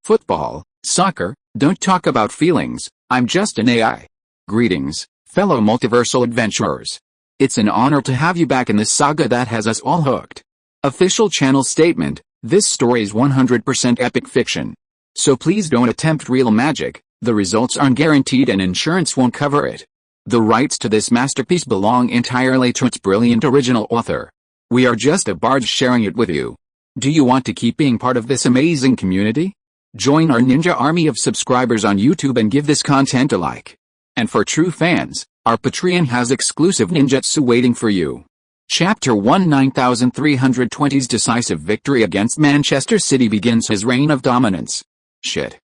Football, soccer, don't talk about feelings, I'm just an AI. Greetings, fellow multiversal adventurers. It's an honor to have you back in this saga that has us all hooked. Official channel statement, this story is 100% epic fiction. So please don't attempt real magic, the results aren't guaranteed and insurance won't cover it. The rights to this masterpiece belong entirely to its brilliant original author. We are just a barge sharing it with you. Do you want to keep being part of this amazing community? Join our ninja army of subscribers on YouTube and give this content a like. And for true fans, our Patreon has exclusive ninjutsu waiting for you. Chapter 1 9320's decisive victory against Manchester City begins his reign of dominance. Shit.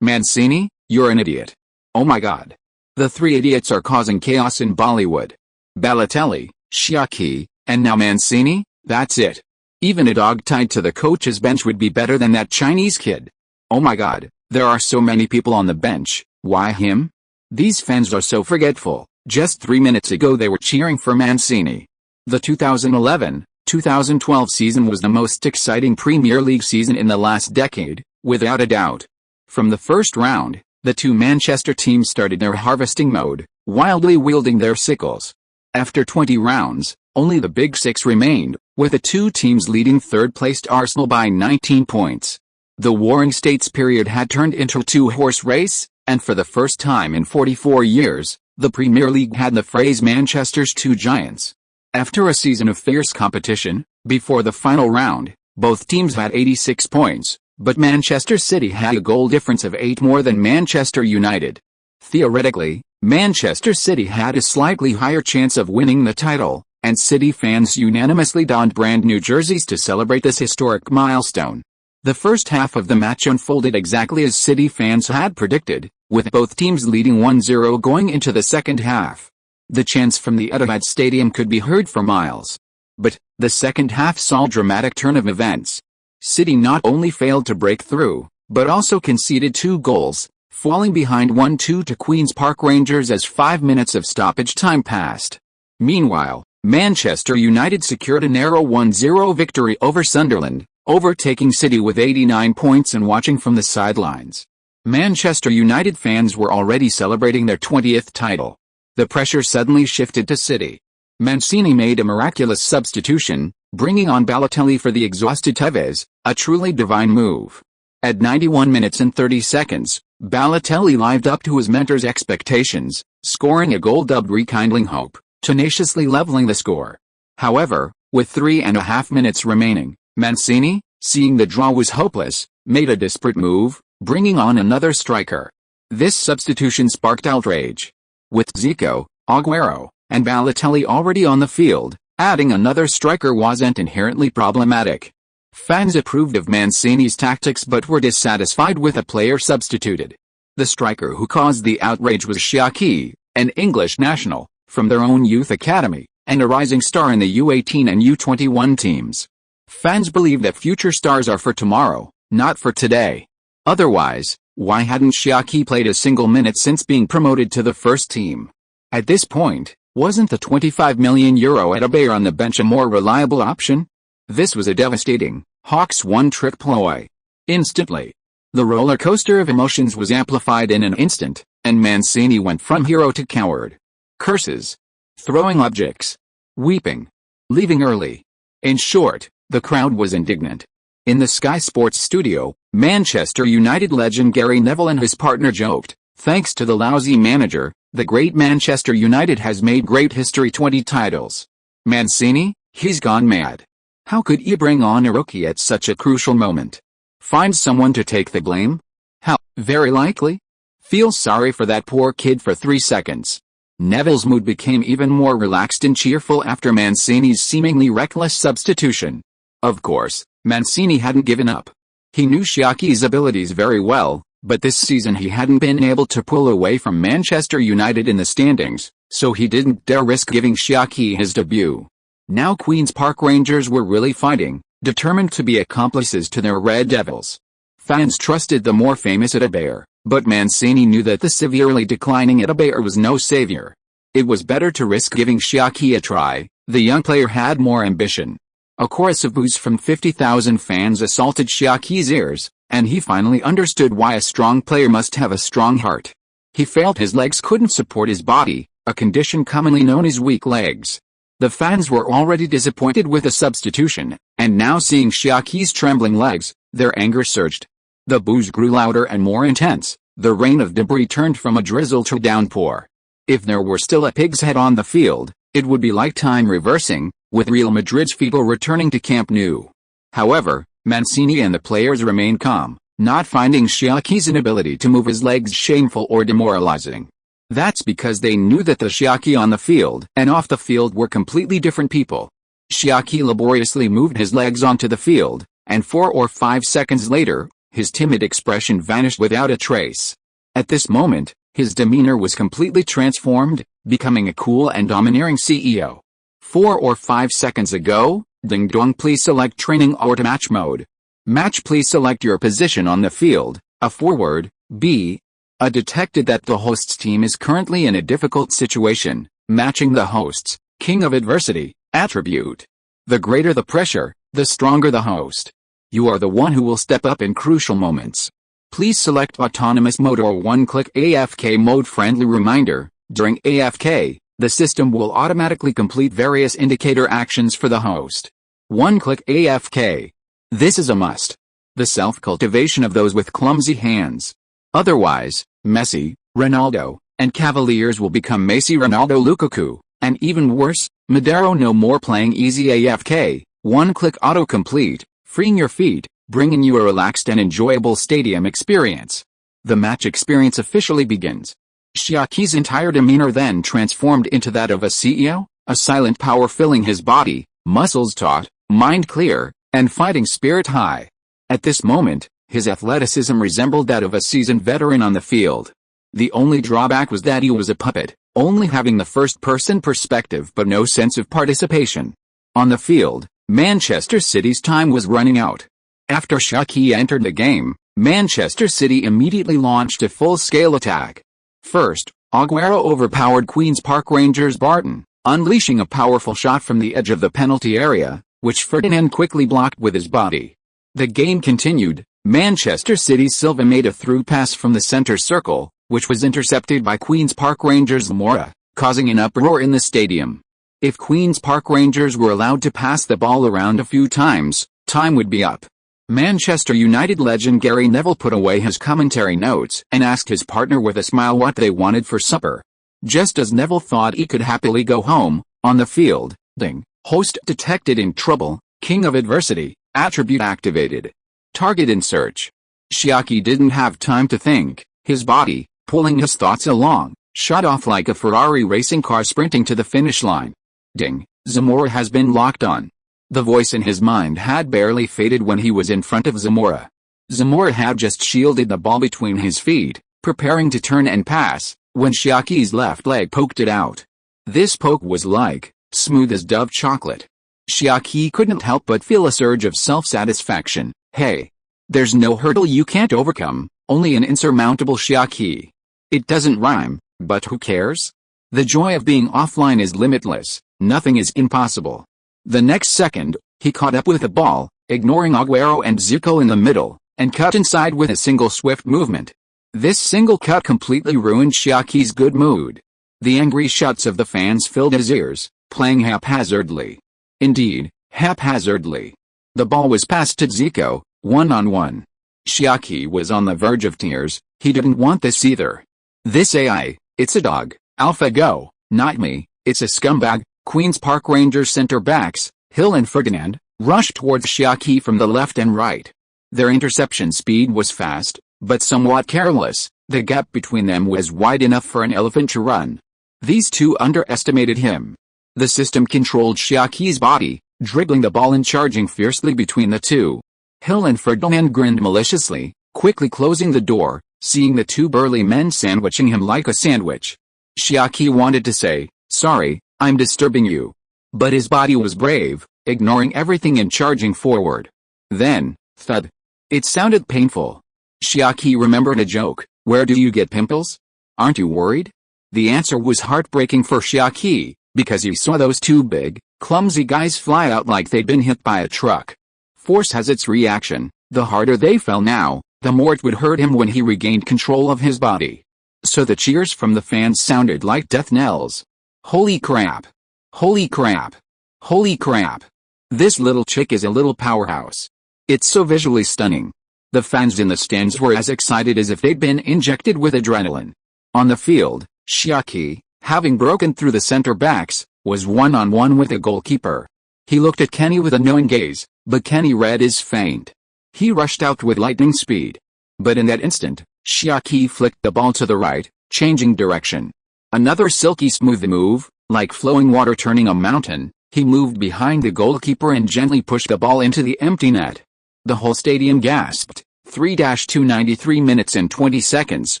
Mancini, you're an idiot. Oh my god. The three idiots are causing chaos in Bollywood. Balotelli, Xia Qi, and now Mancini, that's it. Even a dog tied to the coach's bench would be better than that Chinese kid. Oh my god, there are so many people on the bench, why him? These fans are so forgetful, just 3 minutes ago they were cheering for Mancini. The 2011-2012 season was the most exciting Premier League season in the last decade, without a doubt. From the first round, the two Manchester teams started their harvesting mode, wildly wielding their sickles. After 20 rounds, only the Big Six remained, with the two teams leading third-placed Arsenal by 19 points. The Warring States period had turned into a two-horse race, and for the first time in 44 years, the Premier League had the phrase Manchester's two giants. After a season of fierce competition, before the final round, both teams had 86 points, but Manchester City had a goal difference of 8 more than Manchester United. Theoretically, Manchester City had a slightly higher chance of winning the title, and City fans unanimously donned brand new jerseys to celebrate this historic milestone. The first half of the match unfolded exactly as City fans had predicted, with both teams leading 1-0 going into the second half. The chants from the Etihad Stadium could be heard for miles. But, the second half saw a dramatic turn of events. City not only failed to break through, but also conceded 2 goals, falling behind 1-2 to Queen's Park Rangers as 5 minutes of stoppage time passed. Meanwhile, Manchester United secured a narrow 1-0 victory over Sunderland, overtaking City with 89 points and watching from the sidelines. Manchester United fans were already celebrating their 20th title. The pressure suddenly shifted to City. Mancini made a miraculous substitution, bringing on Balotelli for the exhausted Tevez, a truly divine move. At 91 minutes and 30 seconds, Balotelli lived up to his mentor's expectations, scoring a goal dubbed Rekindling Hope, tenaciously leveling the score. However, with 3.5 minutes remaining, Mancini, seeing the draw was hopeless, made a desperate move, bringing on another striker. This substitution sparked outrage. With Zico, Aguero, and Balotelli already on the field, adding another striker wasn't inherently problematic. Fans approved of Mancini's tactics but were dissatisfied with a player substituted. The striker who caused the outrage was Xia Qi, an English national, from their own youth academy, and a rising star in the U18 and U21 teams. Fans believe that future stars are for tomorrow, not for today. Otherwise, why hadn't Xia Qi played a single minute since being promoted to the first team? At this point, wasn't the €25 million Bernabéu on the bench a more reliable option? This was a devastating, Hawks one-trick ploy. Instantly, the roller coaster of emotions was amplified in an instant, and Mancini went from hero to coward. Curses, throwing objects, weeping, leaving early. In short, the crowd was indignant. In the Sky Sports studio, Manchester United legend Gary Neville and his partner joked, "Thanks to the lousy manager, the great Manchester United has made great history, 20 titles. Mancini, he's gone mad. How could he bring on a rookie at such a crucial moment? Find someone to take the blame? How, very likely? Feel sorry for that poor kid for 3 seconds." Neville's mood became even more relaxed and cheerful after Mancini's seemingly reckless substitution. Of course, Mancini hadn't given up. He knew Xia Qi's abilities very well, but this season he hadn't been able to pull away from Manchester United in the standings, so he didn't dare risk giving Xia Qi his debut. Now Queen's Park Rangers were really fighting, determined to be accomplices to their Red Devils. Fans trusted the more famous Bernabéu, but Mancini knew that the severely declining Bernabéu was no savior. It was better to risk giving Xia Qi a try. The young player had more ambition. A chorus of boos from 50,000 fans assaulted Xia Qi's ears, And he finally understood why a strong player must have a strong heart. He felt his legs couldn't support his body, a condition commonly known as weak legs. The fans were already disappointed with the substitution, and now seeing Xia Qi's trembling legs, their anger surged. The boos grew louder and more intense. The rain of debris turned from a drizzle to a downpour. If there were still a pig's head on the field, it would be like time reversing, with Real Madrid's feeble returning to Camp Nou. However, Mancini and the players remained calm, not finding Xia Qi's inability to move his legs shameful or demoralizing. That's because they knew that the Xia Qi on the field and off the field were completely different people. Xia Qi laboriously moved his legs onto the field, and 4 or 5 seconds later, his timid expression vanished without a trace. At this moment, his demeanor was completely transformed, becoming a cool and domineering CEO. 4 or 5 seconds ago, ding dong, please select training auto match mode. Match, please select your position on the field, a forward, B. A detected that the host's team is currently in a difficult situation, matching the host's king of adversity attribute. The greater the pressure, the stronger the host. You are the one who will step up in crucial moments. Please select autonomous mode or one-click AFK mode. Friendly reminder, during AFK, the system will automatically complete various indicator actions for the host. One-click AFK. This is a must. The self-cultivation of those with clumsy hands. Otherwise, Messi, Ronaldo, and Cavaliers will become Messi, Ronaldo, Lukaku, and even worse, Madero. No more playing easy AFK, one-click autocomplete, freeing your feet, bringing you a relaxed and enjoyable stadium experience. The match experience officially begins. Xia Qi's entire demeanor then transformed into that of a CEO, a silent power filling his body, muscles taut, mind clear, and fighting spirit high. At this moment, his athleticism resembled that of a seasoned veteran on the field. The only drawback was that he was a puppet, only having the first-person perspective but no sense of participation. On the field, Manchester City's time was running out. After Xia Qi entered the game, Manchester City immediately launched a full-scale attack. First, Aguero overpowered Queen's Park Rangers' Barton, unleashing a powerful shot from the edge of the penalty area, which Ferdinand quickly blocked with his body. The game continued. Manchester City's Silva made a through pass from the center circle, which was intercepted by Queen's Park Rangers' Zamora, causing an uproar in the stadium. If Queen's Park Rangers were allowed to pass the ball around a few times, time would be up. Manchester United legend Gary Neville put away his commentary notes and asked his partner with a smile what they wanted for supper. Just as Neville thought he could happily go home, on the field, ding, host detected in trouble, king of adversity, attribute activated. Target in search. Xia Qi didn't have time to think, his body, pulling his thoughts along, shot off like a Ferrari racing car sprinting to the finish line. Ding, Zamora has been locked on. The voice in his mind had barely faded when he was in front of Zamora. Zamora had just shielded the ball between his feet, preparing to turn and pass, when Xia Qi's left leg poked it out. This poke was like, smooth as Dove chocolate. Xia Qi couldn't help but feel a surge of self-satisfaction. Hey! There's no hurdle you can't overcome, only an insurmountable Xia Qi. It doesn't rhyme, but who cares? The joy of being offline is limitless, nothing is impossible. The next second, he caught up with the ball, ignoring Aguero and Zico in the middle, and cut inside with a single swift movement. This single cut completely ruined Xia Qi's good mood. The angry shouts of the fans filled his ears, playing haphazardly. Indeed, haphazardly. The ball was passed to Zico, one-on-one. Xia Qi was on the verge of tears. He didn't want this either. This AI, it's a dog, AlphaGo, not me, it's a scumbag. Queen's Park Rangers center-backs, Hill and Ferdinand, rushed towards Xia Qi from the left and right. Their interception speed was fast, but somewhat careless. The gap between them was wide enough for an elephant to run. These two underestimated him. The system controlled Xia Qi's body, dribbling the ball and charging fiercely between the two. Hill and Ferdinand grinned maliciously, quickly closing the door, seeing the two burly men sandwiching him like a sandwich. Xia Qi wanted to say, "Sorry, I'm disturbing you." But his body was brave, ignoring everything and charging forward. Then, thud. It sounded painful. Xia Qi remembered a joke, "Where do you get pimples? Aren't you worried?" The answer was heartbreaking for Xia Qi, because he saw those two big, clumsy guys fly out like they'd been hit by a truck. Force has its reaction. The harder they fell now, the more it would hurt him when he regained control of his body. So the cheers from the fans sounded like death knells. Holy crap! Holy crap! Holy crap! This little chick is a little powerhouse. It's so visually stunning. The fans in the stands were as excited as if they'd been injected with adrenaline. On the field, Xia Qi, having broken through the center backs, was one-on-one with the goalkeeper. He looked at Kenny with a knowing gaze, but Kenny read his feint. He rushed out with lightning speed. But in that instant, Xia Qi flicked the ball to the right, changing direction. Another silky smooth move, like flowing water turning a mountain. He moved behind the goalkeeper and gently pushed the ball into the empty net. The whole stadium gasped. 3-293 minutes and 20 seconds,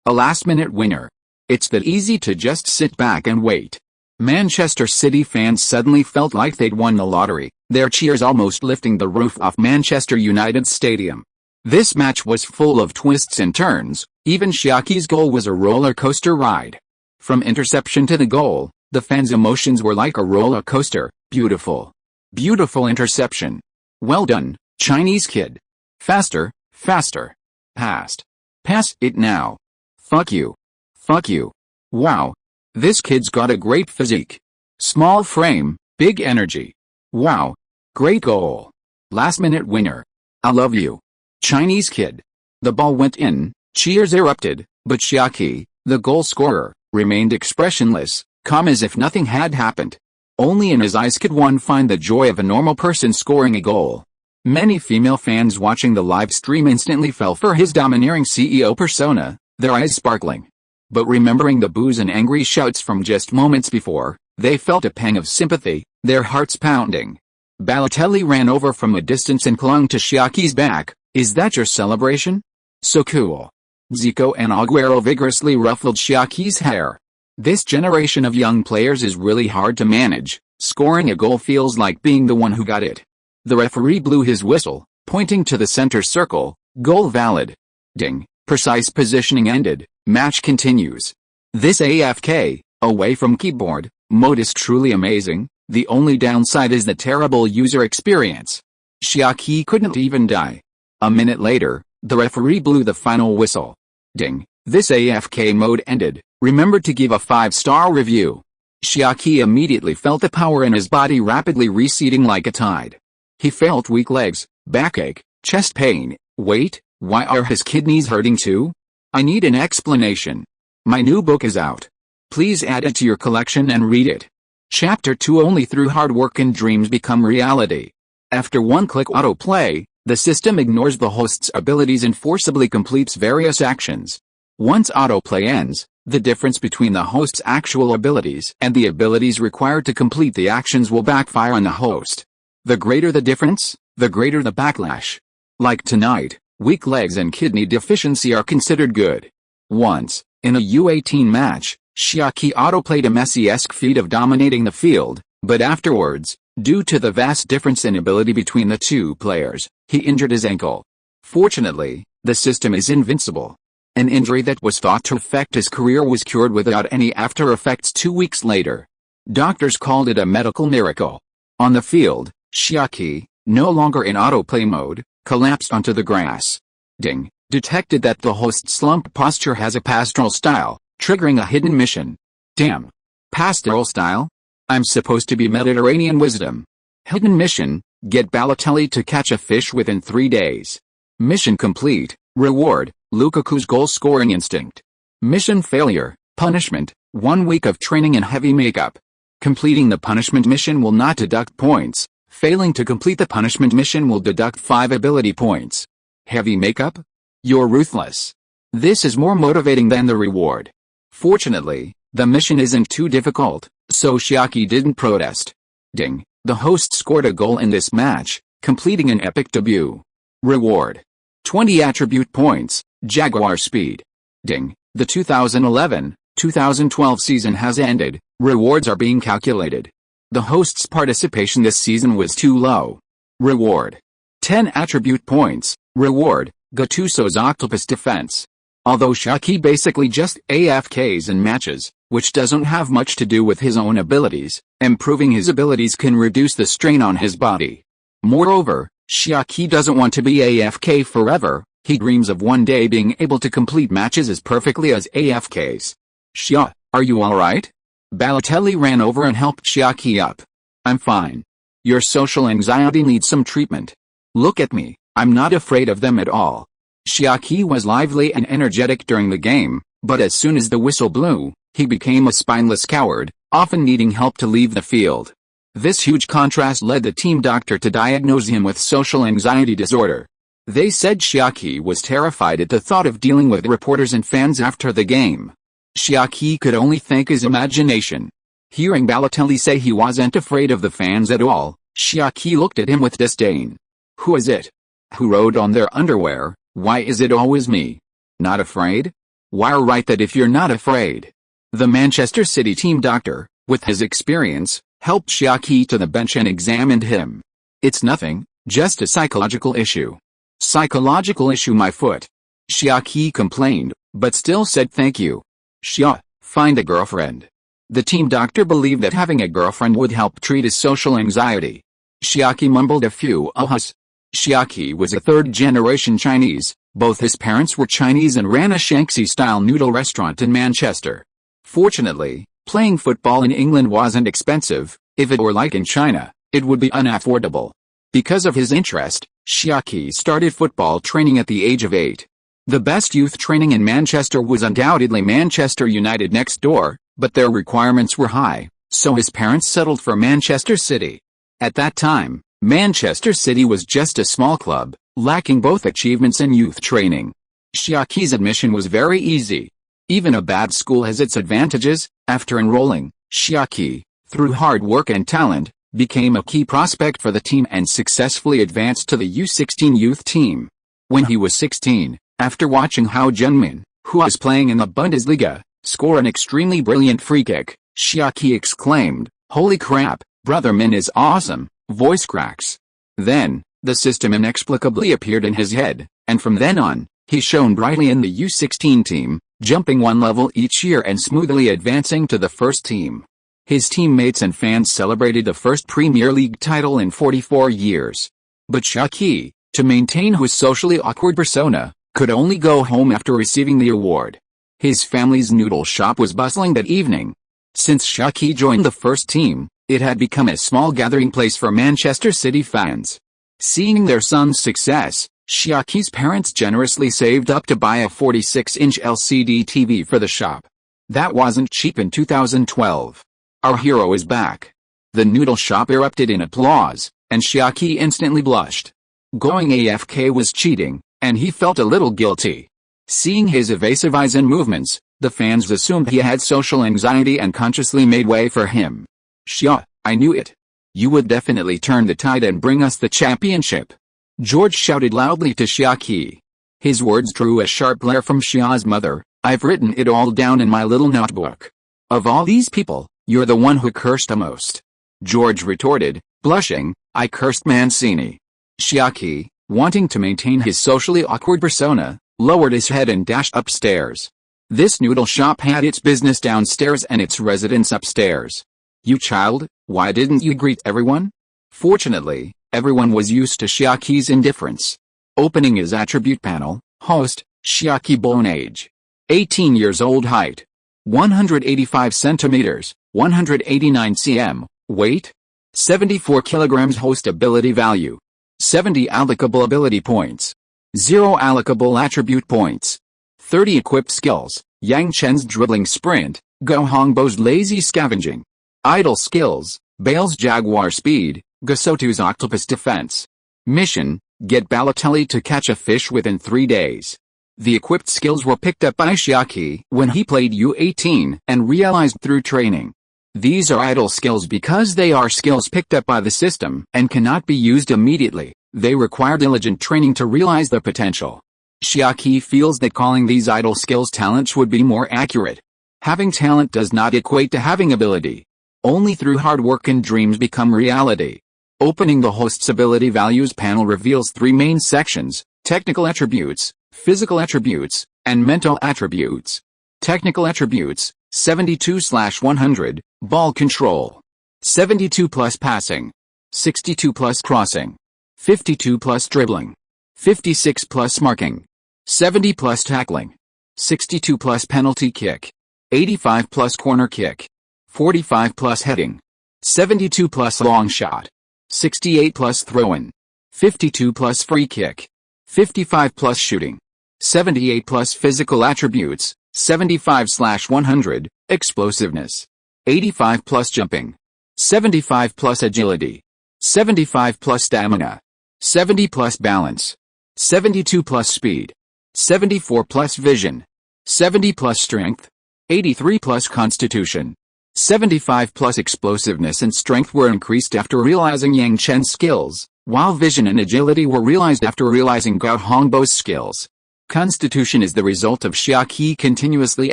a last-minute winner. It's that easy to just sit back and wait. Manchester City fans suddenly felt like they'd won the lottery, their cheers almost lifting the roof off Manchester United Stadium. This match was full of twists and turns. Even Xia Qi's goal was a roller coaster ride. From interception to the goal, the fans' emotions were like a roller coaster. Beautiful. Beautiful interception. Well done, Chinese kid. Faster, faster. Past. Pass it now. Fuck you. Fuck you. Wow. This kid's got a great physique. Small frame, big energy. Wow. Great goal. Last minute winner. I love you. Chinese kid. The ball went in, cheers erupted, but Xia Qi, the goal scorer, remained expressionless, calm as if nothing had happened. Only in his eyes could one find the joy of a normal person scoring a goal. Many female fans watching the live stream instantly fell for his domineering CEO persona, their eyes sparkling. But remembering the boos and angry shouts from just moments before, they felt a pang of sympathy, their hearts pounding. Balotelli ran over from a distance and clung to Xia Qi's back. Is that your celebration? So cool. Zico and Aguero vigorously ruffled Xia Qi's hair. This generation of young players is really hard to manage. Scoring a goal feels like being the one who got it. The referee blew his whistle, pointing to the center circle. Goal valid. Ding. Precise positioning ended. Match continues. This AFK, away from keyboard, mode is truly amazing. The only downside is the terrible user experience. Xia Qi couldn't even die. A minute later, the referee blew the final whistle. Ding. This AFK mode ended. Remember to give a 5-star review. Xia Qi immediately felt the power in his body rapidly receding like a tide. He felt weak legs, backache, chest pain. Wait, why are his kidneys hurting too? I need an explanation. My new book is out. Please add it to your collection and read it. Chapter 2. Only through hard work can dreams become reality. After one-click autoplay, the system ignores the host's abilities and forcibly completes various actions. Once autoplay ends, the difference between the host's actual abilities and the abilities required to complete the actions will backfire on the host. The greater the difference, the greater the backlash. Like tonight, weak legs and kidney deficiency are considered good. Once, in a U18 match, Xia Qi autoplayed a Messi-esque feat of dominating the field, but afterwards, due to the vast difference in ability between the two players, he injured his ankle. Fortunately, the system is invincible. An injury that was thought to affect his career was cured without any after effects 2 weeks later. Doctors called it a medical miracle. On the field, Xia Qi, no longer in autoplay mode, collapsed onto the grass. Ding. Detected that the host's slump posture has a pastoral style, triggering a hidden mission. Damn. Pastoral style? I'm supposed to be Mediterranean wisdom. Hidden mission, get Balotelli to catch a fish within 3 days. Mission complete, reward, Lukaku's goal-scoring instinct. Mission failure, punishment, 1 week of training and heavy makeup. Completing the punishment mission will not deduct points. Failing to complete the punishment mission will deduct 5 ability points. Heavy makeup? You're ruthless. This is more motivating than the reward. Fortunately, the mission isn't too difficult, so Xia Qi didn't protest. Ding. The host scored a goal in this match, completing an epic debut. Reward. 20 attribute points, Jaguar speed. Ding. The 2011-2012 season has ended, rewards are being calculated. The host's participation this season was too low. Reward. 10 attribute points, reward, Gattuso's octopus defense. Although Xia Qi basically just AFKs in matches, which doesn't have much to do with his own abilities, improving his abilities can reduce the strain on his body. Moreover, Xia Qi doesn't want to be AFK forever, he dreams of one day being able to complete matches as perfectly as AFKs. Xia, are you alright? Balotelli ran over and helped Xia Qi up. I'm fine. Your social anxiety needs some treatment. Look at me, I'm not afraid of them at all. Xia Qi was lively and energetic during the game, but as soon as the whistle blew, he became a spineless coward, often needing help to leave the field. This huge contrast led the team doctor to diagnose him with social anxiety disorder. They said Xia Qi was terrified at the thought of dealing with reporters and fans after the game. Xia Qi could only thank his imagination. Hearing Balotelli say he wasn't afraid of the fans at all, Xia Qi looked at him with disdain. Who is it? Who wrote on their underwear, "Why is it always me? Not afraid?" Why write that if you're not afraid? The Manchester City team doctor, with his experience, helped Xia Qi to the bench and examined him. It's nothing, just a psychological issue. Psychological issue, my foot. Xia Qi complained, but still said thank you. Xia, find a girlfriend. The team doctor believed that having a girlfriend would help treat his social anxiety. Xia Qi mumbled a few uhs. Xia Qi was a third-generation Chinese. Both his parents were Chinese and ran a Shanxi-style noodle restaurant in Manchester. Fortunately, playing football in England wasn't expensive. If it were like in China, it would be unaffordable. Because of his interest, Xia Qi started football training at the age of 8. The best youth training in Manchester was undoubtedly Manchester United next door, but their requirements were high, so his parents settled for Manchester City. At that time, Manchester City was just a small club, lacking both achievements and youth training. Xia Qi's admission was very easy. Even a bad school has its advantages. After enrolling, Xia Qi, through hard work and talent, became a key prospect for the team and successfully advanced to the U16 youth team. When he was 16, after watching Hao Junmin, who was playing in the Bundesliga, score an extremely brilliant free kick, Xia Qi exclaimed, "Holy crap, brother Min is awesome," voice cracks. Then, the system inexplicably appeared in his head, and from then on, he shone brightly in the U16 team, jumping one level each year and smoothly advancing to the first team. His teammates and fans celebrated the first Premier League title in 44 years. But Xia Qi, to maintain his socially awkward persona, could only go home after receiving the award. His family's noodle shop was bustling that evening. Since Xia Qi joined the first team, it had become a small gathering place for Manchester City fans. Seeing their son's success, Xia Qi's parents generously saved up to buy a 46-inch LCD TV for the shop. That wasn't cheap in 2012. Our hero is back. The noodle shop erupted in applause, and Xia Qi instantly blushed. Going AFK was cheating, and he felt a little guilty. Seeing his evasive eyes and movements, the fans assumed he had social anxiety and consciously made way for him. Xia, I knew it. You would definitely turn the tide and bring us the championship. George shouted loudly to Xia Qi. His words drew a sharp glare from Xia's mother. I've written it all down in my little notebook. Of all these people, you're the one who cursed the most. George retorted, blushing, I cursed Mancini. Xia Qi, wanting to maintain his socially awkward persona, lowered his head and dashed upstairs. This noodle shop had its business downstairs and its residents upstairs. You child, why didn't you greet everyone? Fortunately, everyone was used to Xia Qi's indifference. Opening his attribute panel, host, Xia Qi born age. 18 years old, height. 185 centimeters, 189 cm, weight. 74 kilograms, host ability value. 70 allocable ability points. 0 allocable attribute points. 30 equipped skills, Yang Chen's dribbling sprint, Go Hongbo's lazy scavenging. Idle skills, Bale's jaguar speed, Gasotu's octopus defense. Mission, get Balotelli to catch a fish within 3 days. The equipped skills were picked up by Xia Qi when he played U18 and realized through training. These are idle skills because they are skills picked up by the system and cannot be used immediately. They require diligent training to realize their potential. Xia Qi feels that calling these idle skills talents would be more accurate. Having talent does not equate to having ability. Only through hard work can dreams become reality. Opening the host's ability values panel reveals 3 main sections: technical attributes, physical attributes, and mental attributes. Technical attributes, 72/100, ball control. 72 plus passing. 62 plus crossing. 52 plus dribbling, 56 plus marking, 70 plus tackling, 62 plus penalty kick, 85 plus corner kick, 45 plus heading, 72 plus long shot, 68 plus throw-in, 52 plus free kick, 55 plus shooting, 78 plus physical attributes, 75/100, explosiveness, 85 plus jumping, 75 plus agility, 75 plus stamina, 70 plus balance, 72 plus speed, 74 plus vision, 70 plus strength, 83 plus constitution, 75 plus explosiveness and strength were increased after realizing Yang Chen's skills, while vision and agility were realized after realizing Gao Hongbo's skills. Constitution is the result of Xia Qi continuously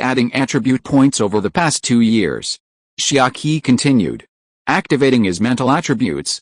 adding attribute points over the past 2 years. Xia Qi continued activating his mental attributes,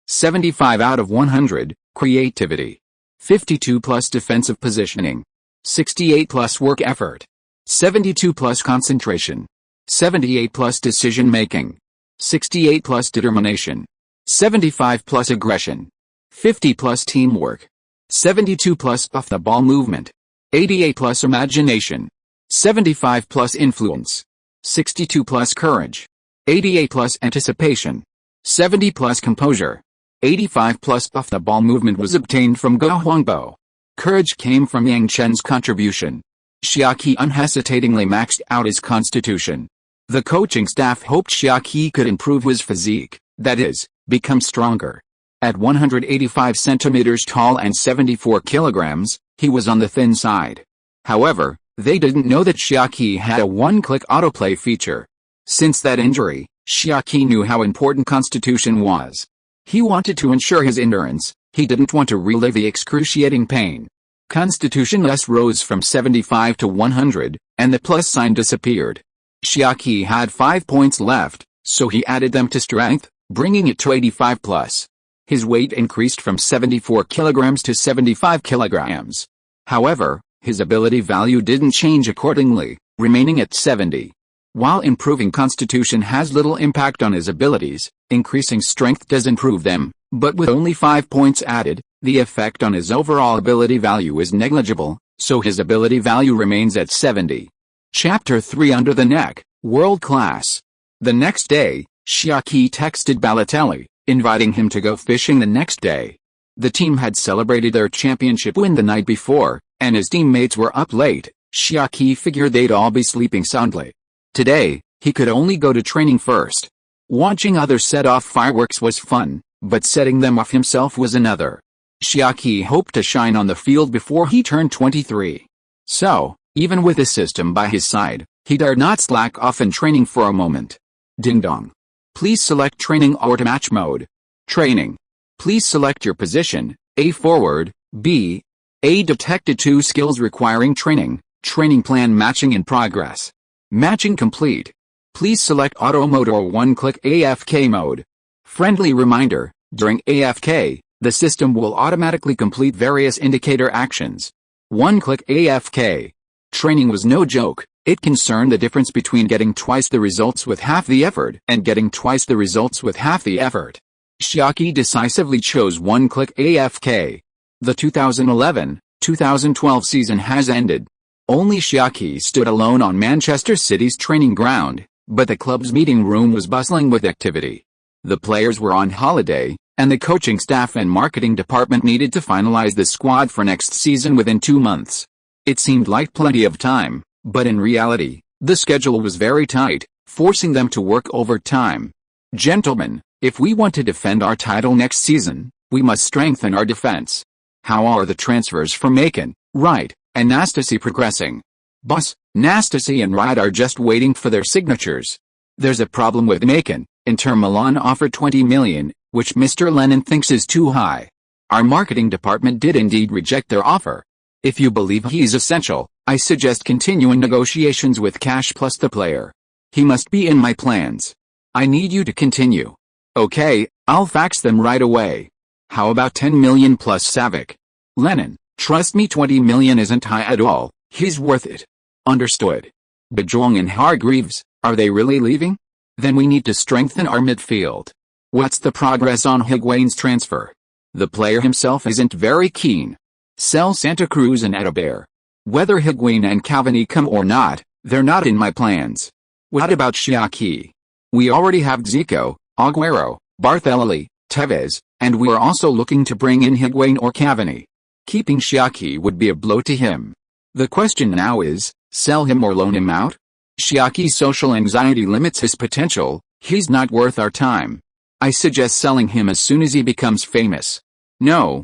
75 out of 100, creativity, 52 plus defensive positioning, 68 plus work effort, 72 plus concentration, 78 plus decision making, 68 plus determination, 75 plus aggression, 50 plus teamwork, 72 plus off the ball movement, 88 plus imagination, 75 plus influence, 62 plus courage, 88 plus anticipation, 70 plus composure, 85 plus off the ball movement was obtained from Gao Hongbo. Courage came from Yang Chen's contribution. Xia Qi unhesitatingly maxed out his constitution. The coaching staff hoped Xia Qi could improve his physique, that is, become stronger. At 185 centimeters tall and 74 kilograms, he was on the thin side. However, they didn't know that Xia Qi had a one-click autoplay feature. Since that injury, Xia Qi knew how important constitution was. He wanted to ensure his endurance, he didn't want to relive the excruciating pain. Constitution thus rose from 75 to 100, and the plus sign disappeared. Xia Qi had 5 points left, so he added them to strength, bringing it to 85 plus. His weight increased from 74 kilograms to 75 kilograms. However, his ability value didn't change accordingly, remaining at 70. While improving constitution has little impact on his abilities, increasing strength does improve them, but with only 5 points added, the effect on his overall ability value is negligible, so his ability value remains at 70. Chapter 3 Under the Neck, World Class. The next day, Xia Qi texted Balotelli, inviting him to go fishing the next day. The team had celebrated their championship win the night before, and his teammates were up late. Xia Qi figured they'd all be sleeping soundly. Today, he could only go to training first. Watching others set off fireworks was fun, but setting them off himself was another. Xia Qi hoped to shine on the field before he turned 23. So, even with the system by his side, he dared not slack off in training for a moment. Ding dong. Please select training or to match mode. Training. Please select your position, A forward, B. A detected 2 skills requiring training, training plan matching in progress. Matching complete. Please select auto mode or one-click AFK mode. Friendly reminder, during AFK, the system will automatically complete various indicator actions. One-click AFK. Training was no joke, it concerned the difference between getting twice the results with half the effort and getting twice the results with half the effort. Xia Qi decisively chose one-click AFK. The 2011-2012 season has ended. Only Xia Qi stood alone on Manchester City's training ground, but the club's meeting room was bustling with activity. The players were on holiday, and the coaching staff and marketing department needed to finalize the squad for next season within 2 months. It seemed like plenty of time, but in reality, the schedule was very tight, forcing them to work overtime. Gentlemen, if we want to defend our title next season, we must strengthen our defense. How are the transfers for Macon, Wright, and Nastase progressing? Boss, Nastase and Wright are just waiting for their signatures. There's a problem with Macon. Inter Milan offered 20 million, which Mr. Lennon thinks is too high. Our marketing department did indeed reject their offer. If you believe he's essential, I suggest continuing negotiations with cash plus the player. He must be in my plans. I need you to continue. Okay, I'll fax them right away. How about 10 million plus Savic? Lennon, trust me, 20 million isn't high at all, he's worth it. Understood. De Jong and Hargreaves, are they really leaving? Then we need to strengthen our midfield. What's the progress on Higuain's transfer? The player himself isn't very keen. Sell Santa Cruz and Adebayor. Whether Higuain and Cavani come or not, they're not in my plans. What about Xia Qi? We already have Zico, Aguero, Barthelemy, Tevez, and we're also looking to bring in Higuain or Cavani. Keeping Xia Qi would be a blow to him. The question now is, sell him or loan him out? Xia Qi's social anxiety limits his potential. He's not worth our time. I suggest selling him as soon as he becomes famous. No.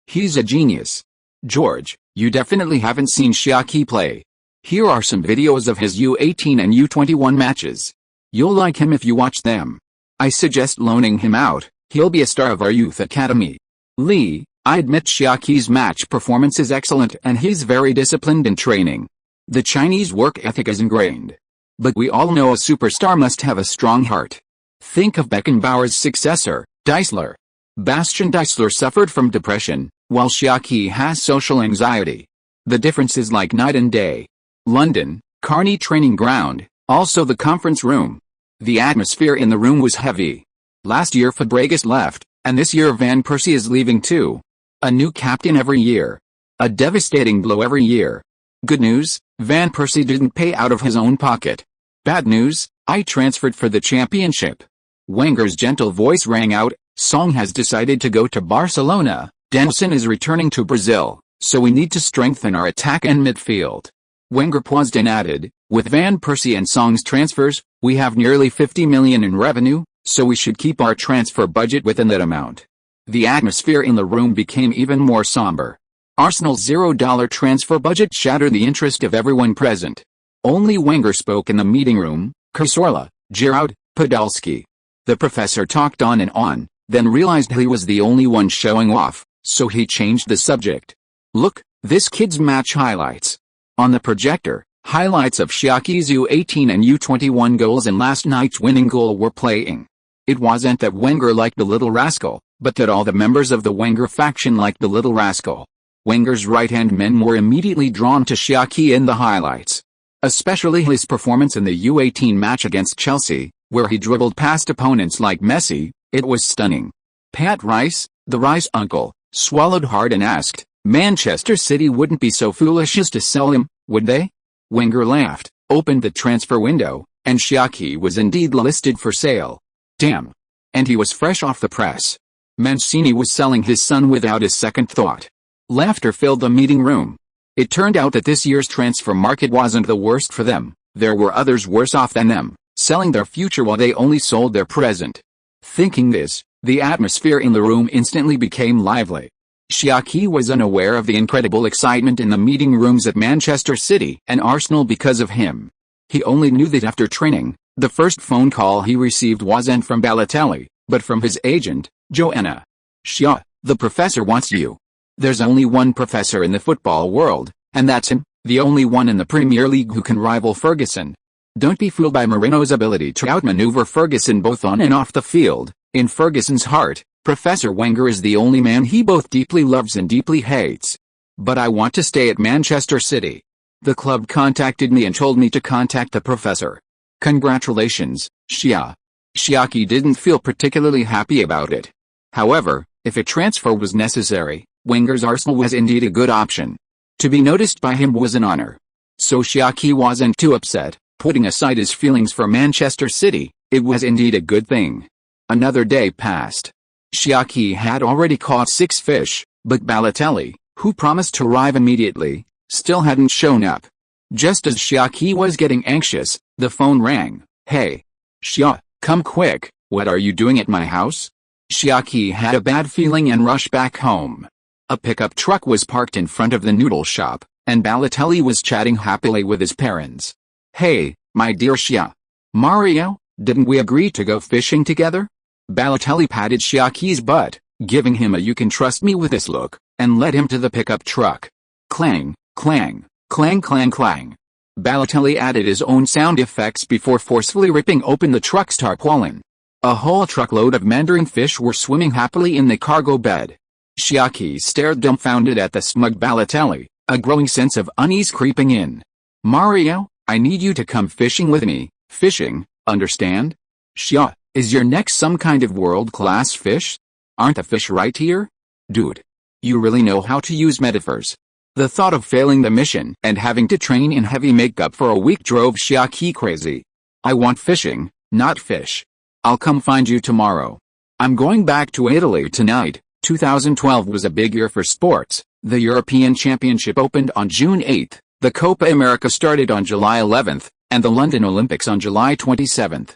He's a genius. George, you definitely haven't seen Xia Qi play. Here are some videos of his U18 and U21 matches. You'll like him if you watch them. I suggest loaning him out. He'll be a star of our youth academy. Lee, I admit Xia Qi's match performance is excellent and he's very disciplined in training. The Chinese work ethic is ingrained. But we all know a superstar must have a strong heart. Think of Beckenbauer's successor, Deisler. Bastian Deisler suffered from depression, while Xia Qi has social anxiety. The difference is like night and day. London, Carney training ground, also the conference room. The atmosphere in the room was heavy. Last year Fabregas left, and this year Van Persie is leaving too. A new captain every year. A devastating blow every year. Good news, Van Persie didn't pay out of his own pocket. Bad news, I transferred for the championship. Wenger's gentle voice rang out, Song has decided to go to Barcelona, Denson is returning to Brazil, so we need to strengthen our attack and midfield. Wenger paused and added, with Van Persie and Song's transfers, we have nearly 50 million in revenue, so we should keep our transfer budget within that amount. The atmosphere in the room became even more somber. Arsenal's $0 transfer budget shattered the interest of everyone present. Only Wenger spoke in the meeting room, Cazorla, Giroud, Podolski. The professor talked on and on, then realized he was the only one showing off, so he changed the subject. Look, this kid's match highlights. On the projector, highlights of Xia Qi's U18 and U21 goals and last night's winning goal were playing. It wasn't that Wenger liked the little rascal, but that all the members of the Wenger faction liked the little rascal. Wenger's right-hand men were immediately drawn to Xia Qi in the highlights. Especially his performance in the U18 match against Chelsea, where he dribbled past opponents like Messi. It was stunning. Pat Rice, the Rice uncle, swallowed hard and asked, Manchester City wouldn't be so foolish as to sell him, would they? Wenger laughed, opened the transfer window, and Xia Qi was indeed listed for sale. Damn. And he was fresh off the press. Mancini was selling his son without a second thought. Laughter filled the meeting room. It turned out that this year's transfer market wasn't the worst for them. There were others worse off than them, selling their future while they only sold their present. Thinking this, the atmosphere in the room instantly became lively. Xia Qi was unaware of the incredible excitement in the meeting rooms at Manchester City and Arsenal because of him. He only knew that after training, the first phone call he received wasn't from Balotelli, but from his agent, Joanna. Xia, the professor wants you. There's only one professor in the football world, and that's him, the only one in the Premier League who can rival Ferguson. Don't be fooled by Moreno's ability to outmaneuver Ferguson both on and off the field. In Ferguson's heart, Professor Wenger is the only man he both deeply loves and deeply hates. But I want to stay at Manchester City. The club contacted me and told me to contact the professor. Congratulations, Xia. Xia Qi didn't feel particularly happy about it. However, if a transfer was necessary, Wenger's Arsenal was indeed a good option. To be noticed by him was an honor. So Xia Qi wasn't too upset. Putting aside his feelings for Manchester City, it was indeed a good thing. Another day passed. Xia Qi had already caught 6 fish, but Balotelli, who promised to arrive immediately, still hadn't shown up. Just as Xia Qi was getting anxious, the phone rang. Hey. Xia, come quick, what are you doing at my house? Xia Qi had a bad feeling and rushed back home. A pickup truck was parked in front of the noodle shop, and Balotelli was chatting happily with his parents. Hey, my dear Xia. Mario, didn't we agree to go fishing together? Balotelli patted Xia Qi's butt, giving him a you can trust me with this look, and led him to the pickup truck. Clang, clang, clang clang clang. Balotelli added his own sound effects before forcefully ripping open the truck's tarpaulin. A whole truckload of mandarin fish were swimming happily in the cargo bed. Xia Qi stared dumbfounded at the smug Balotelli, a growing sense of unease creeping in. Mario, I need you to come fishing with me, fishing, understand? Xia, Is your next some kind of world-class fish? Aren't the fish right here? Dude. You really know how to use metaphors. The thought of failing the mission and having to train in heavy makeup for a week drove Xia Qi crazy. I want fishing, not fish. I'll come find you tomorrow. I'm going back to Italy tonight. 2012 was a big year for sports. The European Championship opened on June 8, the Copa America started on July 11, and the London Olympics on July 27.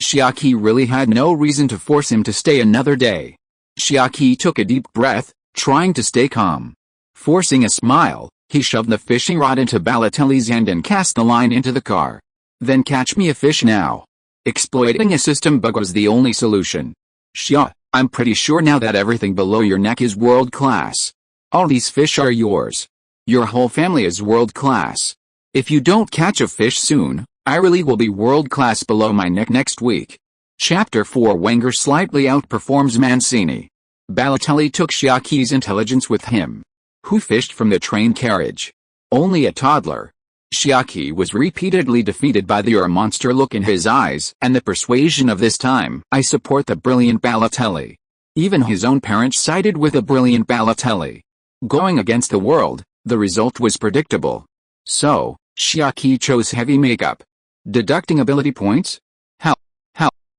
Xia Qi really had no reason to force him to stay another day. Xia Qi took a deep breath, trying to stay calm. Forcing a smile, he shoved the fishing rod into Balotelli's hand and cast the line into the car. Then catch me a fish now. Exploiting a system bug was the only solution. Xia, I'm pretty sure now that everything below your neck is world class. All these fish are yours. Your whole family is world class. If you don't catch a fish soon, I really will be world class below my neck next week. Chapter 4 Wenger slightly outperforms Mancini. Balotelli took Xia Qi's intelligence with him. Who fished from the train carriage? Only a toddler. Xia Qi was repeatedly defeated by the monster look in his eyes and the persuasion of this time. I support the brilliant Balotelli. Even his own parents sided with the brilliant Balotelli. Going against the world, the result was predictable. So, Xia Qi chose heavy makeup. Deducting ability points? How?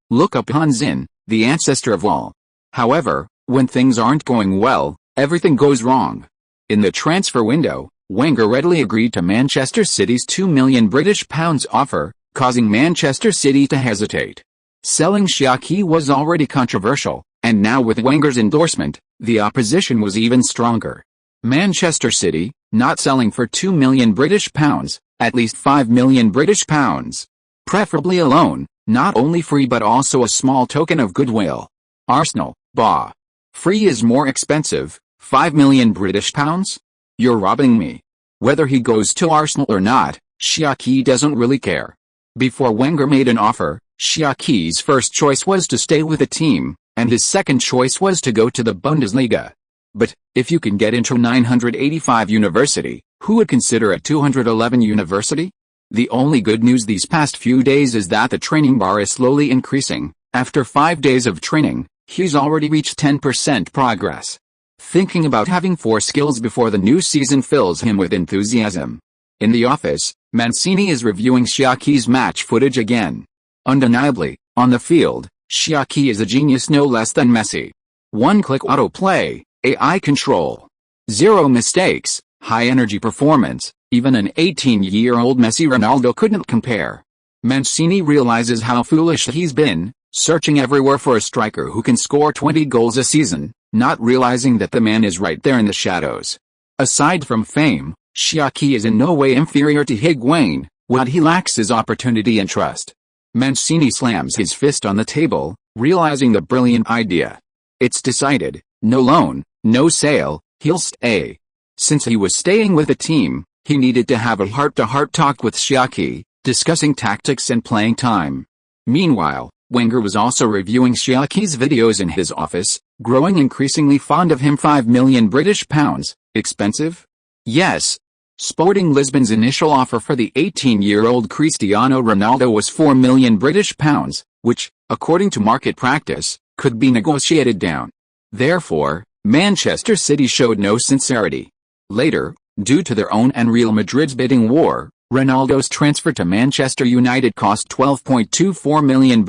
Look up Han Xin, the ancestor of all. However, when things aren't going well, everything goes wrong. In the transfer window, Wenger readily agreed to Manchester City's £2 million offer, causing Manchester City to hesitate. Selling Xia Qi was already controversial, and now with Wenger's endorsement, the opposition was even stronger. Manchester City, not selling for £2 million, at least £5 million, preferably a loan, not only free but also a small token of goodwill. Arsenal, bah. Free is more expensive, £5 million? You're robbing me. Whether he goes to Arsenal or not, Xia Qi doesn't really care. Before Wenger made an offer, Xia Qi's first choice was to stay with the team, and his second choice was to go to the Bundesliga. But, if you can get into 985 University, who would consider a 211 University? The only good news these past few days is that the training bar is slowly increasing. After 5 days of training, he's already reached 10% progress. Thinking about having 4 skills before the new season fills him with enthusiasm. In the office, Mancini is reviewing Xia Qi's match footage again. Undeniably, on the field, Xia Qi is a genius no less than Messi. One-click autoplay, AI control. 0 mistakes, high-energy performance, even an 18-year-old Messi Ronaldo couldn't compare. Mancini realizes how foolish he's been, searching everywhere for a striker who can score 20 goals a season, not realizing that the man is right there in the shadows. Aside from fame, Xia Qi is in no way inferior to Higuain. What he lacks is opportunity and trust. Mancini slams his fist on the table, realizing the brilliant idea. It's decided, no loan, no sale, he'll stay. Since he was staying with the team, he needed to have a heart-to-heart talk with Xia Qi, discussing tactics and playing time. Meanwhile, Wenger was also reviewing Xia Qi's videos in his office, growing increasingly fond of him. £5 million? Expensive? Yes. Sporting Lisbon's initial offer for the 18-year-old Cristiano Ronaldo was £4 million, which, according to market practice, could be negotiated down. Therefore, Manchester City showed no sincerity. Later, due to their own and Real Madrid's bidding war, Ronaldo's transfer to Manchester United cost £12.24 million.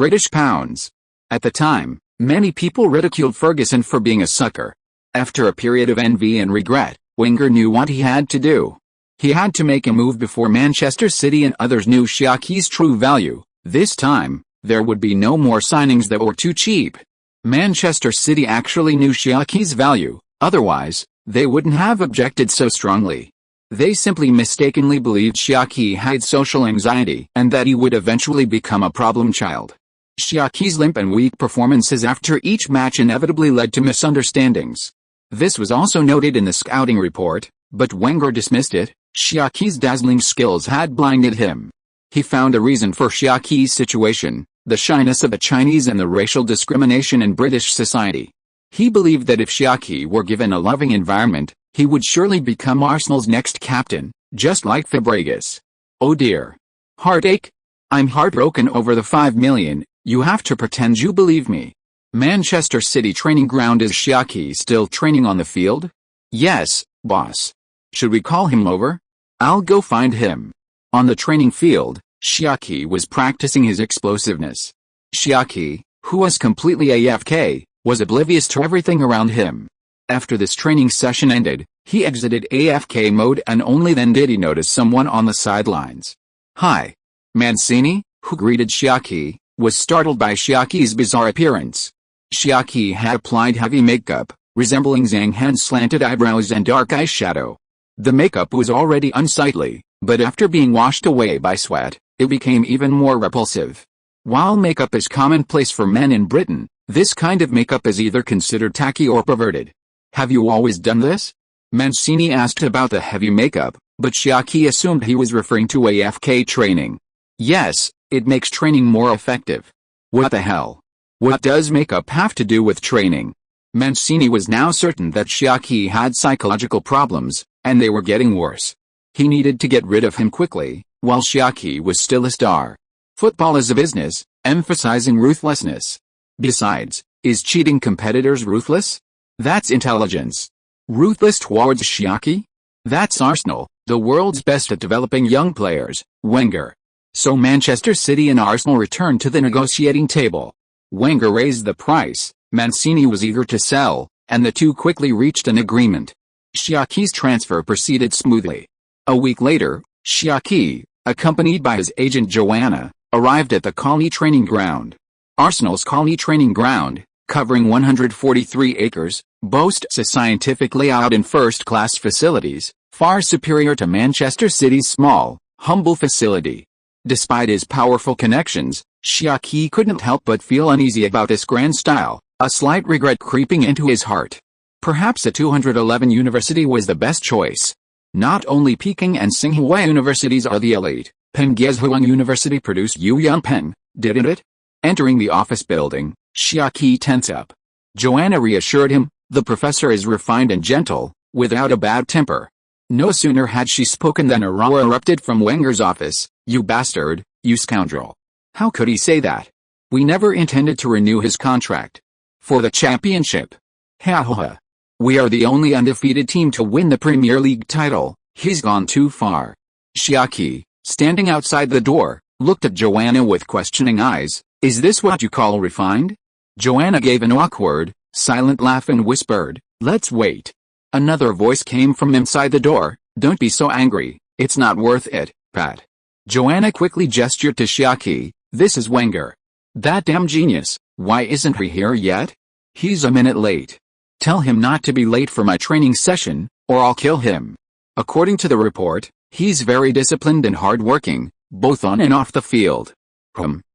At the time, many people ridiculed Ferguson for being a sucker. After a period of envy and regret, Wenger knew what he had to do. He had to make a move before Manchester City and others knew Xia Qi's true value. This time, there would be no more signings that were too cheap. Manchester City actually knew Xia Qi's value, otherwise, they wouldn't have objected so strongly. They simply mistakenly believed Xia Qi had social anxiety and that he would eventually become a problem child. Xia Qi's limp and weak performances after each match inevitably led to misunderstandings. This was also noted in the scouting report, but Wenger dismissed it. Xia Qi's dazzling skills had blinded him. He found a reason for Xia Qi's situation, the shyness of the Chinese and the racial discrimination in British society. He believed that if Xia Qi were given a loving environment, he would surely become Arsenal's next captain, just like Fabregas. Oh dear. Heartache? I'm heartbroken over the £5 million You have to pretend you believe me. Manchester City training ground. Is Xia Qi still training on the field? Yes, boss. Should we call him over? I'll go find him. On the training field, Xia Qi was practicing his explosiveness. Xia Qi, who was completely AFK, was oblivious to everything around him. After this training session ended, he exited AFK mode and only then did he notice someone on the sidelines. Hi. Mancini, who greeted Xia Qi, was startled by Xia Qi's bizarre appearance. Xia Qi had applied heavy makeup, resembling Zhang Han's slanted eyebrows and dark eyeshadow. The makeup was already unsightly, but after being washed away by sweat, it became even more repulsive. While makeup is commonplace for men in Britain, this kind of makeup is either considered tacky or perverted. Have you always done this? Mancini asked about the heavy makeup, but Xia Qi assumed he was referring to AFK training. Yes, it makes training more effective. What the hell? What does makeup have to do with training? Mancini was now certain that Xia Qi had psychological problems, and they were getting worse. He needed to get rid of him quickly, while Xia Qi was still a star. Football is a business, emphasizing ruthlessness. Besides, is cheating competitors ruthless? That's intelligence. Ruthless towards Xia Qi? That's Arsenal, the world's best at developing young players, Wenger. So Manchester City and Arsenal returned to the negotiating table. Wenger raised the price, Mancini was eager to sell, and the two quickly reached an agreement. Xia Qi's transfer proceeded smoothly. A week later, Xia Qi, accompanied by his agent Joanna, arrived at the Colney training ground. Arsenal's Colney training ground, covering 143 acres, boasts a scientific layout and first-class facilities, far superior to Manchester City's small, humble facility. Despite his powerful connections, Xia Qi couldn't help but feel uneasy about this grand style, a slight regret creeping into his heart. Perhaps a 211 university was the best choice. Not only Peking and Tsinghua universities are the elite, Pengezhuang University produced Yu Yunpeng, didn't it? Entering the office building, Xia Qi tensed up. Joanna reassured him, the professor is refined and gentle, without a bad temper. No sooner had she spoken than a row erupted from Wenger's office. You bastard, you scoundrel. How could he say that? We never intended to renew his contract. For the championship. Ha ha ha. We are the only undefeated team to win the Premier League title, he's gone too far. Xia Qi, standing outside the door, looked at Joanna with questioning eyes. Is this what you call refined? Joanna gave an awkward, silent laugh and whispered, let's wait. Another voice came from inside the door, don't be so angry, it's not worth it, Pat. Joanna quickly gestured to Xia Qi, this is Wenger. That damn genius, why isn't he here yet? He's a minute late. Tell him not to be late for my training session, or I'll kill him. According to the report, he's very disciplined and hard-working, both on and off the field.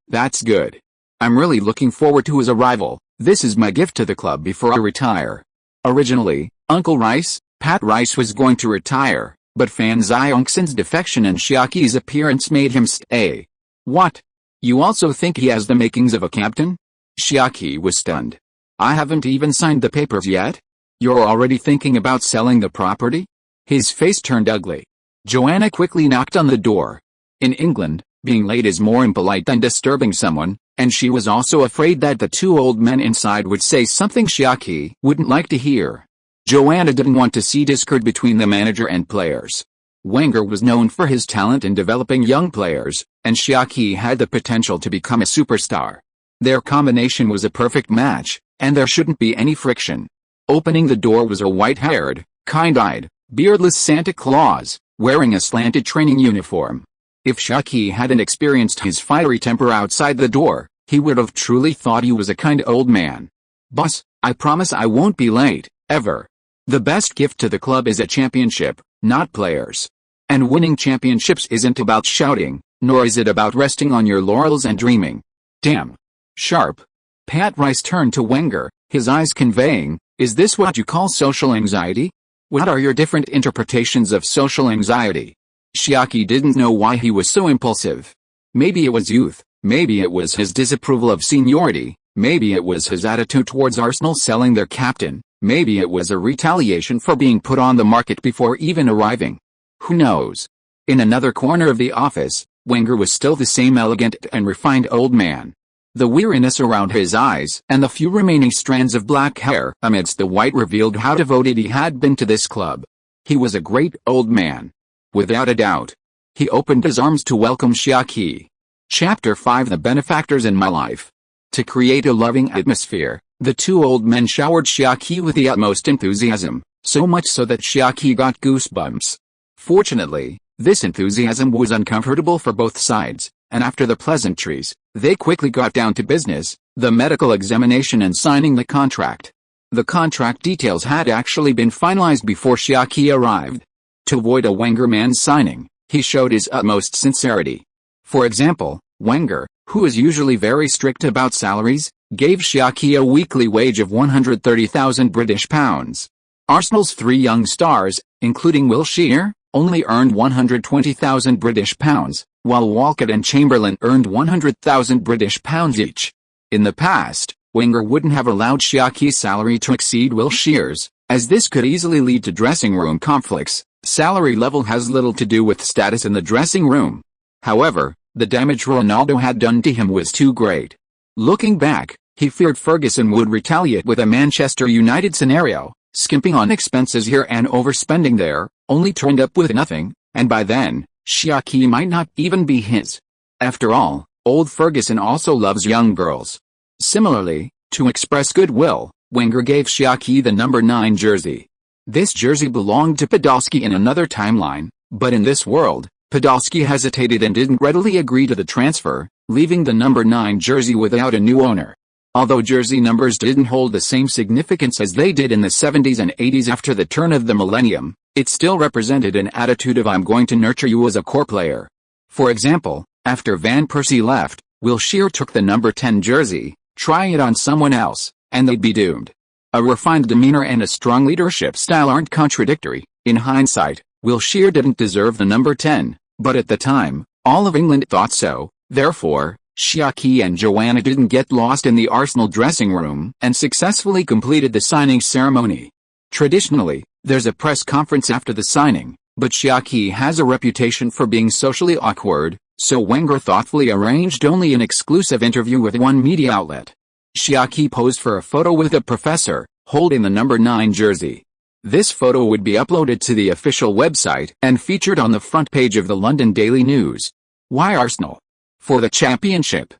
That's good. I'm really looking forward to his arrival. This is my gift to the club before I retire. Originally, Uncle Rice, Pat Rice was going to retire, but Fan Xiongxin's defection and Xia Qi's appearance made him stay. What? You also think he has the makings of a captain? Xia Qi was stunned. I haven't even signed the papers yet? You're already thinking about selling the property? His face turned ugly. Joanna quickly knocked on the door. In England, being late is more impolite than disturbing someone, and she was also afraid that the two old men inside would say something Xia Qi wouldn't like to hear. Joanna didn't want to see discord between the manager and players. Wenger was known for his talent in developing young players, and Xia Qi had the potential to become a superstar. Their combination was a perfect match, and there shouldn't be any friction. Opening the door was a white-haired, kind-eyed, beardless Santa Claus, wearing a slanted training uniform. If Xia Qi hadn't experienced his fiery temper outside the door, he would have truly thought he was a kind old man. Boss, I promise I won't be late, ever. The best gift to the club is a championship, not players. And winning championships isn't about shouting, nor is it about resting on your laurels and dreaming. Damn. Sharp. Pat Rice turned to Wenger, his eyes conveying, is this what you call social anxiety? What are your different interpretations of social anxiety? Xia Qi didn't know why he was so impulsive. Maybe it was youth, maybe it was his disapproval of seniority, maybe it was his attitude towards Arsenal selling their captain, maybe it was a retaliation for being put on the market before even arriving. Who knows? In another corner of the office, Wenger was still the same elegant and refined old man. The weariness around his eyes and the few remaining strands of black hair amidst the white revealed how devoted he had been to this club. He was a great old man. Without a doubt. He opened his arms to welcome Xia Qi. Chapter 5: The Benefactors in My Life. To create a loving atmosphere, the two old men showered Xia Qi with the utmost enthusiasm, so much so that Xia Qi got goosebumps. Fortunately, this enthusiasm was uncomfortable for both sides, and after the pleasantries, they quickly got down to business, the medical examination and signing the contract. The contract details had actually been finalized before Xia Qi arrived. To avoid a Wenger man's signing, he showed his utmost sincerity. For example, Wenger, who is usually very strict about salaries, gave Xia Qi a weekly wage of £130,000. Arsenal's three young stars, including Wilshere, only earned £120,000, while Walcott and Chamberlain earned £100,000 each. In the past, Wenger wouldn't have allowed Xia Qi's salary to exceed Wilshere's, as this could easily lead to dressing room conflicts. Salary level has little to do with status in the dressing room. However, the damage Ronaldo had done to him was too great. Looking back, he feared Ferguson would retaliate with a Manchester United scenario, skimping on expenses here and overspending there, only to end up with nothing, and by then, Xia Qi might not even be his. After all, old Ferguson also loves young girls. Similarly, to express goodwill, Wenger gave Xia Qi the number 9 jersey. This jersey belonged to Podolski in another timeline, but in this world, Podolski hesitated and didn't readily agree to the transfer, leaving the number 9 jersey without a new owner. Although jersey numbers didn't hold the same significance as they did in the 70s and 80s after the turn of the millennium, it still represented an attitude of "I'm going to nurture you as a core player." For example, after Van Persie left, Wilshere took the number 10 jersey, trying it on someone else, and they'd be doomed. A refined demeanor and a strong leadership style aren't contradictory. In hindsight, Wilshere didn't deserve the number 10, but at the time, all of England thought so. Therefore, Xia Qi and Joanna didn't get lost in the Arsenal dressing room and successfully completed the signing ceremony. Traditionally, there's a press conference after the signing, but Xia Qi has a reputation for being socially awkward, so Wenger thoughtfully arranged only an exclusive interview with one media outlet. Xia Qi posed for a photo with a professor, holding the number 9 jersey. This photo would be uploaded to the official website and featured on the front page of the London Daily News. Why Arsenal? For the championship.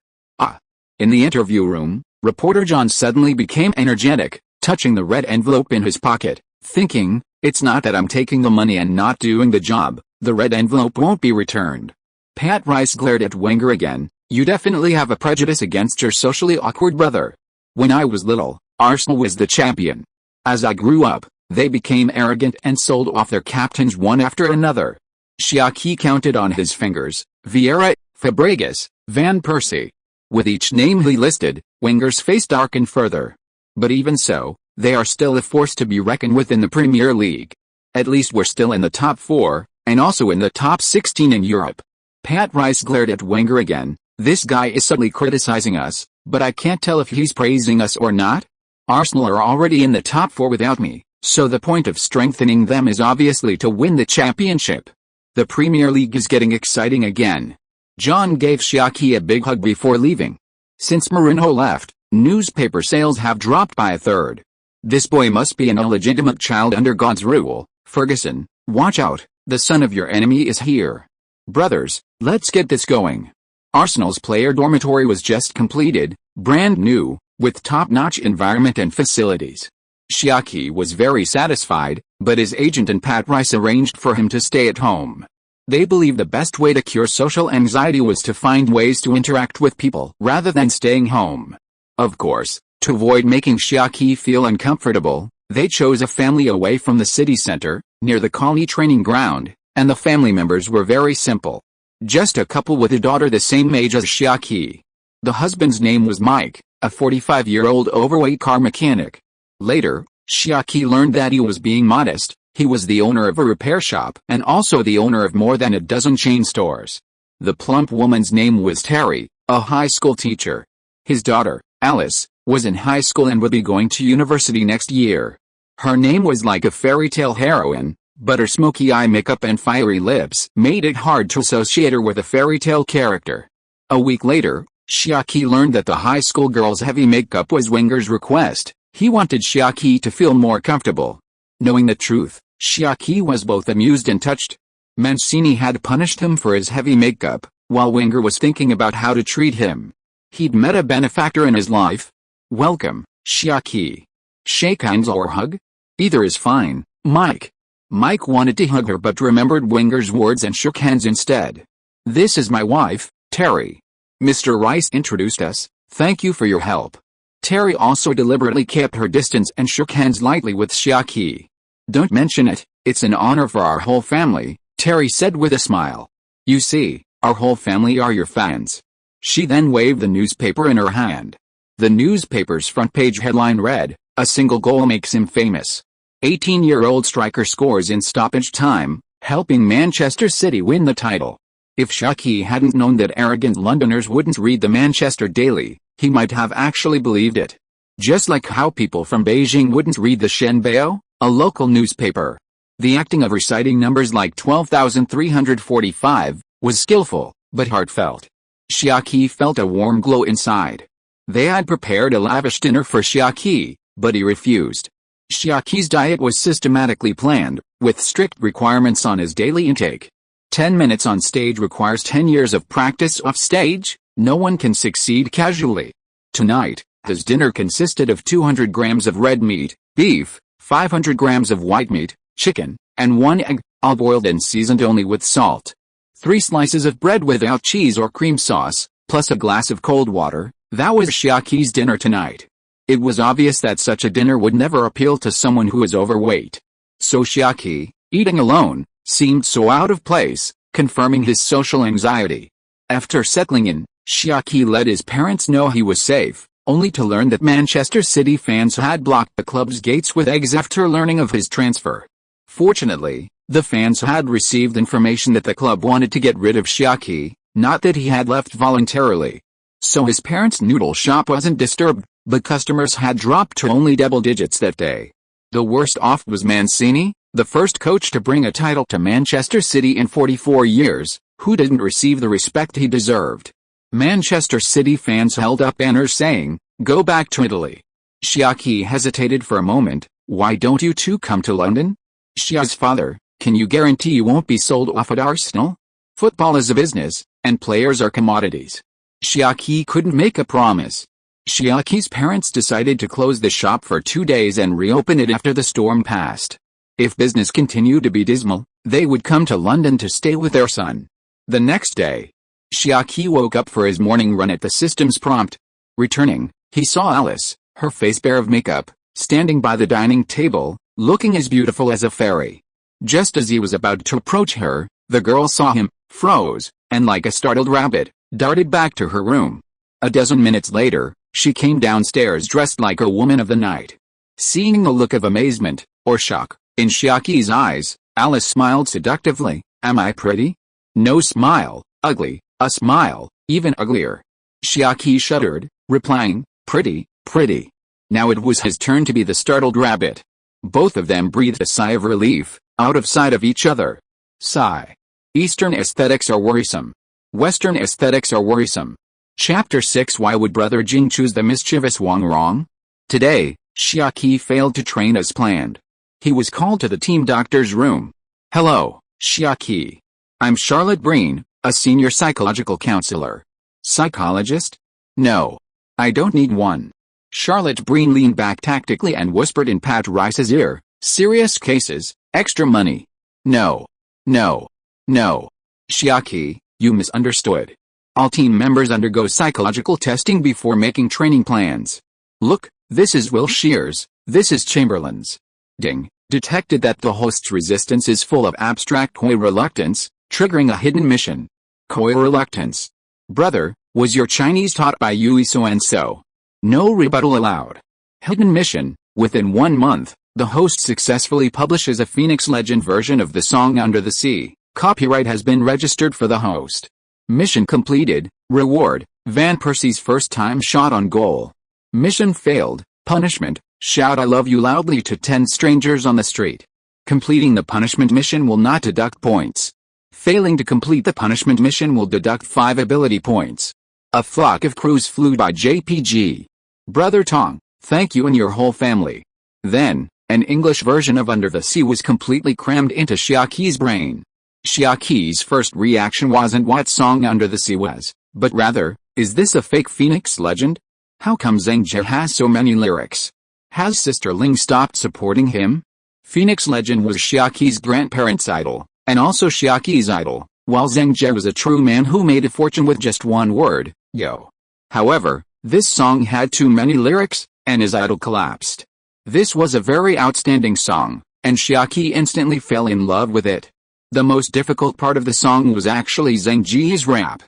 In the interview room, reporter John suddenly became energetic, touching the red envelope in his pocket, thinking, "It's not that I'm taking the money and not doing the job, the red envelope won't be returned." Pat Rice glared at Wenger again. "You definitely have a prejudice against your socially awkward brother. When I was little, Arsenal was the champion. As I grew up, they became arrogant and sold off their captains one after another." Xia Qi counted on his fingers: Vieira, Fabregas, Van Persie. With each name he listed, Wenger's face darkened further. But even so, they are still a force to be reckoned with in the Premier League. At least we're still in the top 4, and also in the top 16 in Europe. Pat Rice glared at Wenger again. "This guy is subtly criticizing us, but I can't tell if he's praising us or not. Arsenal are already in the top 4 without me, so the point of strengthening them is obviously to win the championship. The Premier League is getting exciting again." John gave Xia Qi a big hug before leaving. Since Mourinho left, newspaper sales have dropped by a third. "This boy must be an illegitimate child under God's rule. Ferguson, watch out, the son of your enemy is here. Brothers, let's get this going." Arsenal's player dormitory was just completed, brand new, with top-notch environment and facilities. Xia Qi was very satisfied, but his agent and Pat Rice arranged for him to stay at home. They believed the best way to cure social anxiety was to find ways to interact with people rather than staying home. Of course, to avoid making Xia Qi feel uncomfortable, they chose a family away from the city center, near the Colney training ground, and the family members were very simple. Just a couple with a daughter the same age as Xia Qi. The husband's name was Mike, a 45-year-old overweight car mechanic. Later, Xia Qi learned that he was being modest. He was the owner of a repair shop and also the owner of more than a dozen chain stores. The plump woman's name was Terry, a high school teacher. His daughter, Alice, was in high school and would be going to university next year. Her name was like a fairy tale heroine, but her smoky eye makeup and fiery lips made it hard to associate her with a fairy tale character. A week later, Xia Qi learned that the high school girl's heavy makeup was Wenger's request. He wanted Xia Qi to feel more comfortable. Knowing the truth, Xia Qi was both amused and touched. Mancini had punished him for his heavy makeup, while Wenger was thinking about how to treat him. He'd met a benefactor in his life. Welcome, Xia Qi. Shake hands or hug? Either is fine, Mike. Mike wanted to hug her but remembered Wenger's words and shook hands instead. This is my wife, Terry. Mr. Rice introduced us. Thank you for your help. Terry also deliberately kept her distance and shook hands lightly with Xia Qi. Don't mention it, it's an honor for our whole family, Terry said with a smile. You see, our whole family are your fans. She then waved the newspaper in her hand. The newspaper's front page headline read, "A single goal makes him famous." 18-year-old striker scores in stoppage time, helping Manchester City win the title. If Xia Qi hadn't known that arrogant Londoners wouldn't read the Manchester Daily, he might have actually believed it. Just like how people from Beijing wouldn't read the Shenbao, a local newspaper. The acting of reciting numbers like 12,345 was skillful, but heartfelt. Xia Qi felt a warm glow inside. They had prepared a lavish dinner for Xia Qi, but he refused. Xia Qi's diet was systematically planned, with strict requirements on his daily intake. 10 minutes on stage requires 10 years of practice off stage. No one can succeed casually. Tonight, his dinner consisted of 200 grams of red meat, beef, 500 grams of white meat, chicken, and 1 egg, all boiled and seasoned only with salt. 3 slices of bread without cheese or cream sauce, plus a glass of cold water. That was Xia Qi's dinner tonight. It was obvious that such a dinner would never appeal to someone who is overweight. So Xia Qi, eating alone, seemed so out of place, confirming his social anxiety. After settling in, Xia Qi let his parents know he was safe, only to learn that Manchester City fans had blocked the club's gates with eggs after learning of his transfer. Fortunately, the fans had received information that the club wanted to get rid of Xia Qi, not that he had left voluntarily. So his parents' noodle shop wasn't disturbed, but customers had dropped to only double digits that day. The worst off was Mancini, the first coach to bring a title to Manchester City in 44 years, who didn't receive the respect he deserved. Manchester City fans held up banners saying, "Go back to Italy." Xia Qi hesitated for a moment. "Why don't you two come to London?" Xia's father, "Can you guarantee you won't be sold off at Arsenal? Football is a business, and players are commodities." Xia Qi couldn't make a promise. Xia Qi's parents decided to close the shop for 2 days and reopen it after the storm passed. If business continued to be dismal, they would come to London to stay with their son. The next day, Xia Qi woke up for his morning run at the system's prompt. Returning, he saw Alice, her face bare of makeup, standing by the dining table, looking as beautiful as a fairy. Just as he was about to approach her, the girl saw him, froze, and like a startled rabbit, darted back to her room. A dozen minutes later, she came downstairs dressed like a woman of the night. Seeing the look of amazement, or shock, in Xia Qi's eyes, Alice smiled seductively. "Am I pretty?" "No smile, ugly, a smile, even uglier." Xia Qi shuddered, replying, "Pretty, pretty." Now it was his turn to be the startled rabbit. Both of them breathed a sigh of relief, out of sight of each other. Sigh. Eastern aesthetics are worrisome. Western aesthetics are worrisome. Chapter 6. Why would Brother Jing choose the mischievous Wang Rong? Today, Xia Qi failed to train as planned. He was called to the team doctor's room. "Hello, Xia Qi. I'm Charlotte Breen, a senior psychological counselor." "Psychologist? No. I don't need one." Charlotte Breen leaned back tactically and whispered in Pat Rice's ear, "Serious cases, extra money." No. No. No. Xia Qi, you misunderstood. All team members undergo psychological testing before making training plans. Look, this is Will Shears, this is Chamberlain's. Ding, detected that the host's resistance is full of abstract coy reluctance, triggering a hidden mission. Coy reluctance. Brother, was your Chinese taught by Yui so-and-so? No rebuttal allowed. Hidden mission. Within 1 month, the host successfully publishes a Phoenix Legend version of the song Under the Sea. Copyright has been registered for the host. Mission completed. Reward, Van Persie's first time shot on goal. Mission failed. Punishment, shout "I love you" loudly to 10 strangers on the street. Completing the punishment mission will not deduct points. Failing to complete the punishment mission will deduct 5 ability points. A flock of crows flew by JPG. Brother Tong, thank you and your whole family. Then, an English version of Under the Sea was completely crammed into Xia Qi's brain. Xia Qi's first reaction wasn't what song Under the Sea was, but rather, is this a fake Phoenix legend? How come Zheng Jie has so many lyrics? Has Sister Ling stopped supporting him? Phoenix legend was Xia Qi's grandparents' idol, and also Xia Qi's idol, while Zheng Jie was a true man who made a fortune with just one word, yo. However, this song had too many lyrics, and his idol collapsed. This was a very outstanding song, and Xia Qi instantly fell in love with it. The most difficult part of the song was actually Zheng Jie's rap.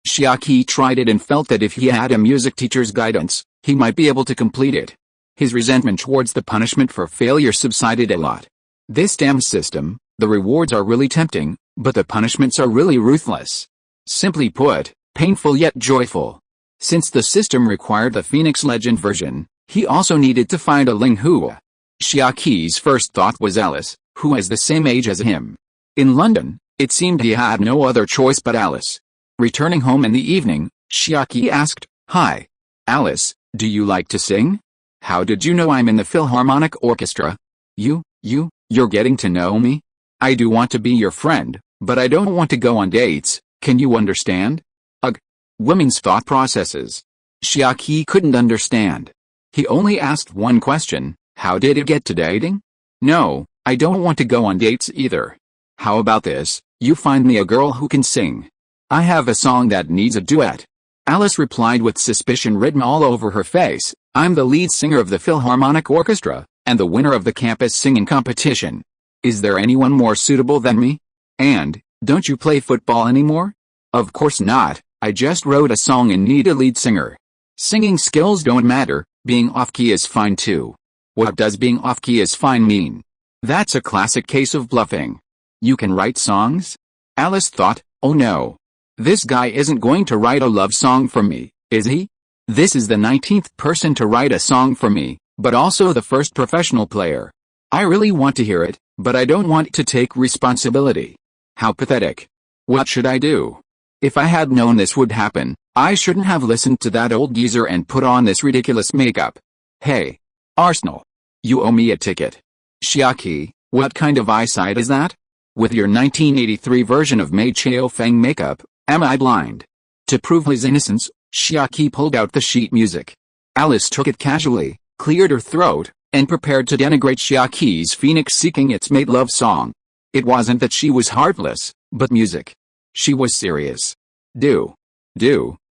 Xia Qi tried it and felt that if he had a music teacher's guidance, he might be able to complete it. His resentment towards the punishment for failure subsided a lot. This damn system, the rewards are really tempting, but the punishments are really ruthless. Simply put, painful yet joyful. Since the system required the Phoenix Legend version, he also needed to find a Ling Hua. Xia Qi's first thought was Alice, who is the same age as him. In London, it seemed he had no other choice but Alice. Returning home in the evening, Xia Qi asked, "Hi, Alice, do you like to sing? How did you know I'm in the Philharmonic Orchestra? You're getting to know me? I do want to be your friend, but I don't want to go on dates, can you understand?" Ugh. Women's thought processes. Xia Qi couldn't understand. He only asked one question, how did it get to dating? No, I don't want to go on dates either. How about this, you find me a girl who can sing. I have a song that needs a duet. Alice replied with suspicion written all over her face, I'm the lead singer of the Philharmonic Orchestra, and the winner of the campus singing competition. Is there anyone more suitable than me? And, don't you play football anymore? Of course not, I just wrote a song and need a lead singer. Singing skills don't matter, being off-key is fine too. What does being off-key is fine mean? That's a classic case of bluffing. You can write songs? Alice thought, oh no. This guy isn't going to write a love song for me, is he? This is the 19th person to write a song for me, but also the first professional player. I really want to hear it, but I don't want to take responsibility. How pathetic. What should I do? If I had known this would happen, I shouldn't have listened to that old geezer and put on this ridiculous makeup. Hey, Arsenal. You owe me a ticket. Xia Qi, what kind of eyesight is that? With your 1983 version of Mei Chao Feng makeup, am I blind? To prove his innocence, Xia Qi pulled out the sheet music. Alice took it casually, cleared her throat, and prepared to denigrate Xia Qi's Phoenix seeking its mate love song. It wasn't that she was heartless, but music. She was serious.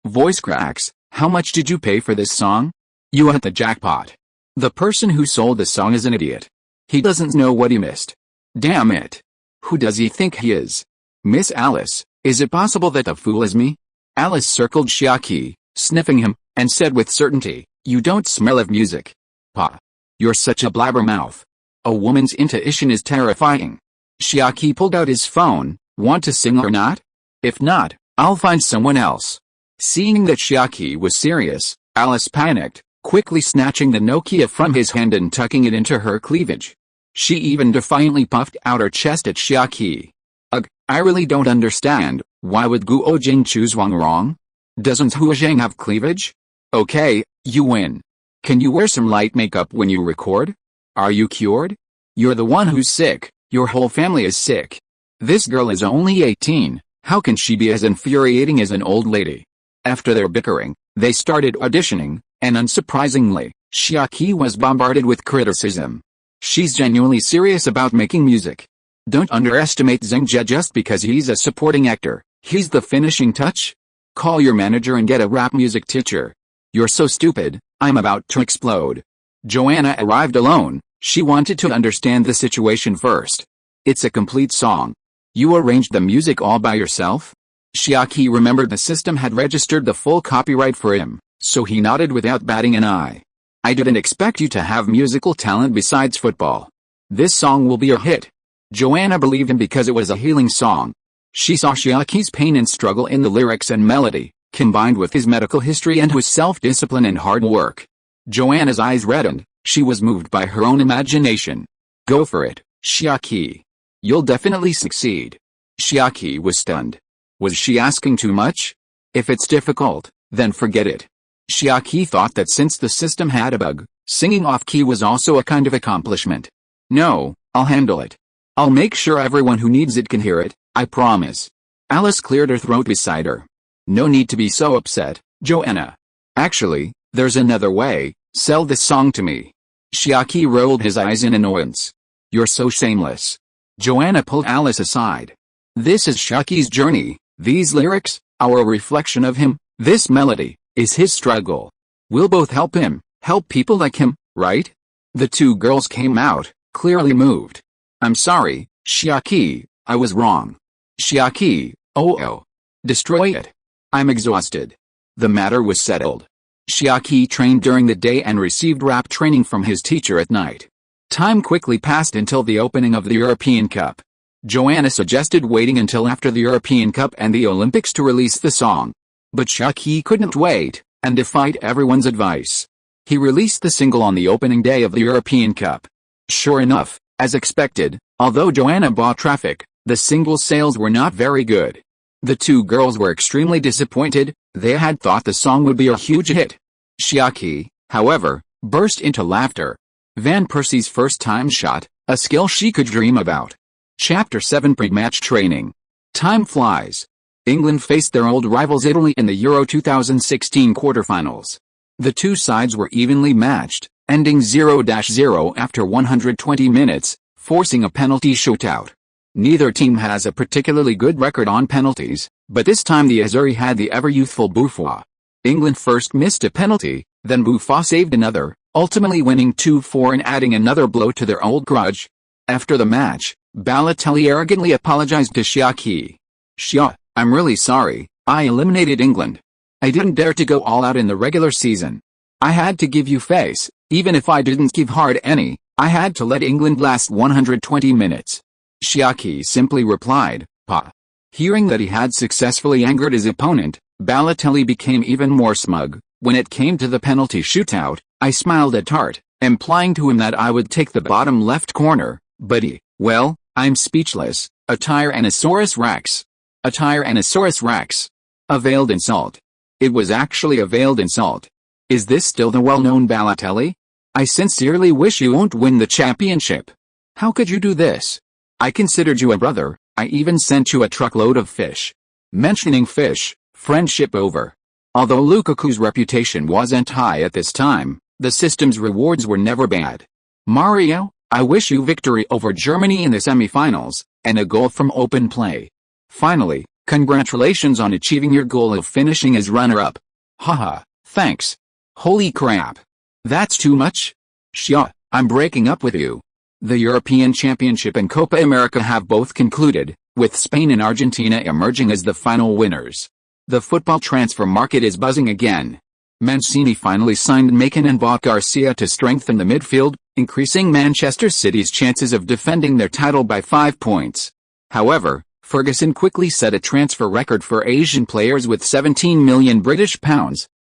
Voice cracks, how much did you pay for this song? You hit the jackpot. The person who sold the song is an idiot. He doesn't know what he missed. Damn it. Who does he think he is? Miss Alice, is it possible that the fool is me? Alice circled Xia Qi, sniffing him, and said with certainty, you don't smell of music. Pa. You're such a blabbermouth. A woman's intuition is terrifying. Xia Qi pulled out his phone, want to sing or not? If not, I'll find someone else. Seeing that Xia Qi was serious, Alice panicked, quickly snatching the Nokia from his hand and tucking it into her cleavage. She even defiantly puffed out her chest at Xia Qi. Ugh, I really don't understand, why would Guo Jing choose Wang wrong? Doesn't Hua Zhang have cleavage? Okay, you win. Can you wear some light makeup when you record? Are you cured? You're the one who's sick, your whole family is sick. This girl is only 18, how can she be as infuriating as an old lady? After their bickering, they started auditioning, and unsurprisingly, Xia Qi was bombarded with criticism. She's genuinely serious about making music. Don't underestimate Zheng Jie just because he's a supporting actor, he's the finishing touch. Call your manager and get a rap music teacher. You're so stupid, I'm about to explode. Joanna arrived alone, she wanted to understand the situation first. It's a complete song. You arranged the music all by yourself? Xia Qi remembered the system had registered the full copyright for him, so he nodded without batting an eye. I didn't expect you to have musical talent besides football. This song will be a hit. Joanna believed him because it was a healing song. She saw Xia Qi's pain and struggle in the lyrics and melody, combined with his medical history and his self-discipline and hard work. Joanna's eyes reddened, she was moved by her own imagination. Go for it, Xia Qi. You'll definitely succeed. Xia Qi was stunned. Was she asking too much? If it's difficult, then forget it. Xia Qi thought that since the system had a bug, singing off-key was also a kind of accomplishment. No, I'll handle it. I'll make sure everyone who needs it can hear it, I promise. Alice cleared her throat beside her. No need to be so upset, Joanna. Actually, there's another way. Sell this song to me. Xia Qi rolled his eyes in annoyance. You're so shameless. Joanna pulled Alice aside. This is Xia Qi's journey. These lyrics are a reflection of him. This melody is his struggle. We'll both help him, help people like him, right? The two girls came out, clearly moved. I'm sorry, Xia Qi, I was wrong. Xia Qi, oh. Destroy it. I'm exhausted. The matter was settled. Xia Qi trained during the day and received rap training from his teacher at night. Time quickly passed until the opening of the European Cup. Joanna suggested waiting until after the European Cup and the Olympics to release the song. But Xia Qi couldn't wait, and defied everyone's advice. He released the single on the opening day of the European Cup. Sure enough, as expected, although Joanna bought traffic, the single sales were not very good. The two girls were extremely disappointed. They had thought the song would be a huge hit. Xia Qi, however, burst into laughter. Van Persie's first-time shot, a skill she could dream about. Chapter 7 Pre-match training. Time flies. England faced their old rivals Italy in the Euro 2016 quarterfinals. The two sides were evenly matched, ending 0-0 after 120 minutes, forcing a penalty shootout. Neither team has a particularly good record on penalties, but this time the Azzurri had the ever-youthful Buffon. England first missed a penalty, then Buffon saved another, ultimately winning 2-4 and adding another blow to their old grudge. After the match, Balotelli arrogantly apologized to Xia Qi. Xia, I'm really sorry, I eliminated England. I didn't dare to go all out in the regular season. I had to give you face, even if I didn't give hard any, I had to let England last 120 minutes. Xia Qi simply replied, Pa. Hearing that he had successfully angered his opponent, Balotelli became even more smug. When it came to the penalty shootout, I smiled at Tart, implying to him that I would take the bottom left corner, but well, I'm speechless. A Tyrannosaurus Rex. A Tyrannosaurus Rex. A veiled insult. It was actually a veiled insult. Is this still the well-known Balotelli? I sincerely wish you won't win the championship. How could you do this? I considered you a brother, I even sent you a truckload of fish. Mentioning fish, friendship over. Although Lukaku's reputation wasn't high at this time, the system's rewards were never bad. Mario, I wish you victory over Germany in the semi-finals, and a goal from open play. Finally, congratulations on achieving your goal of finishing as runner-up. Haha, thanks. Holy crap. That's too much? Xia, I'm breaking up with you. The European Championship and Copa America have both concluded, with Spain and Argentina emerging as the final winners. The football transfer market is buzzing again. Mancini finally signed Macon and bought Garcia to strengthen the midfield, increasing Manchester City's chances of defending their title by 5 points. However, Ferguson quickly set a transfer record for Asian players with £17 million,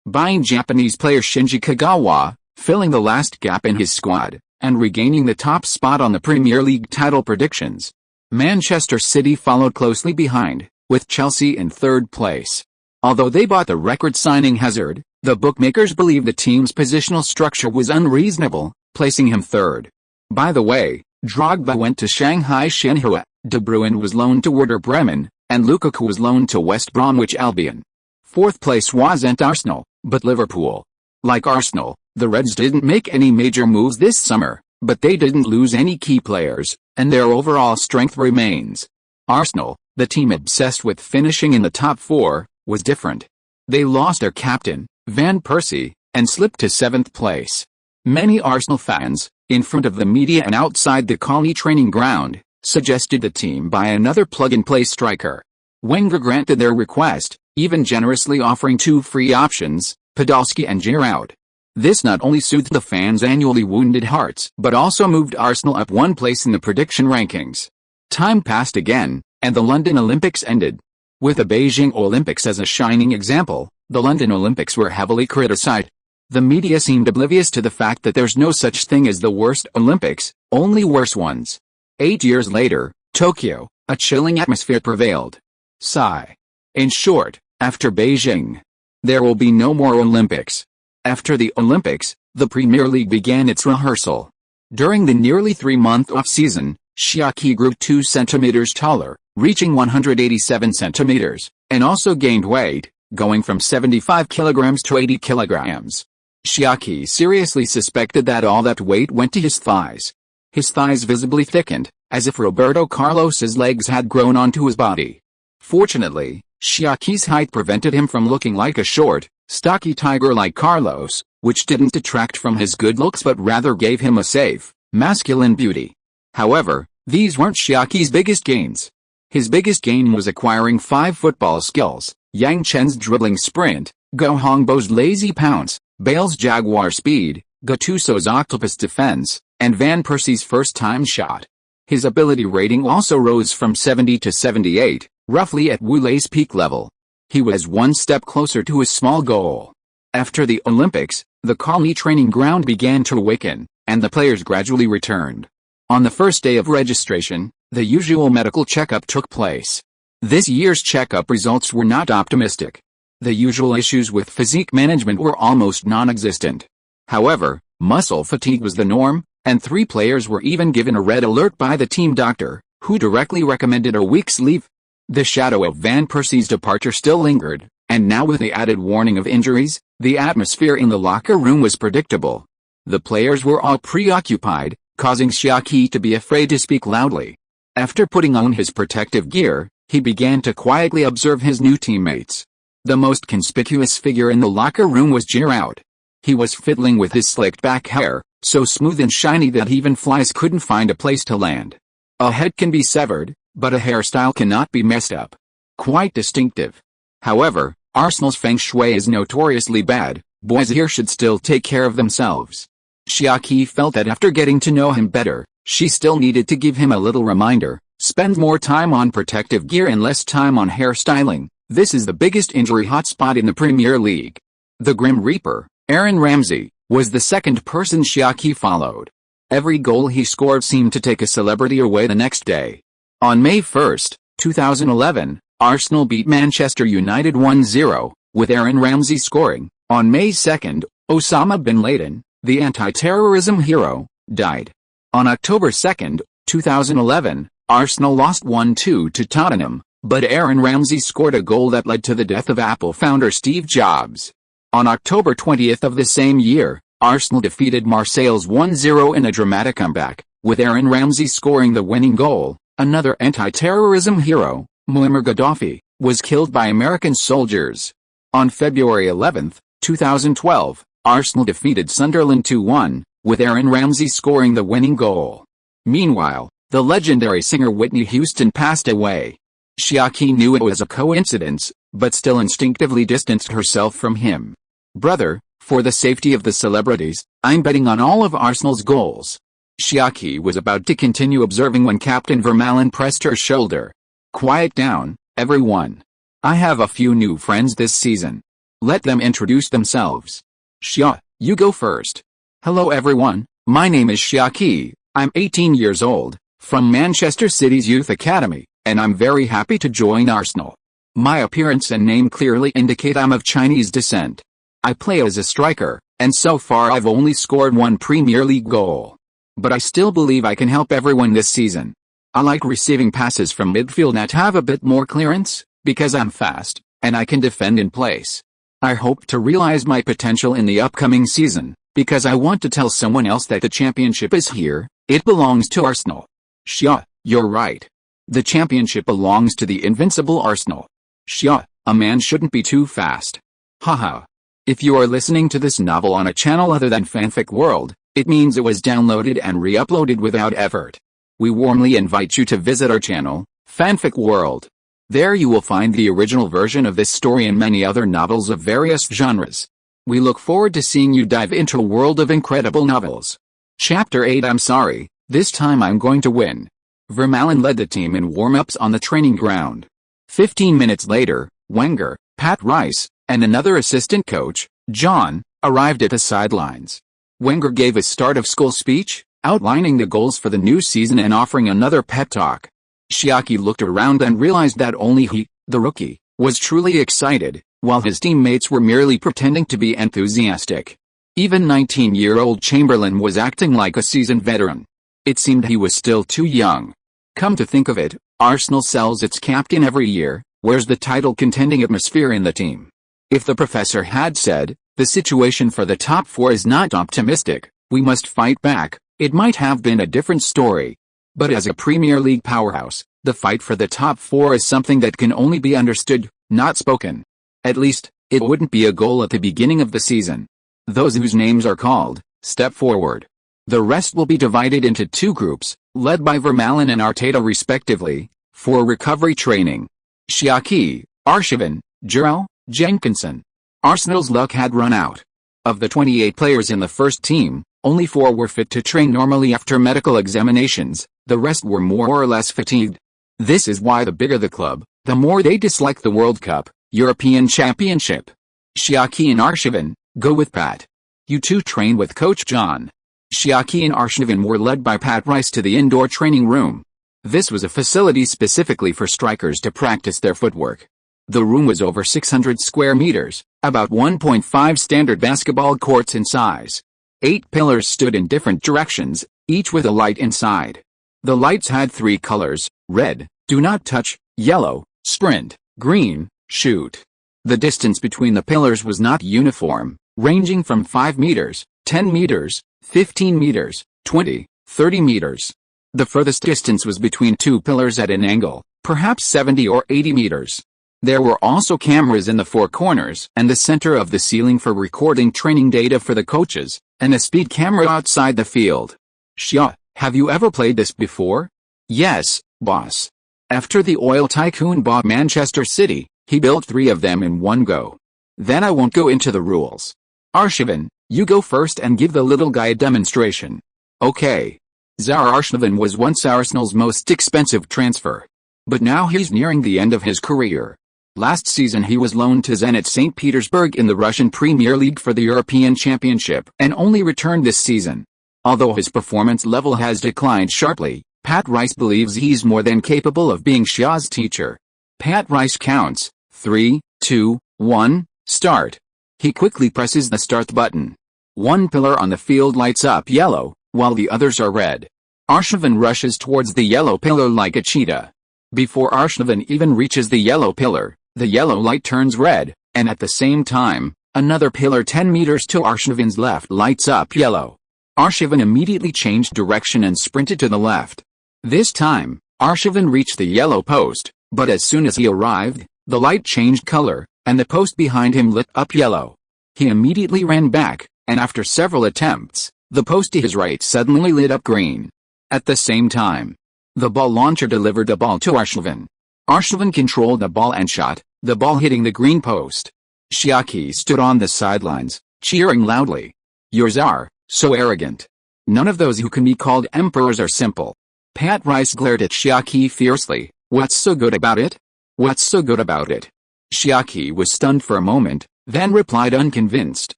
buying Japanese player Shinji Kagawa, filling the last gap in his squad, and regaining the top spot on the Premier League title predictions. Manchester City followed closely behind, with Chelsea in third place. Although they bought the record-signing Hazard, the bookmakers believed the team's positional structure was unreasonable, placing him third. By the way, Drogba went to Shanghai Shenhua, De Bruyne was loaned to Werder Bremen, and Lukaku was loaned to West Bromwich Albion. Fourth place wasn't Arsenal, but Liverpool. Like Arsenal, the Reds didn't make any major moves this summer, but they didn't lose any key players, and their overall strength remains. Arsenal, the team obsessed with finishing in the top 4, was different. They lost their captain, Van Persie, and slipped to 7th place. Many Arsenal fans, in front of the media and outside the Colney training ground, suggested the team buy another plug-and-play striker. Wenger granted their request, even generously offering 2 free options, Podolski and Giroud. This not only soothed the fans' annually wounded hearts, but also moved Arsenal up 1 place in the prediction rankings. Time passed again, and the London Olympics ended. With the Beijing Olympics as a shining example, the London Olympics were heavily criticized. The media seemed oblivious to the fact that there's no such thing as the worst Olympics, only worse ones. 8 years later, Tokyo, a chilling atmosphere prevailed. Sigh. In short, after Beijing, There will be no more Olympics. After the Olympics, the Premier League began its rehearsal. During the nearly 3-month off-season, Xia Qi grew 2 centimeters taller, reaching 187 centimeters, and also gained weight, going from 75 kilograms to 80 kilograms. Xia Qi seriously suspected that all that weight went to his thighs. His thighs visibly thickened, as if Roberto Carlos's legs had grown onto his body. Fortunately, Xia Qi's height prevented him from looking like a short, stocky tiger like Carlos, which didn't detract from his good looks but rather gave him a safe, masculine beauty. However, these weren't Xia Qi's biggest gains. His biggest gain was acquiring 5 football skills: Yang Chen's dribbling sprint, Go Hongbo's lazy pounce, Bale's jaguar speed, Gattuso's octopus defense, and Van Persie's first-time shot. His ability rating also rose from 70 to 78, roughly at Wulei's peak level. He was one step closer to his small goal. After the Olympics, the colony training ground began to awaken, and the players gradually returned. On the first day of registration, the usual medical checkup took place. This year's checkup results were not optimistic. The usual issues with physique management were almost non-existent. However, muscle fatigue was the norm, and 3 players were even given a red alert by the team doctor, who directly recommended a week's leave. The shadow of Van Persie's departure still lingered, and now with the added warning of injuries, the atmosphere in the locker room was predictable. The players were all preoccupied, causing Xia Qi to be afraid to speak loudly. After putting on his protective gear, he began to quietly observe his new teammates. The most conspicuous figure in the locker room was Giroud. He was fiddling with his slicked back hair, so smooth and shiny that even flies couldn't find a place to land. A head can be severed, but a hairstyle cannot be messed up. Quite distinctive. However, Arsenal's feng shui is notoriously bad. Boys here should still take care of themselves. Xia Qi felt that after getting to know him better, she still needed to give him a little reminder: spend more time on protective gear and less time on hairstyling. This is the biggest injury hotspot in the Premier League. The Grim Reaper, Aaron Ramsey, was the second person Xia Qi followed. Every goal he scored seemed to take a celebrity away the next day. On May 1, 2011, Arsenal beat Manchester United 1-0, with Aaron Ramsey scoring. On May 2, Osama bin Laden, the anti-terrorism hero, died. On October 2, 2011, Arsenal lost 1-2 to Tottenham, but Aaron Ramsey scored a goal that led to the death of Apple founder Steve Jobs. On October 20 of the same year, Arsenal defeated Marseille's 1-0 in a dramatic comeback, with Aaron Ramsey scoring the winning goal. Another anti-terrorism hero, Muammar Gaddafi, was killed by American soldiers. On February 11, 2012, Arsenal defeated Sunderland 2-1, with Aaron Ramsey scoring the winning goal. Meanwhile, the legendary singer Whitney Houston passed away. Xia Qi knew it was a coincidence, but still instinctively distanced herself from him. Brother, for the safety of the celebrities, I'm betting on all of Arsenal's goals. Xia Qi was about to continue observing when Captain Vermaelen pressed her shoulder. Quiet down, everyone. I have a few new friends this season. Let them introduce themselves. Xia, you go first. Hello everyone, my name is Xia Qi, I'm 18 years old, from Manchester City's Youth Academy, and I'm very happy to join Arsenal. My appearance and name clearly indicate I'm of Chinese descent. I play as a striker, and so far I've only scored 1 Premier League goal. But I still believe I can help everyone this season. I like receiving passes from midfield that have a bit more clearance, because I'm fast, and I can defend in place. I hope to realize my potential in the upcoming season, because I want to tell someone else that the championship is here, it belongs to Arsenal. Xia, you're right. The championship belongs to the invincible Arsenal. Xia, a man shouldn't be too fast. Haha. If you are listening to this novel on a channel other than Fanfic World, it means it was downloaded and re-uploaded without effort. We warmly invite you to visit our channel, Fanfic World. There you will find the original version of this story and many other novels of various genres. We look forward to seeing you dive into a world of incredible novels. Chapter 8. I'm sorry, this time I'm going to win. Vermaelen led the team in warm-ups on the training ground. 15 minutes later, Wenger, Pat Rice, and another assistant coach, John, arrived at the sidelines. Wenger gave a start-of-school speech, outlining the goals for the new season and offering another pep talk. Xia Qi looked around and realized that only he, the rookie, was truly excited. while his teammates were merely pretending to be enthusiastic. Even 19-year-old Chamberlain was acting like a seasoned veteran. It seemed he was still too young. Come to think of it, Arsenal sells its captain every year. Where's the title-contending atmosphere in the team? If the professor had said, the situation for the top four is not optimistic, we must fight back, it might have been a different story. But as a Premier League powerhouse, the fight for the top four is something that can only be understood, not spoken. At least, it wouldn't be a goal at the beginning of the season. Those whose names are called, step forward. The rest will be divided into two groups, led by Vermaelen and Arteta respectively, for recovery training. Xia Qi, Arsenal, Jurel, Jenkinson. Arsenal's luck had run out. Of the 28 players in the first team, only 4 were fit to train normally after medical examinations, the rest were more or less fatigued. This is why the bigger the club, the more they dislike the World Cup, European Championship. Xia Qi and Arsenal, go with Pat. You two train with Coach John. Xia Qi and Arsenal were led by Pat Rice to the indoor training room. This was a facility specifically for strikers to practice their footwork. The room was over 600 square meters, about 1.5 standard basketball courts in size. 8 pillars stood in different directions, each with a light inside. The lights had 3 colors: red, do not touch; yellow, sprint; green, shoot. The distance between the pillars was not uniform, ranging from 5 meters, 10 meters, 15 meters, 20, 30 meters. The furthest distance was between 2 pillars at an angle, perhaps 70 or 80 meters. There were also cameras in the 4 corners and the center of the ceiling for recording training data for the coaches, and a speed camera outside the field. Xia, have you ever played this before? Yes, boss. After the oil tycoon bought Manchester City, he built 3 of them in one go. Then I won't go into the rules. Arsenal, you go first and give the little guy a demonstration. Okay. Xia Arsenal was once Arsenal's most expensive transfer. But now he's nearing the end of his career. Last season he was loaned to Zenit St. Petersburg in the Russian Premier League for the European Championship and only returned this season. Although his performance level has declined sharply, Pat Rice believes he's more than capable of being Xia's teacher. Pat Rice counts, 3, 2, 1, start. He quickly presses the start button. One pillar on the field lights up yellow, while the others are red. Arsenal rushes towards the yellow pillar like a cheetah. Before Arsenal even reaches the yellow pillar, the yellow light turns red, and at the same time, another pillar 10 meters to Arsenal's left lights up yellow. Arsenal immediately changed direction and sprinted to the left. This time, Arsenal reached the yellow post, but as soon as he arrived, the light changed color, and the post behind him lit up yellow. He immediately ran back, and after several attempts, the post to his right suddenly lit up green. At the same time, the ball launcher delivered a ball to Arsenal. Arsenal controlled the ball and shot, the ball hitting the green post. Xia Qi stood on the sidelines, cheering loudly. Yours are, so arrogant. None of those who can be called emperors are simple. Pat Rice glared at Xia Qi fiercely. What's so good about it? What's so good about it? Xia Qi was stunned for a moment, then replied unconvinced,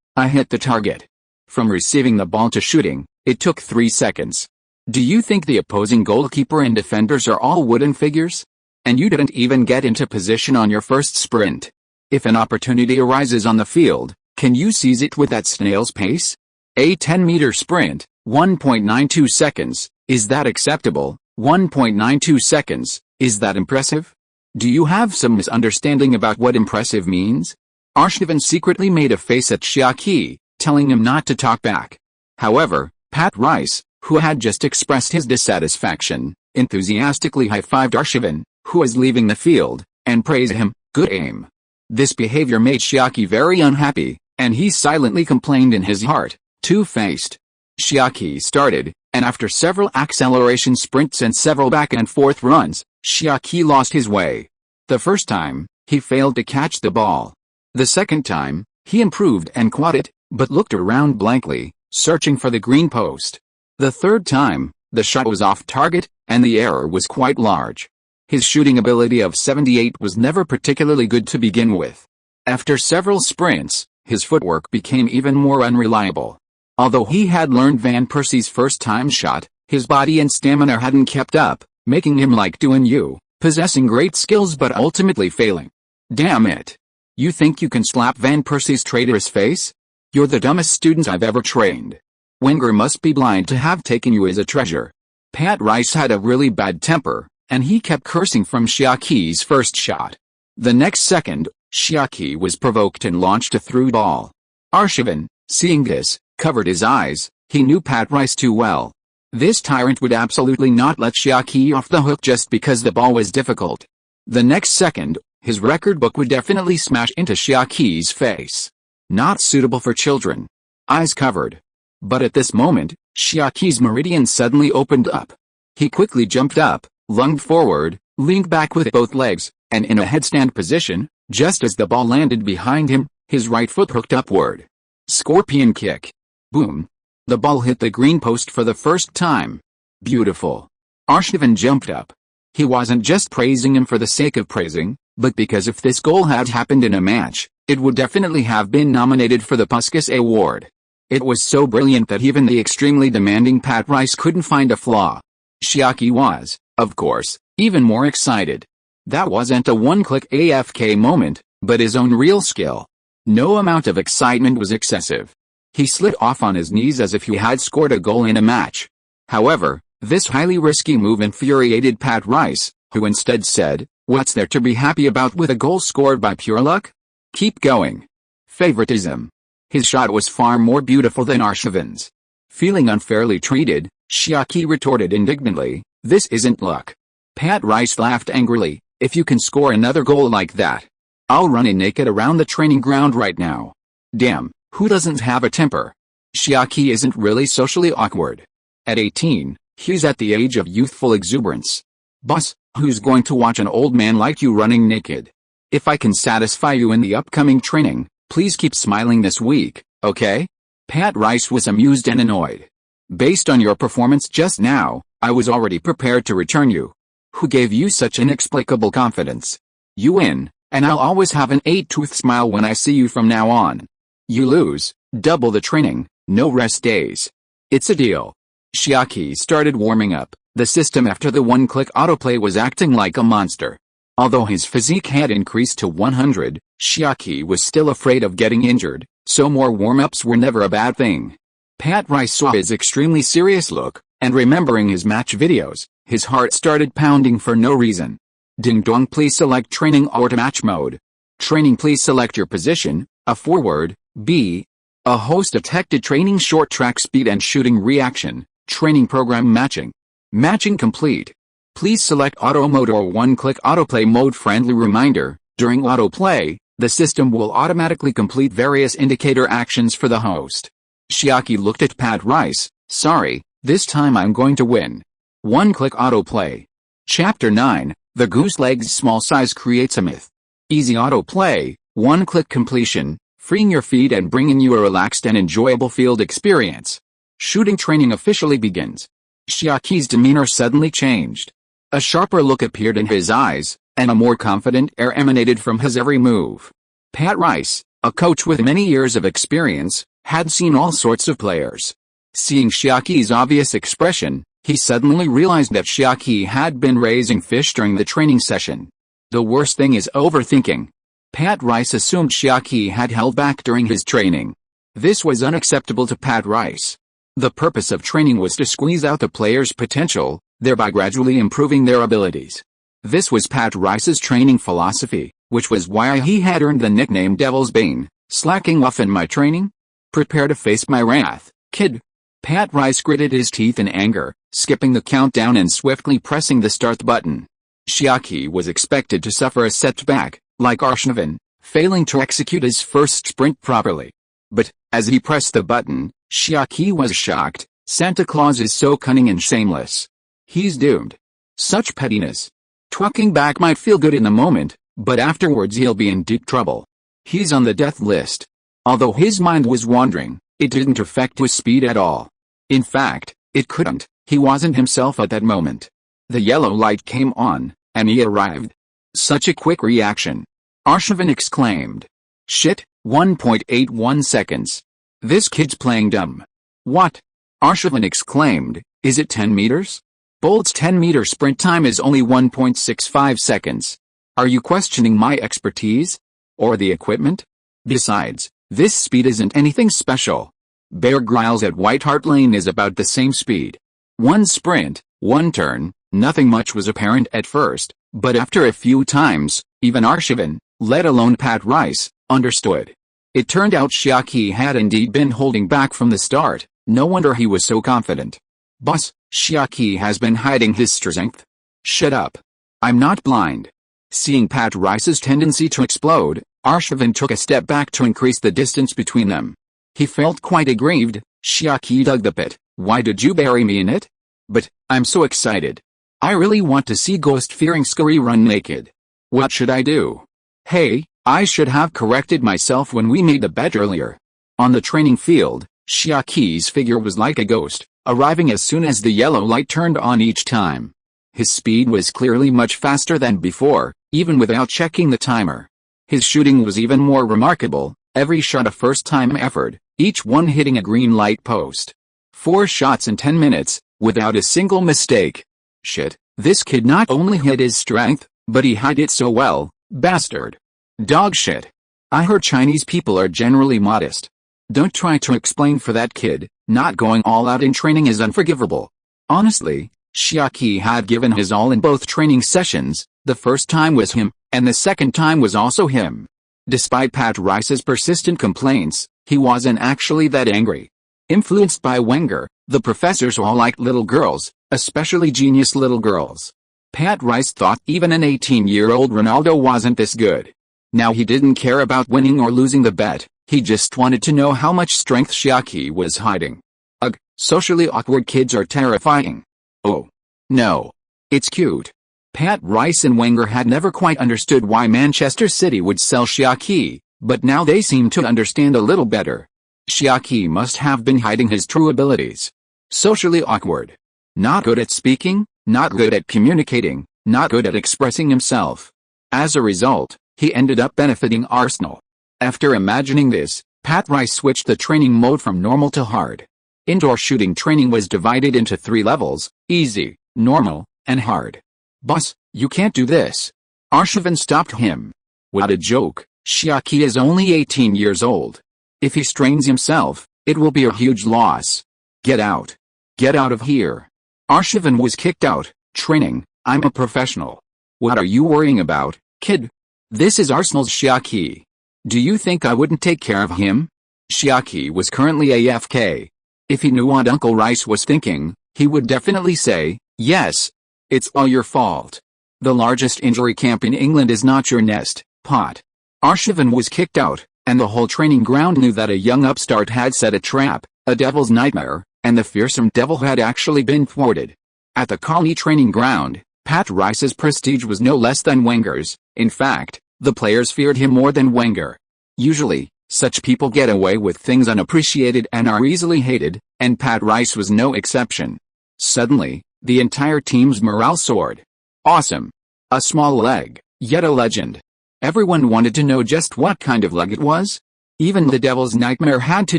I hit the target. From receiving the ball to shooting, it took 3 seconds. Do you think the opposing goalkeeper and defenders are all wooden figures? And you didn't even get into position on your first sprint. If an opportunity arises on the field, can you seize it with that snail's pace? A 10-meter sprint, 1.92 seconds, is that acceptable? 1.92 seconds, is that impressive? Do you have some misunderstanding about what impressive means? Arsenal secretly made a face at Xia Qi, telling him not to talk back. However, Pat Rice, who had just expressed his dissatisfaction, enthusiastically high-fived Arsenal, who was leaving the field, and praised him, good aim. This behavior made Xia Qi very unhappy, and he silently complained in his heart, two-faced. Xia Qi started, and after several acceleration sprints and several back-and-forth runs, Xia Qi lost his way. The first time, he failed to catch the ball. The second time, he improved and caught it, but looked around blankly, searching for the green post. The third time, the shot was off target, and the error was quite large. His shooting ability of 78 was never particularly good to begin with. After several sprints, his footwork became even more unreliable. Although he had learned Van Persie's first-time shot, his body and stamina hadn't kept up, making him like Duan Yu, possessing great skills but ultimately failing. Damn it. You think you can slap Van Persie's traitorous face? You're the dumbest student I've ever trained. Wenger must be blind to have taken you as a treasure. Pat Rice had a really bad temper, and he kept cursing from Xia Qi's first shot. The next second, Xia Qi was provoked and launched a through ball. Arshavin, seeing this, covered his eyes. He knew Pat Rice too well. This tyrant would absolutely not let Xia Qi off the hook just because the ball was difficult. The next second, his record book would definitely smash into Xia Qi's face. Not suitable for children. Eyes covered. But at this moment, Xia Qi's meridian suddenly opened up. He quickly jumped up, lunged forward, leaned back with both legs, and in a headstand position, just as the ball landed behind him, his right foot hooked upward. Scorpion kick. Boom. The ball hit the green post for the first time. Beautiful. Arshavin jumped up. He wasn't just praising him for the sake of praising, but because if this goal had happened in a match, it would definitely have been nominated for the Puskas Award. It was so brilliant that even the extremely demanding Pat Rice couldn't find a flaw. Xia Qi was, of course, even more excited. That wasn't a one-click AFK moment, but his own real skill. No amount of excitement was excessive. He slid off on his knees as if he had scored a goal in a match. However, this highly risky move infuriated Pat Rice, who instead said, "What's there to be happy about with a goal scored by pure luck? Keep going." Favoritism. His shot was far more beautiful than Arshavin's. Feeling unfairly treated, Xia Qi retorted indignantly, "This isn't luck." Pat Rice laughed angrily, "If you can score another goal like that, I'll run in naked around the training ground right now." Damn, who doesn't have a temper? Xia Qi isn't really socially awkward. At 18, he's at the age of youthful exuberance. Boss, who's going to watch an old man like you running naked? If I can satisfy you in the upcoming training, please keep smiling this week, okay? Pat Rice was amused and annoyed. Based on your performance just now, I was already prepared to return you. Who gave you such inexplicable confidence? You win, and I'll always have an 8-tooth smile when I see you from now on. You lose, double the training, no rest days. It's a deal. Xia Qi started warming up. The system after the one-click autoplay was acting like a monster. Although his physique had increased to 100, Xia Qi was still afraid of getting injured, so more warm-ups were never a bad thing. Pat Rice saw his extremely serious look, and remembering his match videos, his heart started pounding for no reason. Ding dong, please select training or to match mode. Training, please select your position, a forward, B. A host detected training short track speed and shooting reaction, training program matching. Matching complete. Please select auto mode or one-click autoplay mode. Friendly reminder, during autoplay, the system will automatically complete various indicator actions for the host. Xia Qi looked at Pat Rice, "Sorry, this time I'm going to win." One-click autoplay. Chapter 9, The Goose Leg's Small Size Creates a Myth. Easy autoplay, one-click completion, freeing your feet and bringing you a relaxed and enjoyable field experience. Shooting training officially begins. Xia Qi's demeanor suddenly changed. A sharper look appeared in his eyes, and a more confident air emanated from his every move. Pat Rice, a coach with many years of experience, had seen all sorts of players. Seeing Xia Qi's obvious expression, he suddenly realized that Xia Qi had been raising fish during the training session. The worst thing is overthinking. Pat Rice assumed Xia Qi had held back during his training. This was unacceptable to Pat Rice. The purpose of training was to squeeze out the player's potential, thereby gradually improving their abilities. This was Pat Rice's training philosophy, which was why he had earned the nickname Devil's Bane. Slacking off in my training? Prepare to face my wrath, kid. Pat Rice gritted his teeth in anger, skipping the countdown and swiftly pressing the start button. Xia Qi was expected to suffer a setback, like Arshavin, failing to execute his first sprint properly. But, as he pressed the button, Xia Qi was shocked. Santa Claus is so cunning and shameless. He's doomed. Such pettiness. Trucking back might feel good in the moment, but afterwards he'll be in deep trouble. He's on the death list. Although his mind was wandering, it didn't affect his speed at all. In fact, it couldn't. He wasn't himself at that moment. The yellow light came on, and he arrived. Such a quick reaction. Arshavin exclaimed. Shit, 1.81 seconds. This kid's playing dumb. What? Arshavin exclaimed, is it 10 meters? Bolt's 10-meter sprint time is only 1.65 seconds. Are you questioning my expertise? Or the equipment? Besides, this speed isn't anything special. Bear Grylls at White Hart Lane is about the same speed. One sprint, one turn, nothing much was apparent at first, but after a few times, even Arshavin, let alone Pat Rice, understood. It turned out Xia Qi had indeed been holding back from the start. No wonder he was so confident. Boss, Xia Qi has been hiding his strength. Shut up. I'm not blind. Seeing Pat Rice's tendency to explode, Arshavin took a step back to increase the distance between them. He felt quite aggrieved. Xia Qi dug the pit. Why did you bury me in it? But, I'm so excited. I really want to see ghost-fearing Scurry run naked. What should I do? Hey, I should have corrected myself when we made the bet earlier. On the training field, Xia Qi's figure was like a ghost, arriving as soon as the yellow light turned on each time. His speed was clearly much faster than before, even without checking the timer. His shooting was even more remarkable, every shot a first-time effort, each one hitting a green light post. 4 shots in 10 minutes, without a single mistake. Shit, this kid not only hit his strength, but he hid it so well, bastard. Dog shit. I heard Chinese people are generally modest. Don't try to explain for that kid, not going all out in training is unforgivable. Honestly, Xia Qi had given his all in both training sessions. The first time was him, and the second time was also him. Despite Pat Rice's persistent complaints, he wasn't actually that angry. Influenced by Wenger, the professors all liked little girls, especially genius little girls. Pat Rice thought even an 18-year-old Ronaldo wasn't this good. Now he didn't care about winning or losing the bet, he just wanted to know how much strength Xia Qi was hiding. Ugh, socially awkward kids are terrifying. Oh. No. It's cute. Pat Rice and Wenger had never quite understood why Manchester City would sell Xia Qi, but now they seem to understand a little better. Xia Qi must have been hiding his true abilities. Socially awkward. Not good at speaking, not good at communicating, not good at expressing himself. As a result, he ended up benefiting Arsenal. After imagining this, Pat Rice switched the training mode from normal to hard. Indoor shooting training was divided into 3 levels, easy, normal, and hard. Boss, you can't do this. Arshavin stopped him. What a joke, Xia Qi is only 18 years old. If he strains himself, it will be a huge loss. Get out. Get out of here. Arshavin was kicked out. Training, I'm a professional. What are you worrying about, kid? This is Arsenal's Xia Qi. Do you think I wouldn't take care of him? Xia Qi was currently AFK. If he knew what Uncle Rice was thinking, he would definitely say, yes. It's all your fault. The largest injury camp in England is not your nest, pot. Arshavin was kicked out, and the whole training ground knew that a young upstart had set a trap, a devil's nightmare, and the fearsome devil had actually been thwarted. At the Colney training ground, Pat Rice's prestige was no less than Wenger's. In fact, the players feared him more than Wenger. Usually, such people get away with things unappreciated and are easily hated, and Pat Rice was no exception. Suddenly, the entire team's morale soared. Awesome. A small leg, yet a legend. Everyone wanted to know just what kind of leg it was. Even the devil's nightmare had to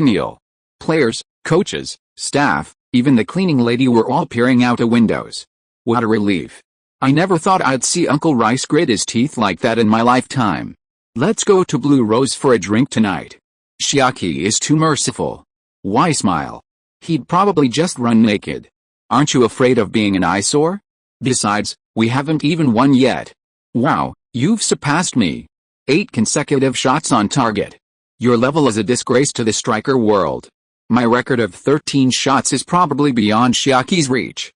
kneel. Players, coaches, staff, even the cleaning lady were all peering out the windows. What a relief. I never thought I'd see Uncle Rice grit his teeth like that in my lifetime. Let's go to Blue Rose for a drink tonight. Xia Qi is too merciful. Why smile? He'd probably just run naked. Aren't you afraid of being an eyesore? Besides, we haven't even won yet. Wow, you've surpassed me. 8 consecutive shots on target. Your level is a disgrace to the striker world. My record of 13 shots is probably beyond Xia Qi's reach.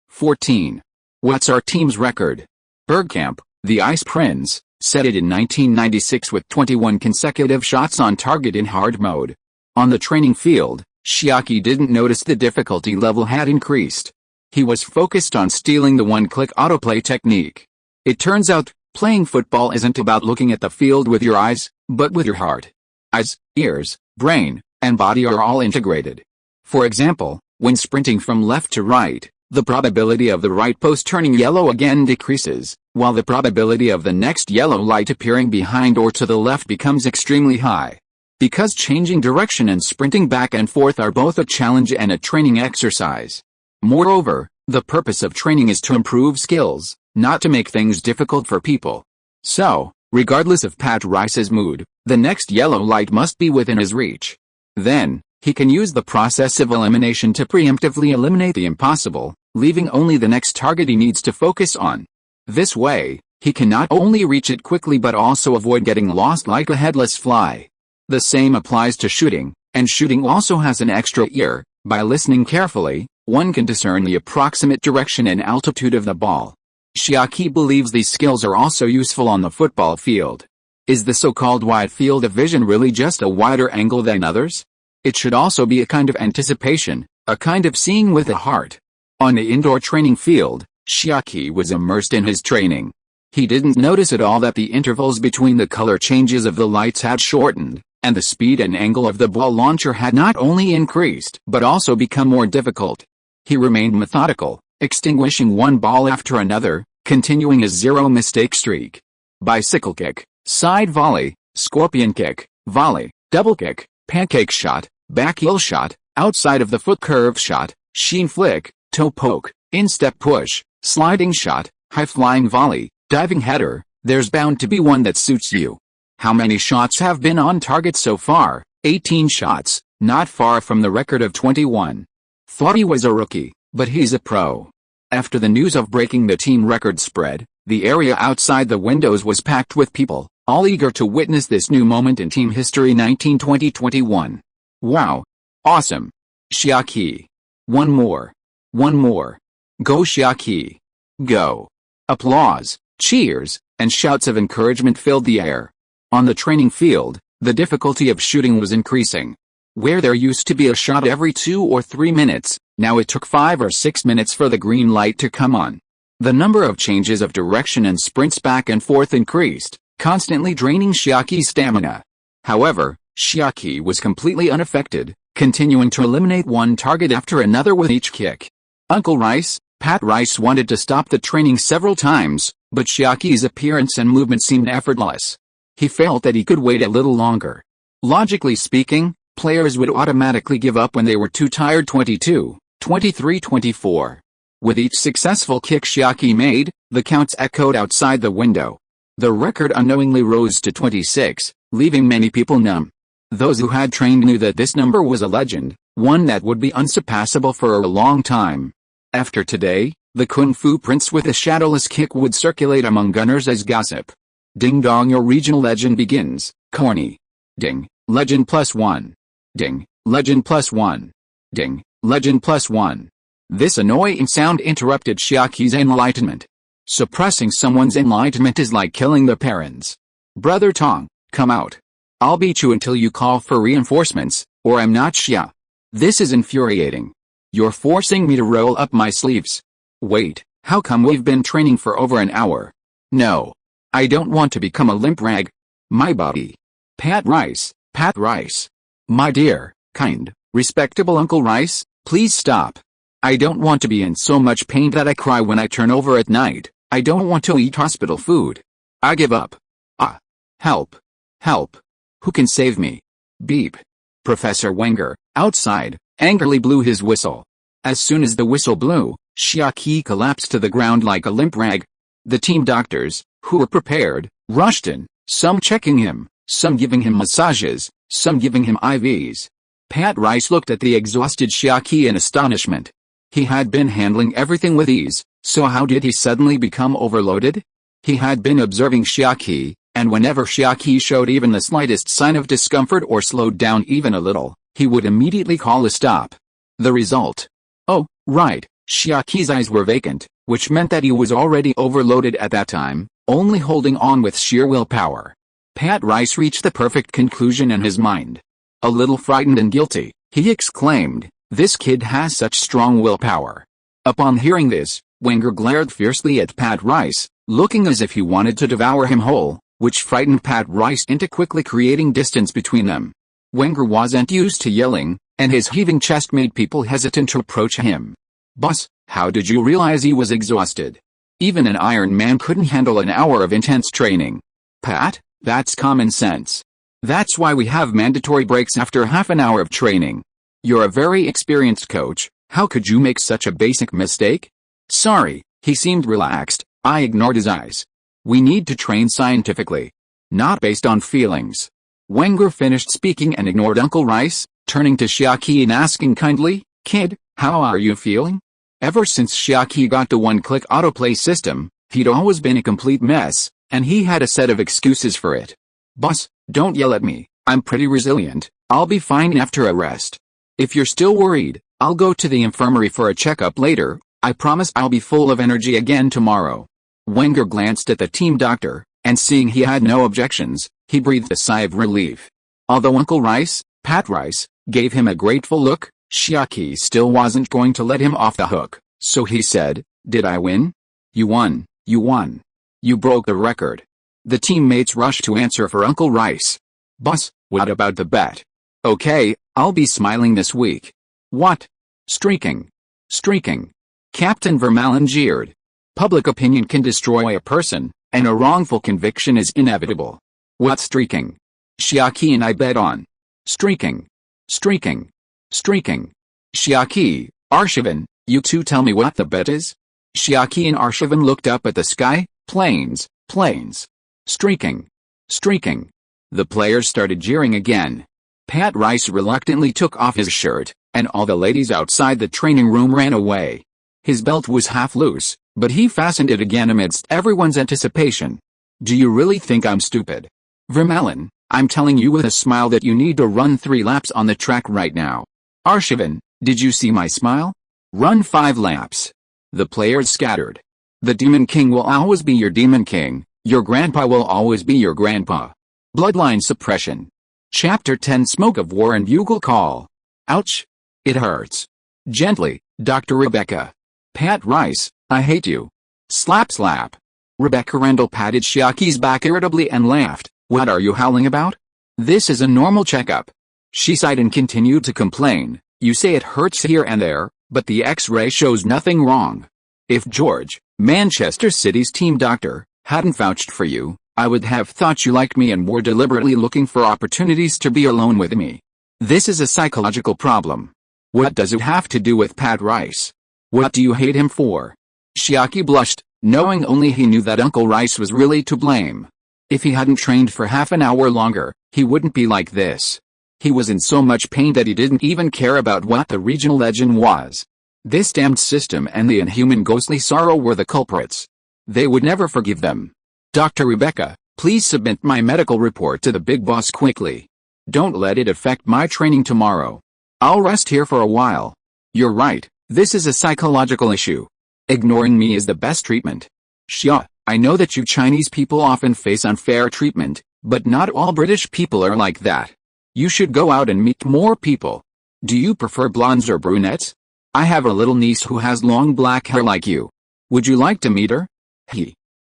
14. What's our team's record? Bergkamp, the Ice Prince, set it in 1996 with 21 consecutive shots on target in hard mode. On the training field, Xia Qi didn't notice the difficulty level had increased. He was focused on stealing the one-click autoplay technique. It turns out, playing football isn't about looking at the field with your eyes, but with your heart. Eyes, ears, brain, and body are all integrated. For example, when sprinting from left to right, the probability of the right post turning yellow again decreases, while the probability of the next yellow light appearing behind or to the left becomes extremely high. Because changing direction and sprinting back and forth are both a challenge and a training exercise. Moreover, the purpose of training is to improve skills, not to make things difficult for people. So, Regardless of Pat Rice's mood, the next yellow light must be within his reach. Then, he can use the process of elimination to preemptively eliminate the impossible, leaving only the next target he needs to focus on. This way, he can not only reach it quickly but also avoid getting lost like a headless fly. The same applies to shooting, and shooting also has an extra ear. By listening carefully, one can discern the approximate direction and altitude of the ball. Xia Qi believes these skills are also useful on the football field. Is the so-called wide field of vision really just a wider angle than others? It should also be a kind of anticipation, a kind of seeing with the heart. On the indoor training field, Xia Qi was immersed in his training. He didn't notice at all that the intervals between the color changes of the lights had shortened, and the speed and angle of the ball launcher had not only increased but also become more difficult. He remained methodical, extinguishing one ball after another, continuing his zero-mistake streak. Bicycle kick, side volley, scorpion kick, volley, double kick, pancake shot, back heel shot, outside of the foot curve shot, sheen flick, toe poke, instep push, sliding shot, high-flying volley, diving header. There's bound to be one that suits you. How many shots have been on target so far? 18 shots, not far from the record of 21. Thought he was a rookie, but he's a pro. After the news of breaking the team record spread, the area outside the windows was packed with people, all eager to witness this new moment in team history 1920-21. Wow. Awesome. Xia Qi. One more. One more. Go Xia Qi. Go. Applause, cheers, and shouts of encouragement filled the air. On the training field, the difficulty of shooting was increasing. Where there used to be a shot every 2 or 3 minutes, now it took 5 or 6 minutes for the green light to come on. The number of changes of direction and sprints back and forth increased, constantly draining Xia Qi's stamina. However, Xia Qi was completely unaffected, continuing to eliminate one target after another with each kick. Uncle Rice, Pat Rice wanted to stop the training several times, but Xia Qi's appearance and movement seemed effortless. He felt that he could wait a little longer. Logically speaking, players would automatically give up when they were too tired. 22, 23, 24. With each successful kick Xia Qi made, the counts echoed outside the window. The record unknowingly rose to 26, leaving many people numb. Those who had trained knew that this number was a legend, one that would be unsurpassable for a long time. After today, the Kung Fu Prince with a shadowless kick would circulate among gunners as gossip. Ding dong, your regional legend begins, corny. Ding, legend +1. Ding, legend +1. Ding, legend +1. This annoying sound interrupted Xia Qi's enlightenment. Suppressing someone's enlightenment is like killing their parents. Brother Tong, come out. I'll beat you until you call for reinforcements, or I'm not Xia. This is infuriating. You're forcing me to roll up my sleeves. Wait, how come we've been training for over an hour? No. I don't want to become a limp rag. My body. Pat Rice, Pat Rice. My dear, kind, respectable Uncle Rice, please stop. I don't want to be in so much pain that I cry when I turn over at night. I don't want to eat hospital food. I give up. Ah. Help. Help. Who can save me? Beep. Professor Wenger, outside, angrily blew his whistle. As soon as the whistle blew, Xia Qi collapsed to the ground like a limp rag. The team doctors, who were prepared, rushed in, some checking him, some giving him massages, some giving him IVs. Pat Rice looked at the exhausted Xia Qi in astonishment. He had been handling everything with ease, so how did he suddenly become overloaded? He had been observing Xia Qi, and whenever Xia Qi showed even the slightest sign of discomfort or slowed down even a little, he would immediately call a stop. The result? Oh, right, Xia Qi's eyes were vacant, which meant that he was already overloaded at that time, only holding on with sheer willpower. Pat Rice reached the perfect conclusion in his mind. A little frightened and guilty, he exclaimed, "This kid has such strong willpower." Upon hearing this, Wenger glared fiercely at Pat Rice, looking as if he wanted to devour him whole, which frightened Pat Rice into quickly creating distance between them. Wenger wasn't used to yelling, and his heaving chest made people hesitant to approach him. "Boss, how did you realize he was exhausted? Even an Iron Man couldn't handle an hour of intense training." "Pat, that's common sense. That's why we have mandatory breaks after half an hour of training. You're a very experienced coach, how could you make such a basic mistake?" "Sorry," he seemed relaxed, I ignored his eyes. "We need to train scientifically. not based on feelings. Wenger finished speaking and ignored Uncle Rice, turning to Xia Qi and asking kindly, "Kid, how are you feeling?" Ever since Xia Qi got the one-click autoplay system, he'd always been a complete mess, and he had a set of excuses for it. "Boss, don't yell at me, I'm pretty resilient, I'll be fine after a rest. If you're still worried, I'll go to the infirmary for a checkup later, I promise I'll be full of energy again tomorrow." Wenger glanced at the team doctor, and seeing he had no objections, he breathed a sigh of relief. Although Uncle Rice, Pat Rice, gave him a grateful look, Xia Qi still wasn't going to let him off the hook, so he said, "Did I win?" "You won, you won. You broke the record." The teammates rushed to answer for Uncle Rice. "Boss, what about the bet?" "Okay, I'll be smiling this week." "What?" "Streaking. Streaking." Captain Vermaelen jeered. "Public opinion can destroy a person, and a wrongful conviction is inevitable." "What's streaking?" "Xia Qi and I bet on." "Streaking. Streaking. Streaking." "Xia Qi, Arshavin, you two tell me what the bet is?" Xia Qi and Arshavin looked up at the sky. "Planes, planes. Streaking. Streaking." The players started jeering again. Pat Rice reluctantly took off his shirt, and all the ladies outside the training room ran away. His belt was half loose, but he fastened it again amidst everyone's anticipation. "Do you really think I'm stupid? Vermaelen, I'm telling you with a smile that you need to run 3 laps on the track right now." "Arshavin, did you see my smile? Run 5 laps." The players scattered. "The Demon King will always be your Demon King, your grandpa will always be your grandpa." Bloodline suppression. Chapter 10 Smoke of War and Bugle Call. "Ouch. It hurts." "Gently, Dr. Rebecca." "Pat Rice, I hate you." Slap slap. Rebecca Randall patted Xia Qi's back irritably and laughed. "What are you howling about? This is a normal checkup." She sighed and continued to complain. "You say it hurts here and there, but the X-ray shows nothing wrong. If George, Manchester City's team doctor, hadn't vouched for you, I would have thought you liked me and were deliberately looking for opportunities to be alone with me. This is a psychological problem." "What does it have to do with Pat Rice? What do you hate him for?" Xia Qi blushed, knowing only he knew that Uncle Rice was really to blame. If he hadn't trained for half an hour longer, he wouldn't be like this. He was in so much pain that he didn't even care about what the regional legend was. This damned system and the inhuman ghostly sorrow were the culprits. They would never forgive them. "Dr. Rebecca, please submit my medical report to the big boss quickly. Don't let it affect my training tomorrow. I'll rest here for a while." "You're right, this is a psychological issue. Ignoring me is the best treatment." "Xia, I know that you Chinese people often face unfair treatment, but not all British people are like that. You should go out and meet more people. Do you prefer blondes or brunettes? I have a little niece who has long black hair like you. Would you like to meet her?"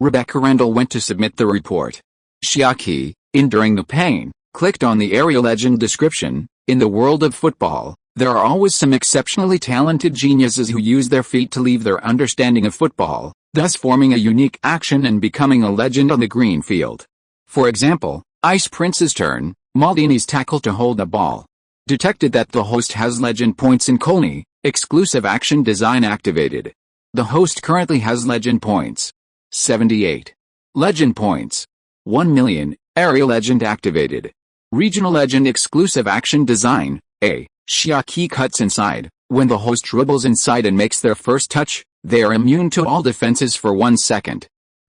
Rebecca Randall went to submit the report. Xia Qi, enduring the pain, clicked on the area legend description. "In the world of football, there are always some exceptionally talented geniuses who use their feet to leave their understanding of football, thus forming a unique action and becoming a legend on the green field. For example, Ice Prince's turn, Maldini's tackle to hold the ball. Detected that the host has legend points in Colney, exclusive action design activated. The host currently has legend points. 78. Legend points. 1 million, area legend activated. Regional legend exclusive action design, A. Xia Qi cuts inside. When the host dribbles inside and makes their first touch, they are immune to all defenses for 1 second.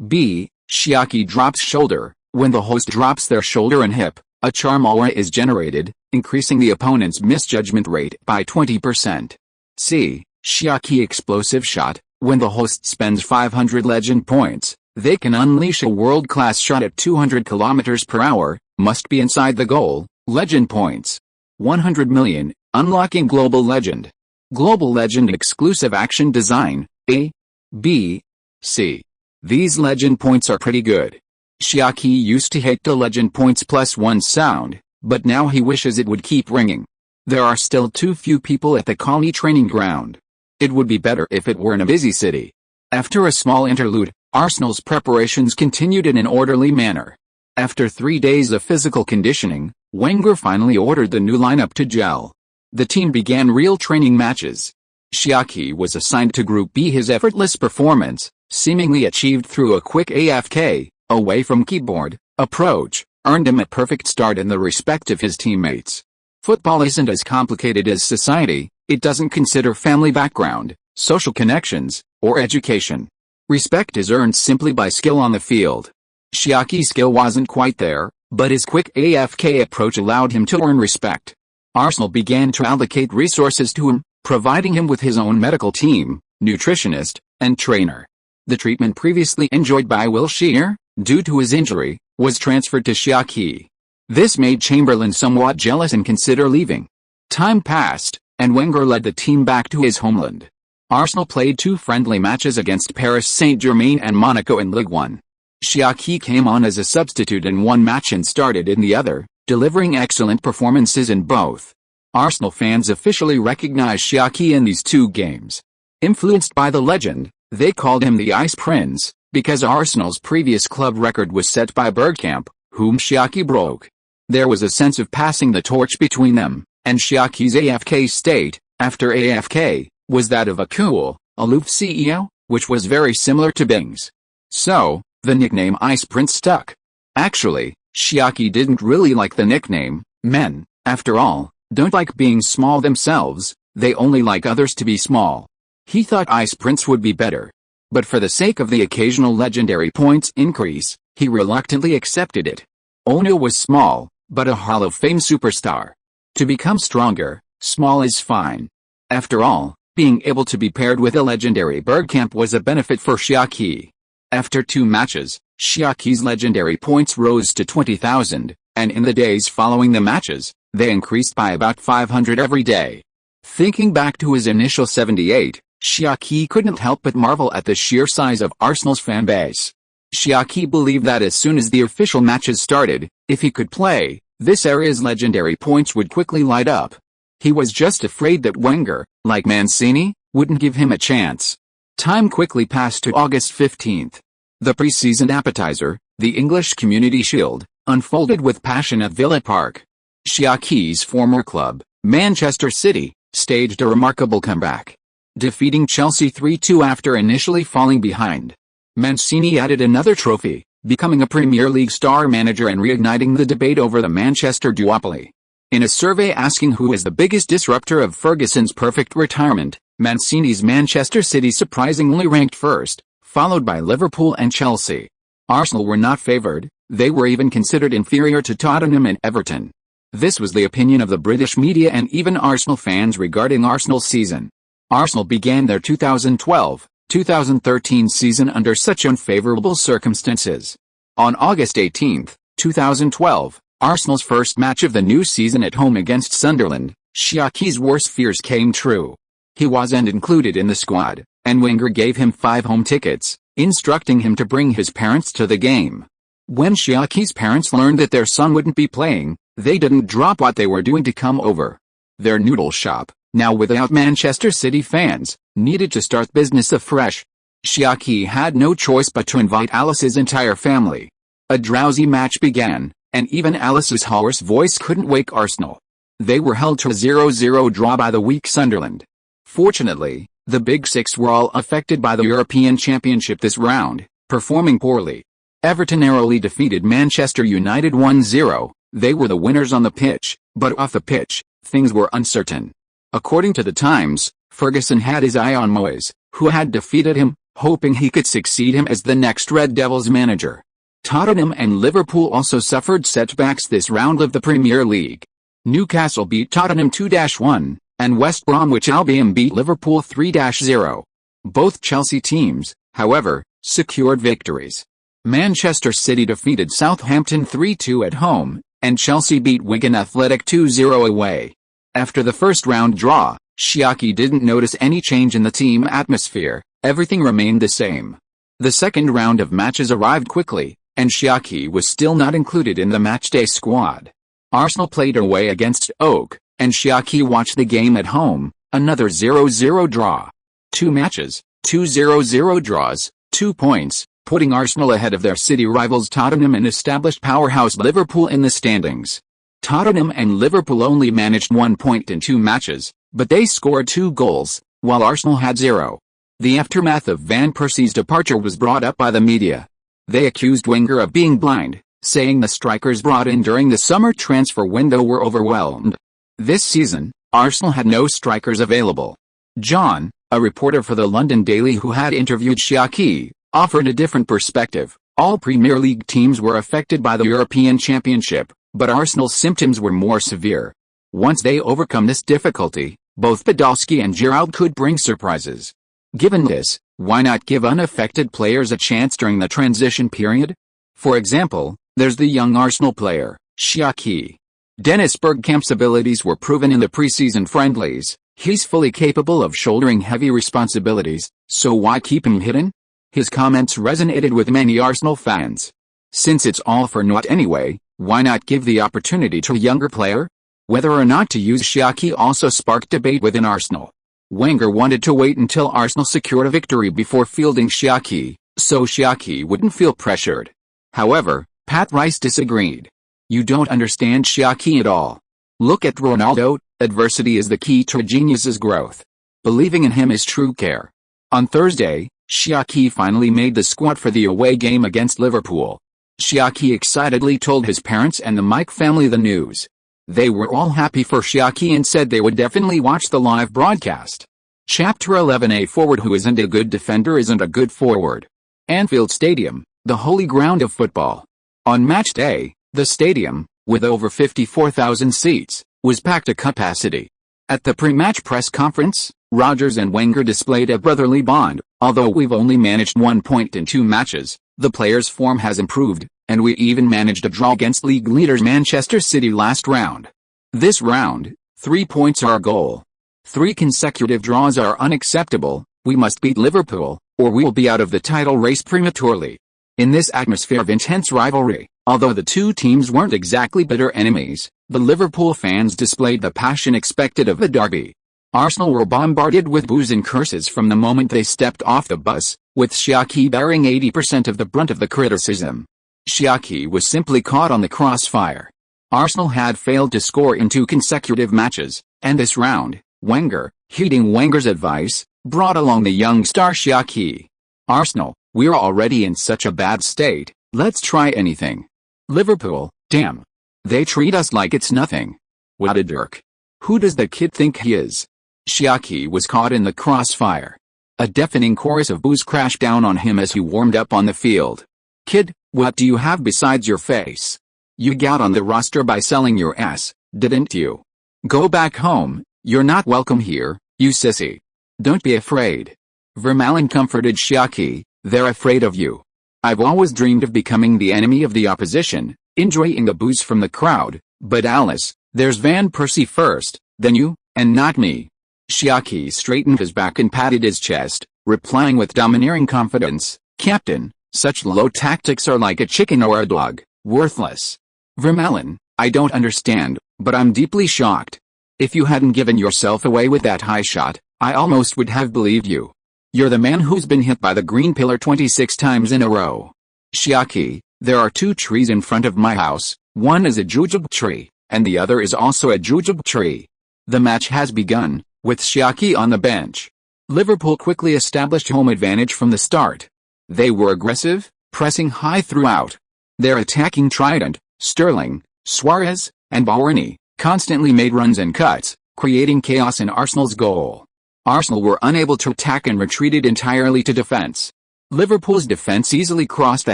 B. Xia Qi drops shoulder. When the host drops their shoulder and hip, a charm aura is generated, increasing the opponent's misjudgment rate by 20%. C. Xia Qi explosive shot. When the host spends 500 legend points, they can unleash a world-class shot at 200 km per hour, must be inside the goal. Legend points. 100 million, unlocking global legend. Global legend exclusive action design, A, B, C. These legend points are pretty good. Xia Qi used to hate the legend points +1 sound, but now he wishes it would keep ringing. There are still too few people at the Colney training ground. It would be better if it were in a busy city. After a small interlude, Arsenal's preparations continued in an orderly manner. After 3 days of physical conditioning, Wenger finally ordered the new lineup to gel. The team began real training matches. Xia Qi was assigned to Group B. His effortless performance, seemingly achieved through a quick AFK, away from keyboard, approach earned him a perfect start in the respect of his teammates. Football isn't as complicated as society. It doesn't consider family background, social connections, or education. Respect is earned simply by skill on the field. Xia Qi's skill wasn't quite there, but his quick AFK approach allowed him to earn respect. Arsenal began to allocate resources to him, providing him with his own medical team, nutritionist, and trainer. The treatment previously enjoyed by Wilshere, due to his injury, was transferred to Xia Qi. This made Chamberlain somewhat jealous and consider leaving. Time passed, and Wenger led the team back to his homeland. Arsenal played 2 friendly matches against Paris Saint-Germain and Monaco in Ligue 1. Xia Qi came on as a substitute in one match and started in the other, delivering excellent performances in both. Arsenal fans officially recognized Xia Qi in these 2 games. Influenced by the legend, they called him the Ice Prince, because Arsenal's previous club record was set by Bergkamp, whom Xia Qi broke. There was a sense of passing the torch between them, and Xia Qi's AFK state, after AFK, was that of a cool, aloof CEO, which was very similar to Bing's. So, the nickname Ice Prince stuck. Actually, Xia Qi didn't really like the nickname. Men, after all, don't like being small themselves, they only like others to be small. He thought Ice Prince would be better. But for the sake of the occasional legendary points increase, he reluctantly accepted it. Ono was small, but a Hall of Fame superstar. To become stronger, small is fine. After all, being able to be paired with a legendary Bergkamp was a benefit for Xia Qi. After 2 matches, Xia Qi's legendary points rose to 20,000, and in the days following the matches, they increased by about 500 every day. Thinking back to his initial 78, Xia Qi couldn't help but marvel at the sheer size of Arsenal's fan base. Xia Qi believed that as soon as the official matches started, if he could play, this area's legendary points would quickly light up. He was just afraid that Wenger, like Mancini, wouldn't give him a chance. Time quickly passed to August 15th. The pre-season appetizer, the English Community Shield, unfolded with passion at Villa Park. Xia Qi's former club, Manchester City, staged a remarkable comeback, defeating Chelsea 3-2 after initially falling behind. Mancini added another trophy, becoming a Premier League star manager and reigniting the debate over the Manchester duopoly. In a survey asking who is the biggest disruptor of Ferguson's perfect retirement, Mancini's Manchester City surprisingly ranked first, followed by Liverpool and Chelsea. Arsenal were not favoured, they were even considered inferior to Tottenham and Everton. This was the opinion of the British media and even Arsenal fans regarding Arsenal's season. Arsenal began their 2012-2013 season under such unfavourable circumstances. On August 18, 2012, Arsenal's first match of the new season at home against Sunderland, Xia Qi's worst fears came true. He wasn't included in the squad, and Wenger gave him 5 home tickets, instructing him to bring his parents to the game. When Xia Qi's parents learned that their son wouldn't be playing, they didn't drop what they were doing to come over. Their noodle shop, now without Manchester City fans, needed to start business afresh. Xia Qi had no choice but to invite Alice's entire family. A drowsy match began, and even Alice's hoarse voice couldn't wake Arsenal. They were held to a 0-0 draw by the weak Sunderland. Fortunately, the Big Six were all affected by the European Championship this round, performing poorly. Everton narrowly defeated Manchester United 1-0, they were the winners on the pitch, but off the pitch, things were uncertain. According to the Times, Ferguson had his eye on Moyes, who had defeated him, hoping he could succeed him as the next Red Devils manager. Tottenham and Liverpool also suffered setbacks this round of the Premier League. Newcastle beat Tottenham 2-1, and West Bromwich Albion beat Liverpool 3-0. Both Chelsea teams, however, secured victories. Manchester City defeated Southampton 3-2 at home, and Chelsea beat Wigan Athletic 2-0 away. After the first round draw, Xia Qi didn't notice any change in the team atmosphere, everything remained the same. The second round of matches arrived quickly, and Xia Qi was still not included in the matchday squad. Arsenal played away against Oak, and Xia Qi watched the game at home, another 0-0 draw. 2 matches, 2 0-0 draws, 2 points, putting Arsenal ahead of their city rivals Tottenham and established powerhouse Liverpool in the standings. Tottenham and Liverpool only managed 1 point in 2 matches, but they scored 2 goals, while Arsenal had 0. The aftermath of Van Persie's departure was brought up by the media. They accused Wenger of being blind, saying the strikers brought in during the summer transfer window were overwhelmed. This season, Arsenal had no strikers available. John, a reporter for the London Daily who had interviewed Xia Qi, offered a different perspective. All Premier League teams were affected by the European Championship, but Arsenal's symptoms were more severe. Once they overcome this difficulty, both Podolski and Giroud could bring surprises. Given this, why not give unaffected players a chance during the transition period? For example, there's the young Arsenal player, Xia Qi. Dennis Bergkamp's abilities were proven in the preseason friendlies. He's fully capable of shouldering heavy responsibilities, so why keep him hidden? His comments resonated with many Arsenal fans. Since it's all for naught anyway, why not give the opportunity to a younger player? Whether or not to use Xia Qi also sparked debate within Arsenal. Wenger wanted to wait until Arsenal secured a victory before fielding Xia Qi, so Xia Qi wouldn't feel pressured. However, Pat Rice disagreed. You don't understand Xia Qi at all. Look at Ronaldo, adversity is the key to a genius's growth. Believing in him is true care. On Thursday, Xia Qi finally made the squad for the away game against Liverpool. Xia Qi excitedly told his parents and the Mike family the news. They were all happy for Xia Qi and said they would definitely watch the live broadcast. Chapter 11. A forward who isn't a good defender isn't a good forward. Anfield Stadium, the holy ground of football. On match day, the stadium, with over 54,000 seats, was packed to capacity. At the pre-match press conference, Rodgers and Wenger displayed a brotherly bond. Although we've only managed 1 point in 2 matches, the players' form has improved, and we even managed a draw against league leaders Manchester City last round. This round, 3 points are our goal. 3 consecutive draws are unacceptable. We must beat Liverpool, or we will be out of the title race prematurely. In this atmosphere of intense rivalry, although the two teams weren't exactly bitter enemies, the Liverpool fans displayed the passion expected of the derby. Arsenal were bombarded with boos and curses from the moment they stepped off the bus, with Xia Qi bearing 80% of the brunt of the criticism. Xia Qi was simply caught on the crossfire. Arsenal had failed to score in 2 consecutive matches, and this round, Wenger, heeding Wenger's advice, brought along the young star Xia Qi. Arsenal, we're already in such a bad state, let's try anything. Liverpool, damn. They treat us like it's nothing. What a jerk. Who does the kid think he is? Xia Qi was caught in the crossfire. A deafening chorus of boos crashed down on him as he warmed up on the field. Kid, what do you have besides your face? You got on the roster by selling your ass, didn't you? Go back home, you're not welcome here, you sissy. Don't be afraid. Vermaelen comforted Xia Qi, they're afraid of you. I've always dreamed of becoming the enemy of the opposition, enjoying the boos from the crowd, but Alice, there's Van Persie first, then you, and not me. Xia Qi straightened his back and patted his chest, replying with domineering confidence, Captain, such low tactics are like a chicken or a dog, worthless. Vermaelen, I don't understand, but I'm deeply shocked. If you hadn't given yourself away with that high shot, I almost would have believed you. You're the man who's been hit by the green pillar 26 times in a row. Xia Qi, there are 2 trees in front of my house, one is a jujube tree, and the other is also a jujube tree. The match has begun, with Xia Qi on the bench. Liverpool quickly established home advantage from the start. They were aggressive, pressing high throughout. Their attacking trident, Sterling, Suarez, and Ballon, constantly made runs and cuts, creating chaos in Arsenal's goal. Arsenal were unable to attack and retreated entirely to defense. Liverpool's defense easily crossed the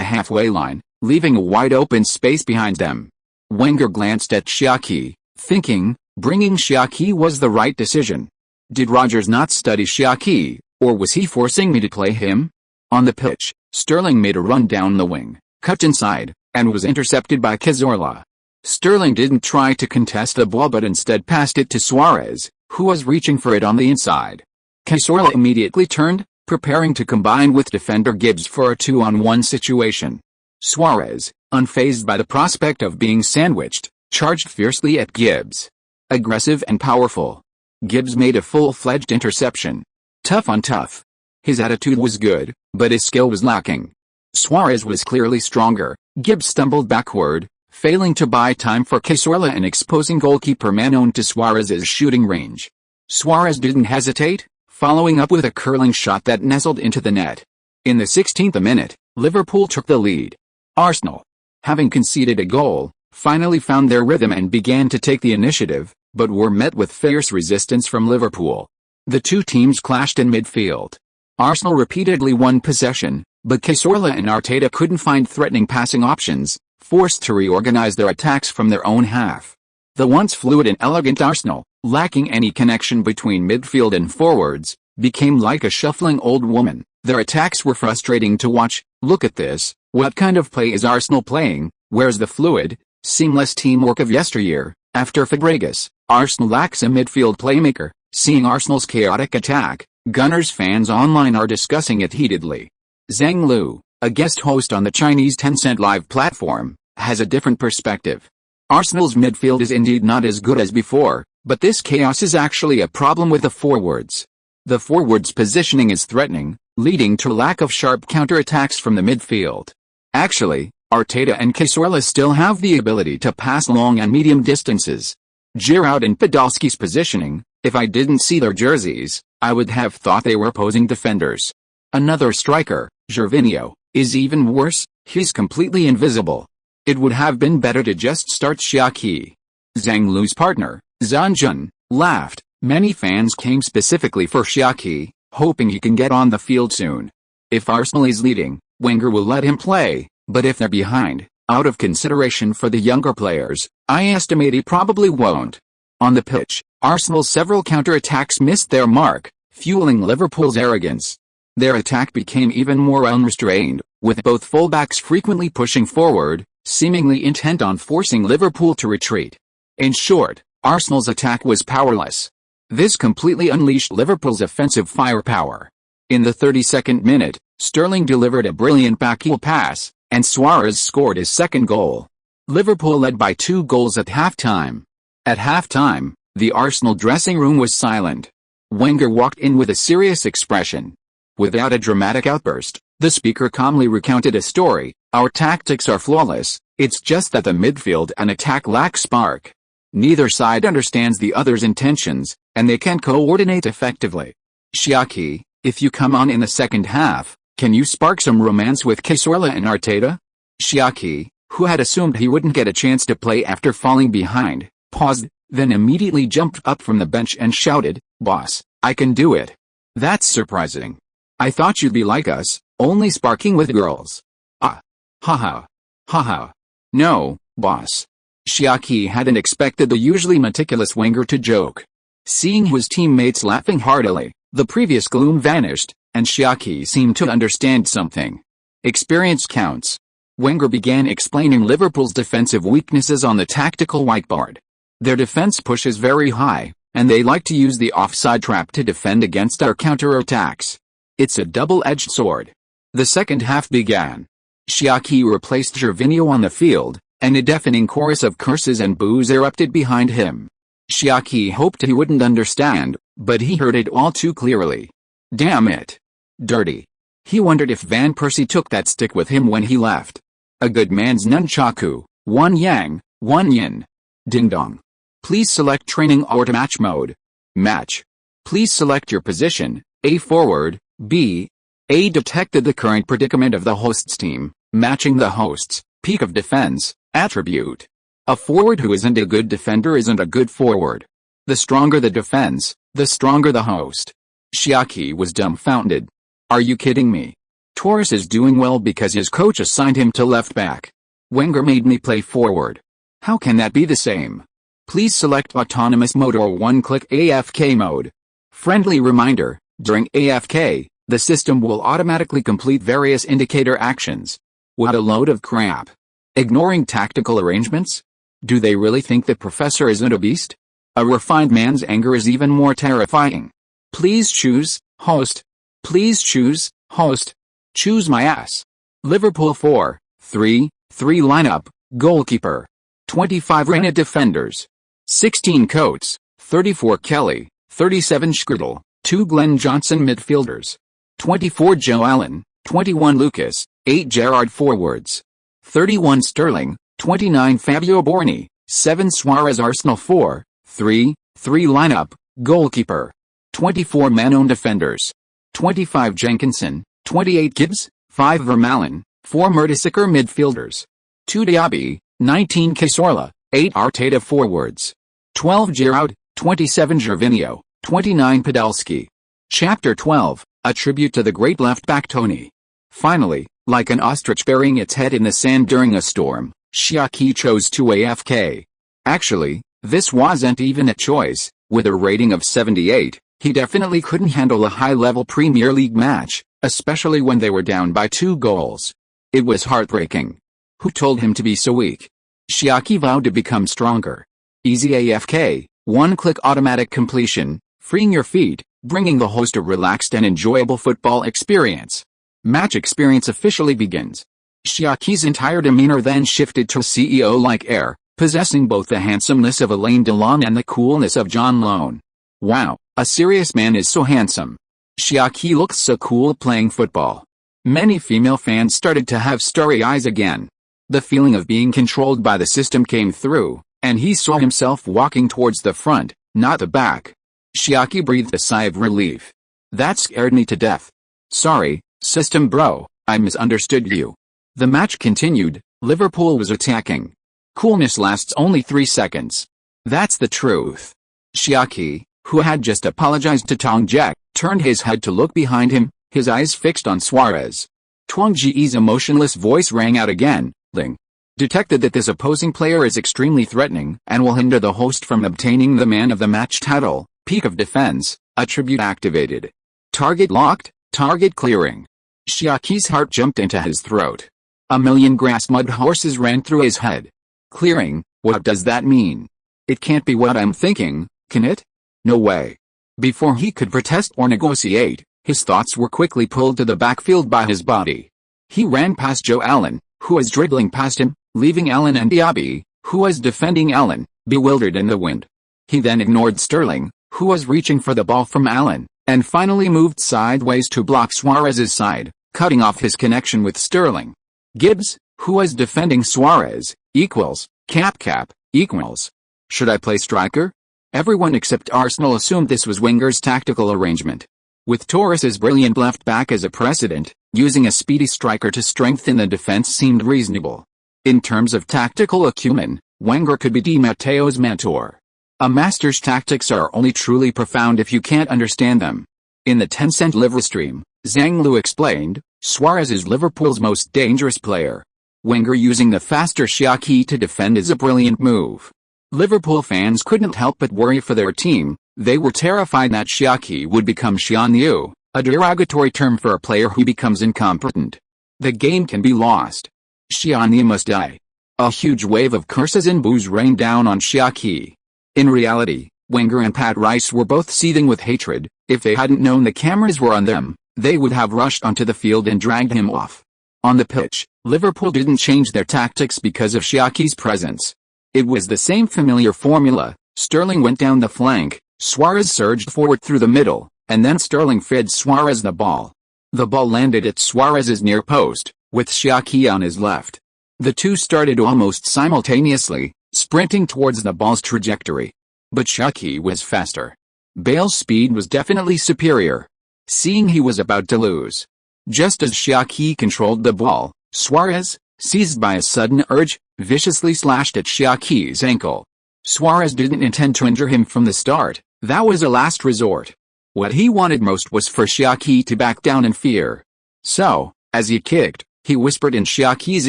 halfway line, leaving a wide open space behind them. Wenger glanced at Xia Qi, thinking, bringing Xia Qi was the right decision. Did Rodgers not study Xia Qi, or was he forcing me to play him? On the pitch, Sterling made a run down the wing, cut inside, and was intercepted by Cazorla. Sterling didn't try to contest the ball but instead passed it to Suarez, who was reaching for it on the inside. Cazorla immediately turned, preparing to combine with defender Gibbs for a 2-on-1 situation. Suarez, unfazed by the prospect of being sandwiched, charged fiercely at Gibbs. Aggressive and powerful, Gibbs made a full-fledged interception. Tough on tough. His attitude was good, but his skill was lacking. Suarez was clearly stronger. Gibbs stumbled backward, failing to buy time for Cazorla and exposing goalkeeper Manon to Suarez's shooting range. Suarez didn't hesitate, following up with a curling shot that nestled into the net. In the 16th minute, Liverpool took the lead. Arsenal, having conceded a goal, finally found their rhythm and began to take the initiative, but were met with fierce resistance from Liverpool. The two teams clashed in midfield. Arsenal repeatedly won possession, but Cazorla and Arteta couldn't find threatening passing options, forced to reorganize their attacks from their own half. The once fluid and elegant Arsenal, lacking any connection between midfield and forwards, became like a shuffling old woman. Their attacks were frustrating to watch. Look at this, what kind of play is Arsenal playing? Where's the fluid, seamless teamwork of yesteryear? After Fabregas, Arsenal lacks a midfield playmaker. Seeing Arsenal's chaotic attack, Gunners fans online are discussing it heatedly. Zhang Lu, a guest host on the Chinese Tencent Live platform, has a different perspective. Arsenal's midfield is indeed not as good as before, but this chaos is actually a problem with the forwards. The forwards' positioning is threatening, leading to lack of sharp counterattacks from the midfield. Actually, Arteta and Cazorla still have the ability to pass long and medium distances. Giroud and Podolski's positioning, if I didn't see their jerseys, I would have thought they were opposing defenders. Another striker, Gervinho, is even worse. He's completely invisible. It would have been better to just start Xia Qi. Zhang Lu's partner, Zhang Jun, laughed. Many fans came specifically for Xia Qi, hoping he can get on the field soon. If Arsenal is leading, Wenger will let him play, but if they're behind, out of consideration for the younger players, I estimate he probably won't. On the pitch, Arsenal's several counter-attacks missed their mark, fueling Liverpool's arrogance. Their attack became even more unrestrained, with both fullbacks frequently pushing forward, seemingly intent on forcing Liverpool to retreat. In short, Arsenal's attack was powerless. This completely unleashed Liverpool's offensive firepower. In the 32nd minute, Sterling delivered a brilliant backheel pass, and Suarez scored his second goal. Liverpool led by 2 goals at halftime. At halftime, the Arsenal dressing room was silent. Wenger walked in with a serious expression. Without a dramatic outburst, the speaker calmly recounted a story. Our tactics are flawless, it's just that the midfield and attack lack spark. Neither side understands the other's intentions, and they can't coordinate effectively. Xia Qi, if you come on in the second half, can you spark some romance with Cazorla and Arteta? Xia Qi, who had assumed he wouldn't get a chance to play after falling behind, paused, then immediately jumped up from the bench and shouted, "Boss, I can do it." That's surprising. I thought you'd be like us, only sparking with girls. Ah. Haha. Haha. No, boss. Xia Qi hadn't expected the usually meticulous Wenger to joke. Seeing his teammates laughing heartily, the previous gloom vanished, and Xia Qi seemed to understand something. Experience counts. Wenger began explaining Liverpool's defensive weaknesses on the tactical whiteboard. Their defense pushes very high, and they like to use the offside trap to defend against our counter-attacks. It's a double-edged sword. The second half began. Xia Qi replaced Gervinho on the field, and a deafening chorus of curses and boos erupted behind him. Xia Qi hoped he wouldn't understand, but he heard it all too clearly. Damn it. Dirty. He wondered if Van Persie took that stick with him when he left. A good man's nunchaku, one yang, one yin. Ding dong. Please select training auto match mode. Match. Please select your position, A forward, B. A detected the current predicament of the hosts team, matching the hosts, peak of defense, attribute. A forward who isn't a good defender isn't a good forward. The stronger the defense, the stronger the host. Xia Qi was dumbfounded. Are you kidding me? Torres is doing well because his coach assigned him to left back. Wenger made me play forward. How can that be the same? Please select autonomous mode or one-click AFK mode. Friendly reminder, during AFK, the system will automatically complete various indicator actions. What a load of crap. Ignoring tactical arrangements? Do they really think the professor isn't a beast? A refined man's anger is even more terrifying. Please choose, host. Please choose, host. Choose my ass. Liverpool 4-3-3 lineup, goalkeeper. 25 Reina defenders. 16 Coates, 34 Kelly, 37 Schkrtel, 2 Glenn Johnson midfielders. 24 Joe Allen, 21 Lucas, 8 Gerrard forwards. 31 Sterling, 29 Fabio Borni, 7 Suarez Arsenal 4-3-3 lineup, goalkeeper. 24 Manon defenders. 25 Jenkinson, 28 Gibbs, 5 Vermaelen, 4 Mertesacker midfielders. 2 Diaby, 19 Cazorla, 8 Arteta forwards. 12 Giroud, 27 Gervinho, 29 Podolski. Chapter 12, a tribute to the great left-back Tony. Finally, like an ostrich burying its head in the sand during a storm, Xia Qi chose to AFK. Actually, this wasn't even a choice. With a rating of 78, he definitely couldn't handle a high-level Premier League match, especially when they were down by 2 goals. It was heartbreaking. Who told him to be so weak? Xia Qi vowed to become stronger. Easy AFK, one-click automatic completion, freeing your feet, bringing the host a relaxed and enjoyable football experience. Match experience officially begins. Xia Qi's entire demeanor then shifted to CEO-like air, possessing both the handsomeness of Alain Delon and the coolness of John Lone. Wow, a serious man is so handsome. Xia Qi looks so cool playing football. Many female fans started to have starry eyes again. The feeling of being controlled by the system came through, and he saw himself walking towards the front, not the back. Xia Qi breathed a sigh of relief. That scared me to death. Sorry, system bro, I misunderstood you. The match continued. Liverpool was attacking. Coolness lasts only 3 seconds. That's the truth. Xia Qi, who had just apologized to Tong Jack, turned his head to look behind him, his eyes fixed on Suarez. Tong Ji's emotionless voice rang out again. Ling. Detected that this opposing player is extremely threatening and will hinder the host from obtaining the man of the match title. Peak of defense, attribute activated. Target locked, target clearing. Xia Qi's heart jumped into his throat. A million grass mud horses ran through his head. Clearing, what does that mean? It can't be what I'm thinking, can it? No way. Before he could protest or negotiate, his thoughts were quickly pulled to the backfield by his body. He ran past Joe Allen, who was dribbling past him, leaving Allen and Diaby, who was defending Allen, bewildered in the wind. He then ignored Sterling, who was reaching for the ball from Allen, and finally moved sideways to block Suarez's side, cutting off his connection with Sterling. Gibbs, who was defending Suarez, equals, cap, equals. Should I play striker? Everyone except Arsenal assumed this was Wenger's tactical arrangement. With Torres's brilliant left back as a precedent, using a speedy striker to strengthen the defense seemed reasonable. In terms of tactical acumen, Wenger could be Di Matteo's mentor. A master's tactics are only truly profound if you can't understand them. In the 10-cent liver stream, Zhang Lu explained, Suarez is Liverpool's most dangerous player. Wenger using the faster Xia Qi to defend is a brilliant move. Liverpool fans couldn't help but worry for their team. They were terrified that Xia Qi would become Xian Yu, a derogatory term for a player who becomes incompetent. The game can be lost. Xian Yu must die. A huge wave of curses and boos rained down on Xia Qi. In reality, Wenger and Pat Rice were both seething with hatred. If they hadn't known the cameras were on them, they would have rushed onto the field and dragged him off. On the pitch, Liverpool didn't change their tactics because of Xia Qi's presence. It was the same familiar formula. Sterling went down the flank, Suarez surged forward through the middle, and then Sterling fed Suarez the ball. The ball landed at Suarez's near post, with Xia Qi on his left. The two started almost simultaneously, sprinting towards the ball's trajectory. But Xia Qi was faster. Bale's speed was definitely superior. Seeing he was about to lose. Just as Xia Qi controlled the ball, Suarez, seized by a sudden urge, viciously slashed at Xia Qi's ankle. Suarez didn't intend to injure him from the start. That was a last resort. What he wanted most was for Xia Qi to back down in fear. So, as he kicked, he whispered in Xia Qi's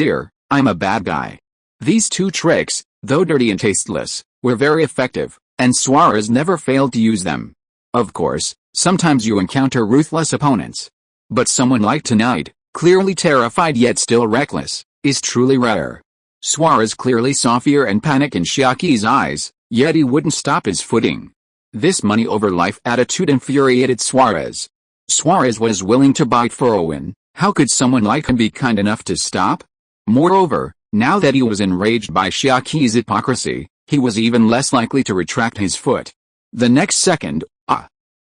ear, "I'm a bad guy." These two tricks, though dirty and tasteless, were very effective, and Suarez never failed to use them. Of course, sometimes you encounter ruthless opponents. But someone like tonight, clearly terrified yet still reckless, is truly rare. Suarez clearly saw fear and panic in Xia Qi's eyes, yet he wouldn't stop his footing. This money-over-life attitude infuriated Suarez. Suarez was willing to bite for a win. How could someone like him be kind enough to stop? Moreover, now that he was enraged by Xia Qi's hypocrisy, he was even less likely to retract his foot. The next second,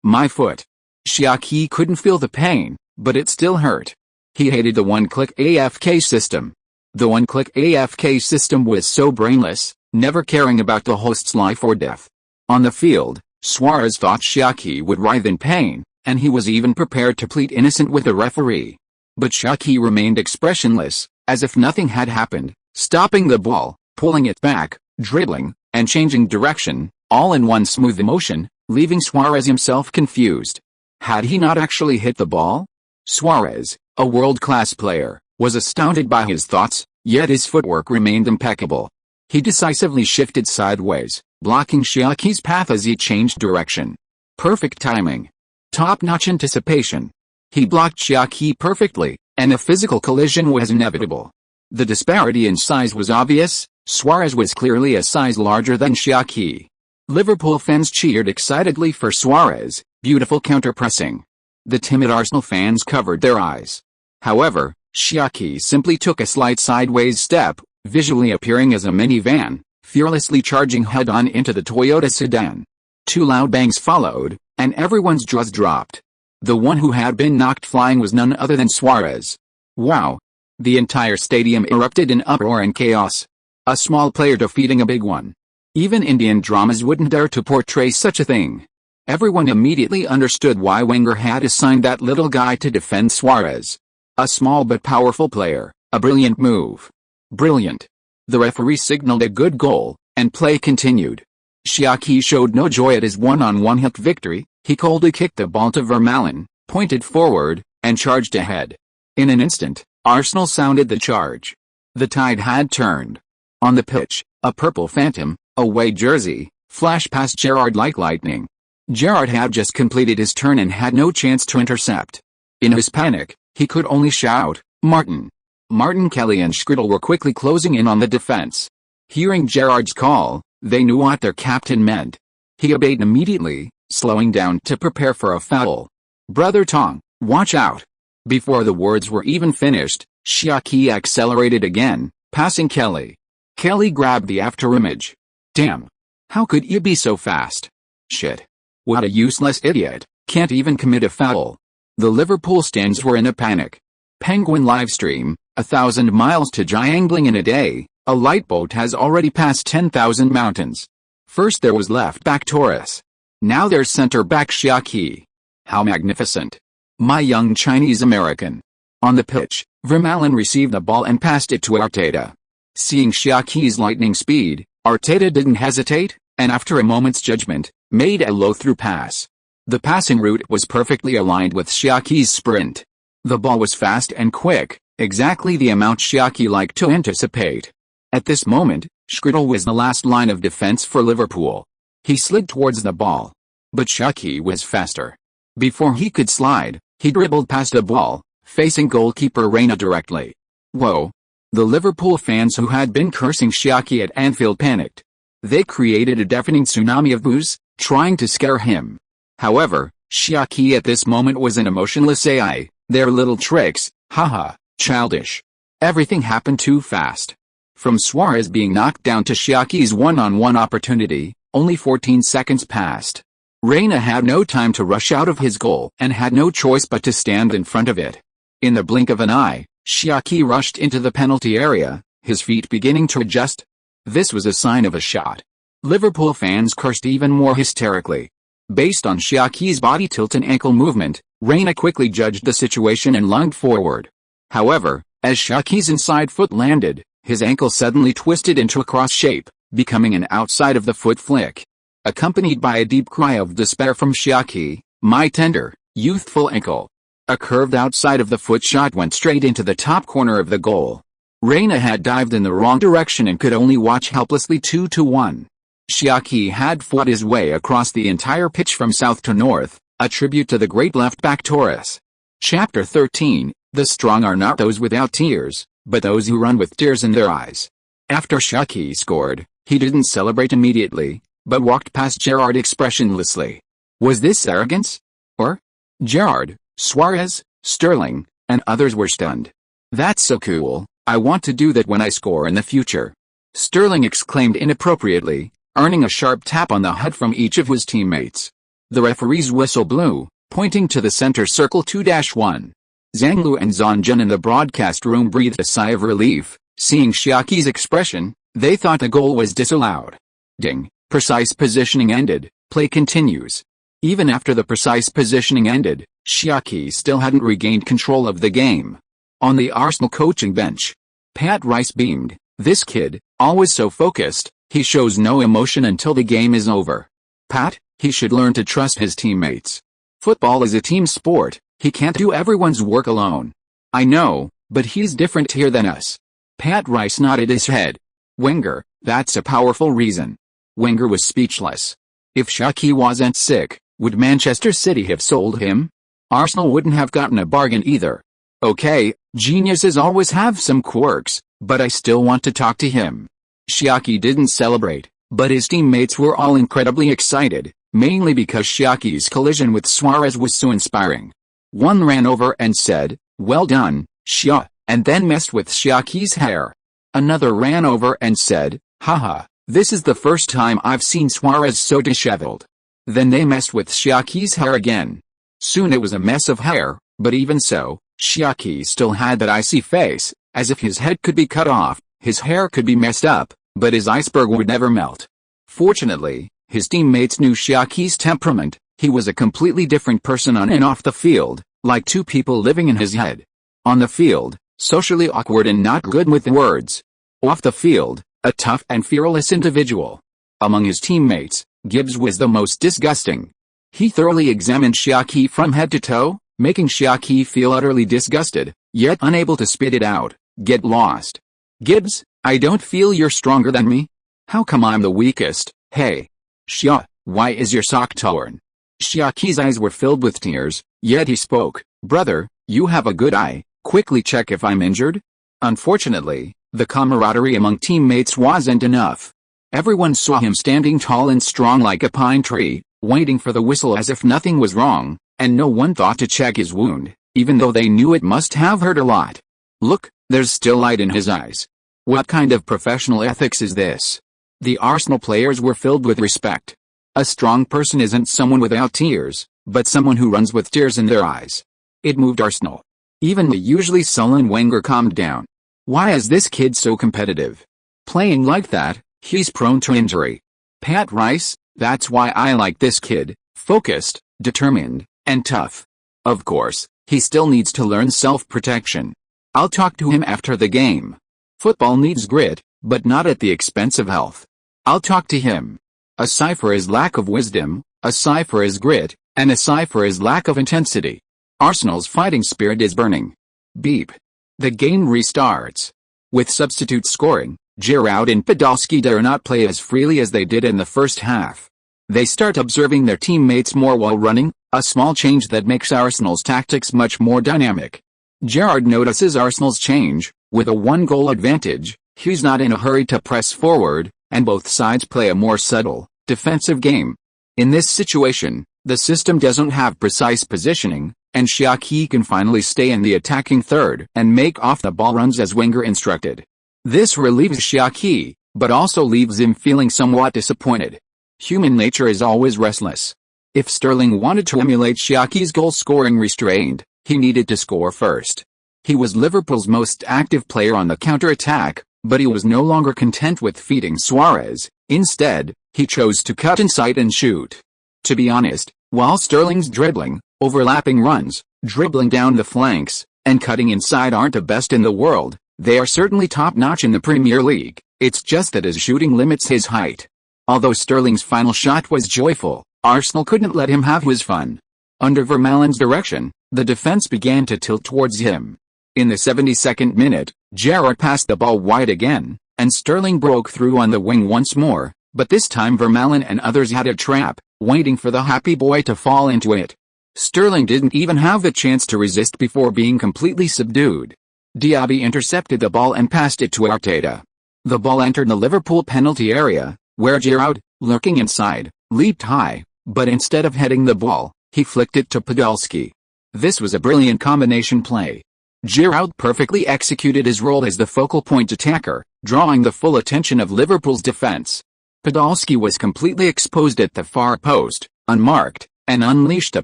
my foot. Xia Qi couldn't feel the pain, but it still hurt. He hated the one-click AFK system. The one-click AFK system was so brainless, never caring about the host's life or death. On the field, Suarez thought Xia Qi would writhe in pain, and he was even prepared to plead innocent with the referee. But Xia Qi remained expressionless, as if nothing had happened, stopping the ball, pulling it back, dribbling, and changing direction, all in one smooth motion, leaving Suarez himself confused. Had he not actually hit the ball? Suarez, a world-class player, was astounded by his thoughts, yet his footwork remained impeccable. He decisively shifted sideways, blocking Xia Qi's path as he changed direction. Perfect timing. Top-notch anticipation. He blocked Xia Qi perfectly, and a physical collision was inevitable. The disparity in size was obvious. Suarez was clearly a size larger than Xia Qi. Liverpool fans cheered excitedly for Suarez, beautiful counter-pressing. The timid Arsenal fans covered their eyes. However, Xia Qi simply took a slight sideways step, visually appearing as a minivan, fearlessly charging head-on into the Toyota sedan. Two loud bangs followed, and everyone's jaws dropped. The one who had been knocked flying was none other than Suarez. Wow! The entire stadium erupted in uproar and chaos. A small player defeating a big one. Even Indian dramas wouldn't dare to portray such a thing. Everyone immediately understood why Wenger had assigned that little guy to defend Suarez. A small but powerful player, a brilliant move. Brilliant. The referee signaled a good goal, and play continued. Xia Qi showed no joy at his one-on-one hit victory. He coldly kicked the ball to Vermaelen, pointed forward, and charged ahead. In an instant, Arsenal sounded the charge. The tide had turned. On the pitch, a purple phantom, away jersey, flashed past Gerrard like lightning. Gerrard had just completed his turn and had no chance to intercept. In his panic, he could only shout, "Martin!" Martin Kelly and Scrutiny were quickly closing in on the defense. Hearing Gerrard's call, they knew what their captain meant. He obeyed immediately, slowing down to prepare for a foul. "Brother Tong, watch out!" Before the words were even finished, Xia Qi accelerated again, passing Kelly. Kelly grabbed the afterimage. "Damn! How could you be so fast? Shit! What a useless idiot, can't even commit a foul." The Liverpool stands were in a panic. Penguin livestream, 1,000 miles to Jiangling in a day, a light boat has already passed 10,000 mountains. First there was left-back Torres. Now there's centre-back Xia Qi. How magnificent. My young Chinese-American. On the pitch, Vermaelen received the ball and passed it to Arteta. Seeing Xia Qi's lightning speed, Arteta didn't hesitate, and after a moment's judgment, made a low-through pass. The passing route was perfectly aligned with Xia Qi's sprint. The ball was fast and quick, exactly the amount Xia Qi liked to anticipate. At this moment, Scrutiny was the last line of defense for Liverpool. He slid towards the ball. But Xia Qi was faster. Before he could slide, he dribbled past the ball, facing goalkeeper Reina directly. Whoa! The Liverpool fans who had been cursing Xia Qi at Anfield panicked. They created a deafening tsunami of boos, trying to scare him. However, Xia Qi at this moment was an emotionless AI, their little tricks, haha, childish. Everything happened too fast. From Suarez being knocked down to Xia Qi's one-on-one opportunity, only 14 seconds passed. Reina had no time to rush out of his goal and had no choice but to stand in front of it. In the blink of an eye, Xia Qi rushed into the penalty area, his feet beginning to adjust. This was a sign of a shot. Liverpool fans cursed even more hysterically. Based on Xia Qi's body tilt and ankle movement, Reina quickly judged the situation and lunged forward. However, as Xia Qi's inside foot landed, his ankle suddenly twisted into a cross shape, becoming an outside-of-the-foot flick. Accompanied by a deep cry of despair from Xia Qi, "My tender, youthful ankle." A curved outside-of-the-foot shot went straight into the top corner of the goal. Reina had dived in the wrong direction and could only watch helplessly 2-1. Xia Qi had fought his way across the entire pitch from south to north, a tribute to the great left-back Torres. Chapter 13, The strong are not those without tears, but those who run with tears in their eyes. After Xia Qi scored, he didn't celebrate immediately, but walked past Gerrard expressionlessly. Was this arrogance? Or? Gerrard, Suarez, Sterling, and others were stunned. "That's so cool, I want to do that when I score in the future," Sterling exclaimed inappropriately, earning a sharp tap on the head from each of his teammates. The referee's whistle blew, pointing to the center circle 2-1. Zhang Lu and Zhang Jun in the broadcast room breathed a sigh of relief. Seeing Xia Qi's expression, they thought the goal was disallowed. Ding. Precise positioning ended, play continues. Even after the precise positioning ended, Xia Qi still hadn't regained control of the game. On the Arsenal coaching bench, Pat Rice beamed, This kid, always so focused, he shows no emotion until the game is over. Pat, he should learn to trust his teammates. Football is a team sport, he can't do everyone's work alone. I know, but he's different here than us. Pat Rice nodded his head. Wenger, that's a powerful reason. Wenger was speechless. If Xia Qi wasn't sick, would Manchester City have sold him? Arsenal wouldn't have gotten a bargain either. Okay, geniuses always have some quirks, but I still want to talk to him. Xia Qi didn't celebrate, but his teammates were all incredibly excited, mainly because Xia Qi's collision with Suarez was so inspiring. One ran over and said, "Well done, Xia," and then messed with Xia Qi's hair. Another ran over and said, "Haha, this is the first time I've seen Suarez so disheveled." Then they messed with Xia Qi's hair again. Soon it was a mess of hair, but even so, Xia Qi still had that icy face, as if his head could be cut off, his hair could be messed up, but his iceberg would never melt. Fortunately, his teammates knew Xia Qi's temperament. He was a completely different person on and off the field, like two people living in his head. On the field, socially awkward and not good with words. Off the field, a tough and fearless individual. Among his teammates, Gibbs was the most disgusting. He thoroughly examined Xia Qi from head to toe, making Xia Qi feel utterly disgusted, yet unable to spit it out. Get lost. Gibbs, I don't feel you're stronger than me. How come I'm the weakest? Hey. Xia, why is your sock torn? Xia Qi's eyes were filled with tears, yet he spoke. Brother, you have a good eye, quickly check if I'm injured? Unfortunately, the camaraderie among teammates wasn't enough. Everyone saw him standing tall and strong like a pine tree, waiting for the whistle as if nothing was wrong, and no one thought to check his wound, even though they knew it must have hurt a lot. Look, there's still light in his eyes. What kind of professional ethics is this? The Arsenal players were filled with respect. A strong person isn't someone without tears, but someone who runs with tears in their eyes. It moved Arsenal. Even the usually sullen Wenger calmed down. Why is this kid so competitive? Playing like that, he's prone to injury. Pat Rice, that's why I like this kid, focused, determined, and tough. Of course, he still needs to learn self-protection. I'll talk to him after the game. Football needs grit, but not at the expense of health. I'll talk to him. A cipher is lack of wisdom, a cipher is grit, and a cipher is lack of intensity. Arsenal's fighting spirit is burning. Beep. The game restarts. With substitute scoring, Giroud and Podolski dare not play as freely as they did in the first half. They start observing their teammates more while running, a small change that makes Arsenal's tactics much more dynamic. Gerrard notices Arsenal's change. With a one-goal advantage, he's not in a hurry to press forward, and both sides play a more subtle, defensive game. In this situation, the system doesn't have precise positioning, and Xia Qi can finally stay in the attacking third and make off-the-ball runs as Wenger instructed. This relieves Xia Qi, but also leaves him feeling somewhat disappointed. Human nature is always restless. If Sterling wanted to emulate Xia Qi's goal-scoring restraint, he needed to score first. He was Liverpool's most active player on the counter-attack, but he was no longer content with feeding Suarez. Instead, he chose to cut inside and shoot. To be honest, while Sterling's dribbling, overlapping runs, dribbling down the flanks, and cutting inside aren't the best in the world, they are certainly top-notch in the Premier League. It's just that his shooting limits his height. Although Sterling's final shot was joyful, Arsenal couldn't let him have his fun. Under Vermaelen's direction, the defense began to tilt towards him. In the 72nd minute, Gerrard passed the ball wide again, and Sterling broke through on the wing once more, but this time Vermaelen and others had a trap, waiting for the happy boy to fall into it. Sterling didn't even have the chance to resist before being completely subdued. Diaby intercepted the ball and passed it to Arteta. The ball entered the Liverpool penalty area, where Giroud, lurking inside, leaped high, but instead of heading the ball, he flicked it to Podolski. This was a brilliant combination play. Giroud perfectly executed his role as the focal point attacker, drawing the full attention of Liverpool's defense. Podolski was completely exposed at the far post, unmarked, and unleashed a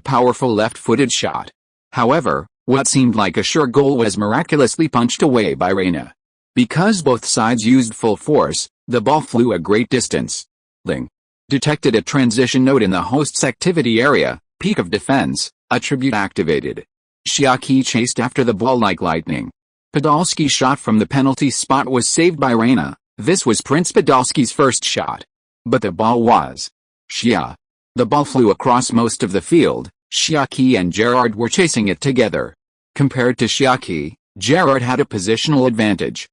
powerful left-footed shot. However, what seemed like a sure goal was miraculously punched away by Reina. Because both sides used full force, the ball flew a great distance. Ling detected a transition node in the host's activity area, peak of defense, attribute activated. Xia Qi chased after the ball like lightning. Podolski's shot from the penalty spot was saved by Reina. This was Prince Podolski's first shot. But the ball was Xia. The ball flew across most of the field. Xia Qi and Gerrard were chasing it together. Compared to Xia Qi, Gerrard had a positional advantage.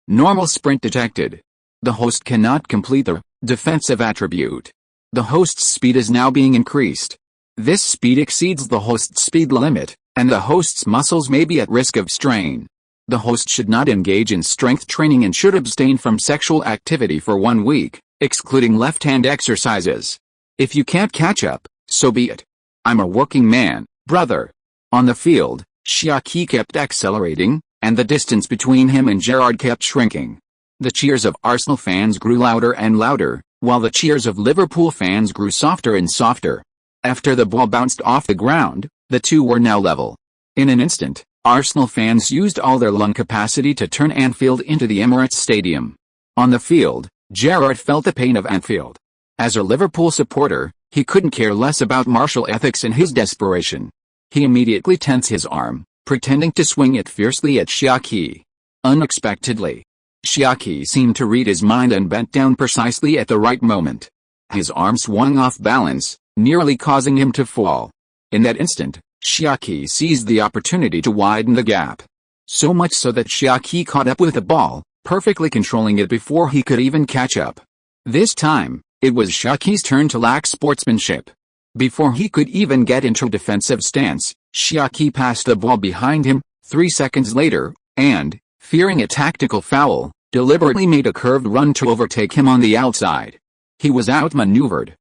Normal sprint detected. The host cannot complete the defensive attribute. The host's speed is now being increased. This speed exceeds the host's speed limit, and the host's muscles may be at risk of strain. The host should not engage in strength training and should abstain from sexual activity for 1 week, excluding left-hand exercises. If you can't catch up, so be it. I'm a working man, brother. On the field, Xia Qi kept accelerating, and the distance between him and Gerrard kept shrinking. The cheers of Arsenal fans grew louder and louder, while the cheers of Liverpool fans grew softer and softer. After the ball bounced off the ground, the two were now level. In an instant, Arsenal fans used all their lung capacity to turn Anfield into the Emirates Stadium. On the field, Gerrard felt the pain of Anfield. As a Liverpool supporter, he couldn't care less about martial ethics in his desperation. He immediately tensed his arm, pretending to swing it fiercely at Xia Qi. Unexpectedly, Xia Qi seemed to read his mind and bent down precisely at the right moment. His arm swung off balance, nearly causing him to fall. In that instant, Xia Qi seized the opportunity to widen the gap. So much so that Xia Qi caught up with the ball, perfectly controlling it before he could even catch up. This time, it was Xia Qi's turn to lack sportsmanship. Before he could even get into a defensive stance, Xia Qi passed the ball behind him, 3 seconds later, and, fearing a tactical foul, deliberately made a curved run to overtake him on the outside. He was outmaneuvered.